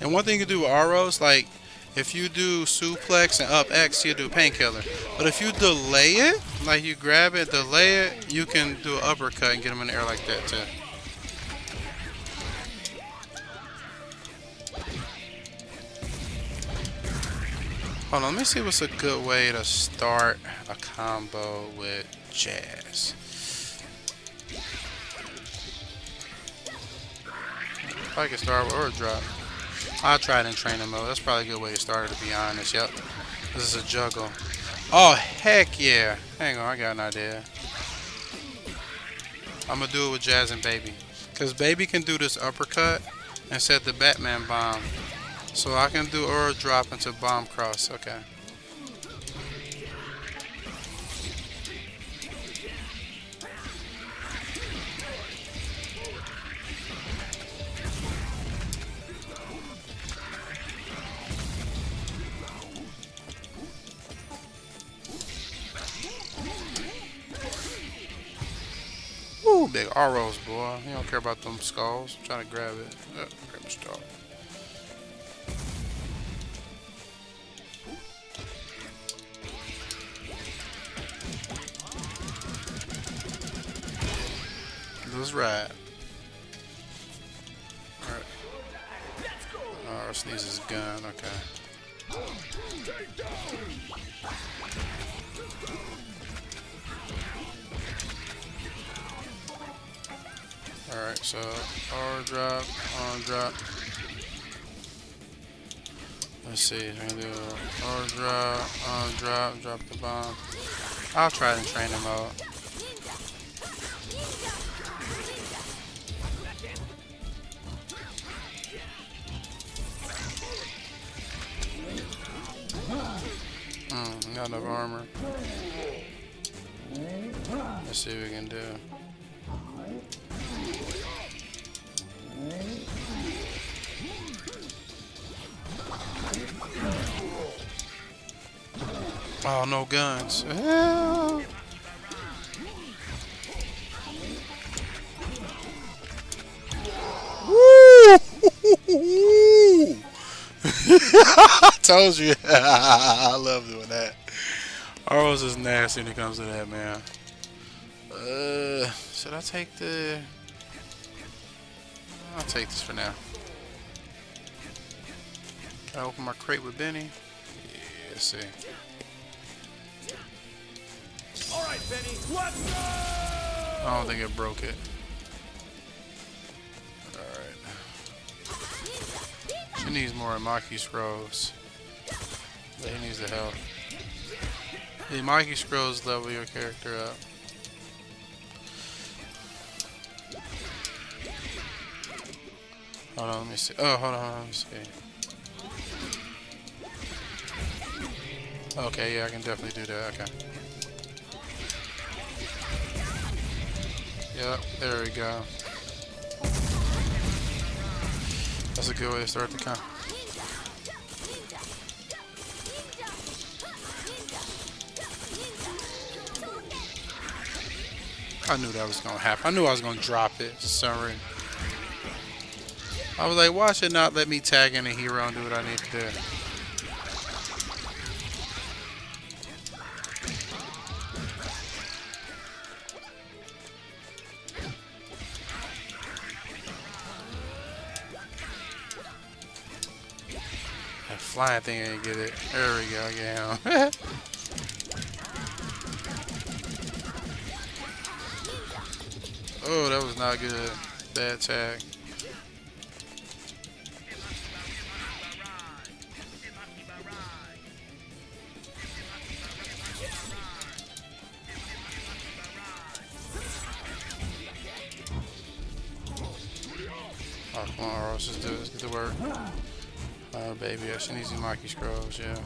And one thing you can do with Aros, like if you do suplex and up X, you do painkiller. But if you delay it, like you grab it, delay it, you can do an uppercut and get him in the air like that too. Hold on, let me see what's a good way to start a combo with Jazz. If I can start with or drop. I'll try it in training mode. That's probably a good way to start it, to be honest. Yep. This is a juggle. Oh, heck yeah. Hang on, I got an idea. I'm going to do it with Jazz and Baby. Because Baby can do this uppercut and set the Batman bomb. So I can do Aura drop into bomb cross. Okay. Ooh, big Aros, boy. He don't care about them skulls. I'm trying to grab it. Grab the star. Let's ride. Alright. Oh, sneeze his gun, okay. Alright, so R drop, on drop. Let's see, I'm gonna do R drop, on drop, drop the bomb. I'll try and train him out. Not enough armor. Let's see what we can do. Oh, no guns. Hell. Woo! I told you. I love doing that. Aros is nasty when it comes to that, man. Should I take the... I'll take this for now. Can I open my crate with Benny? Yeah, let's see. Alright, Benny, let's go! I don't think it broke it. Alright. She needs more Emaki scrolls. But he needs the help. The Emaki scrolls level your character up. Hold on, let me see. Oh, hold on, let me see. Okay, yeah, I can definitely do that. Okay. Yep, there we go. That's a good way to start the count. I knew that was gonna happen. I knew I was gonna drop it for some reason. I was like, why should not let me tag in a hero and do what I need to do? That flying thing ain't get it. There we go, yeah. Oh, that was not good. Bad tag. Oh, come on, Aros, let's do it. Let's get to work. Oh, baby, yeah, she needs Emaki scrolls, yeah.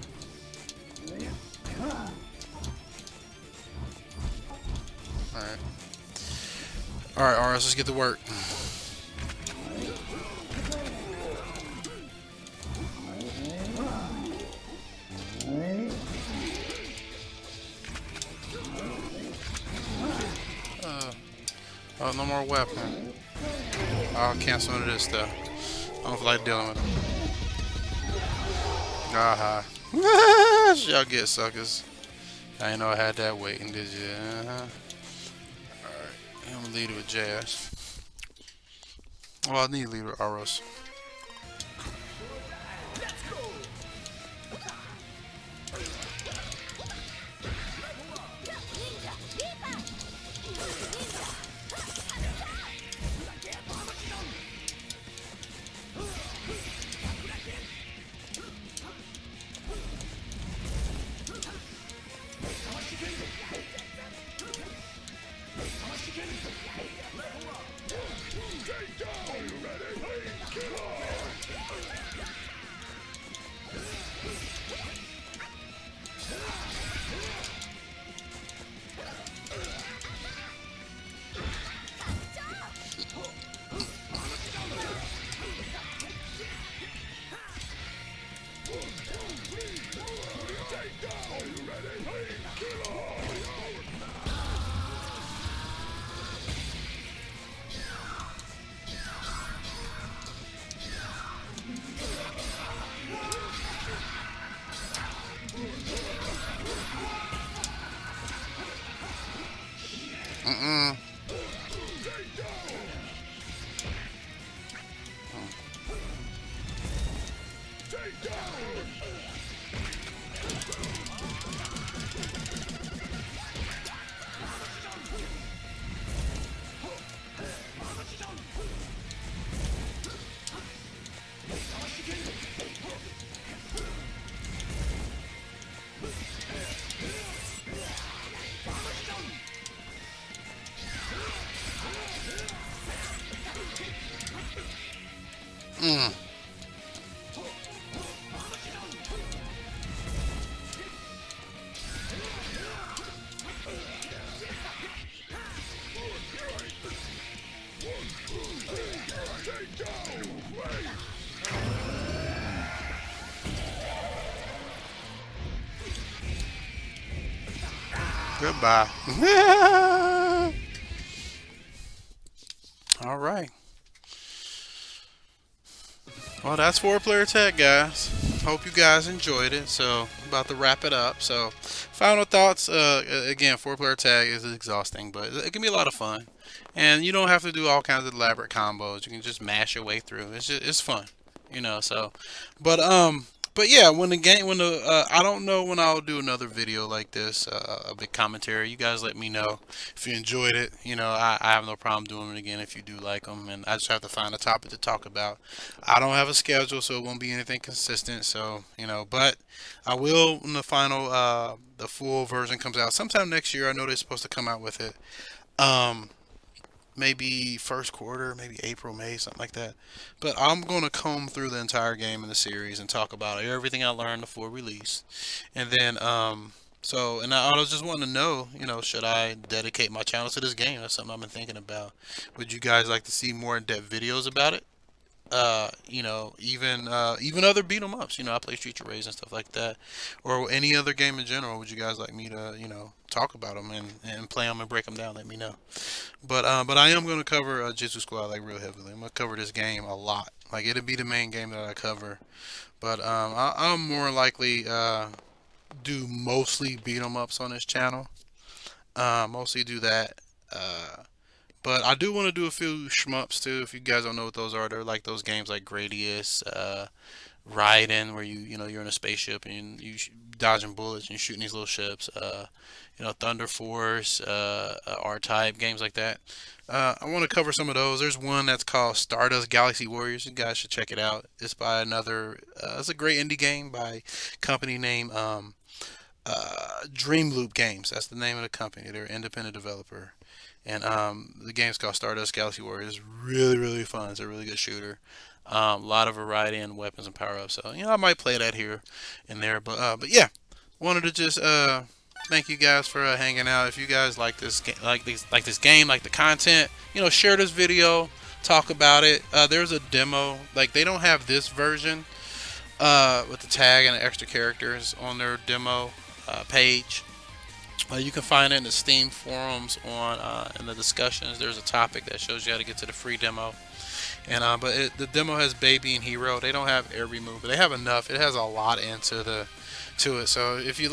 Alright. Alright, Aros, let's get to work. Oh, no more weapon. I'll cancel into this stuff. I don't feel like dealing with them. Aha. Y'all get suckers. I didn't know I had that waiting, did you? Alright. I'm gonna lead it with Jazz. Well, I need to lead with Aros. Goodbye. All right. Well, that's 4-player tag, guys. Hope you guys enjoyed it. So, about to wrap it up. So, final thoughts. Again, 4-player tag is exhausting, but it can be a lot of fun. And you don't have to do all kinds of elaborate combos. You can just mash your way through. It's fun, you know. So, but yeah, I don't know when I'll do another video like this, a big commentary. You guys let me know if you enjoyed it. You know, I have no problem doing it again if you do like them, and I just have to find a topic to talk about. I don't have a schedule, so it won't be anything consistent. So, you know, but I will when the final, the full version comes out sometime next year. I know they're supposed to come out with it. Maybe first quarter, maybe April, May, something like that. But I'm going to comb through the entire game in the series and talk about everything I learned before release. And then, and I was just wanting to know, you know, should I dedicate my channel to this game? That's something I've been thinking about. Would you guys like to see more in-depth videos about it? You know, even other beat 'em ups. You know, I play Street Race and stuff like that, or any other game in general. Would you guys like me to, you know, talk about them and play them and break them down? Let me know. But I am going to cover Jitsu Squad like real heavily. I'm gonna cover this game a lot. Like it'll be the main game that I cover. But I'm more likely do mostly beat 'em ups on this channel. Mostly do that. But I do want to do a few shmups too. If you guys don't know what those are, they're like those games like Gradius, Raiden, where you're in a spaceship and dodging bullets and you're shooting these little ships. You know, Thunder Force, R-Type games like that. I want to cover some of those. There's one that's called Stardust Galaxy Warriors. You guys should check it out. It's by another. It's a great indie game by a company named Dreamloop Games. That's the name of the company. They're an independent developer. And the game's called Stardust Galaxy Warriors. It's really, really fun. It's a really good shooter. A lot of variety in weapons and power-ups. So, you know, I might play that here and there. But yeah, wanted to just thank you guys for hanging out. If you guys like this game, like the content, you know, share this video, talk about it. There's a demo. Like, they don't have this version with the tag and the extra characters on their demo page. You can find it in the Steam forums in the discussions. There's a topic that shows you how to get to the free demo. And the demo has baby and hero. They don't have every move, but they have enough. It has a lot to it. So if you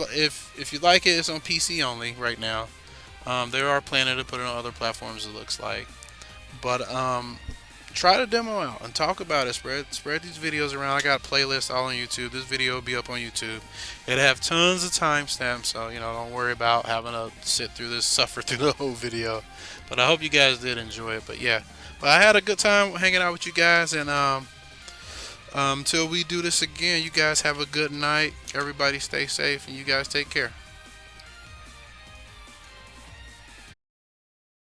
like it, it's on PC only right now. They are planning to put it on other platforms, it looks like. But try the demo out and talk about it. Spread these videos around. I got playlists all on YouTube. This video will be up on YouTube. It'll have tons of timestamps, so you know, don't worry about having to suffer through the whole video. But I hope you guys did enjoy it. But yeah, I had a good time hanging out with you guys, and until we do this again, you guys have a good night. Everybody stay safe, and you guys take care.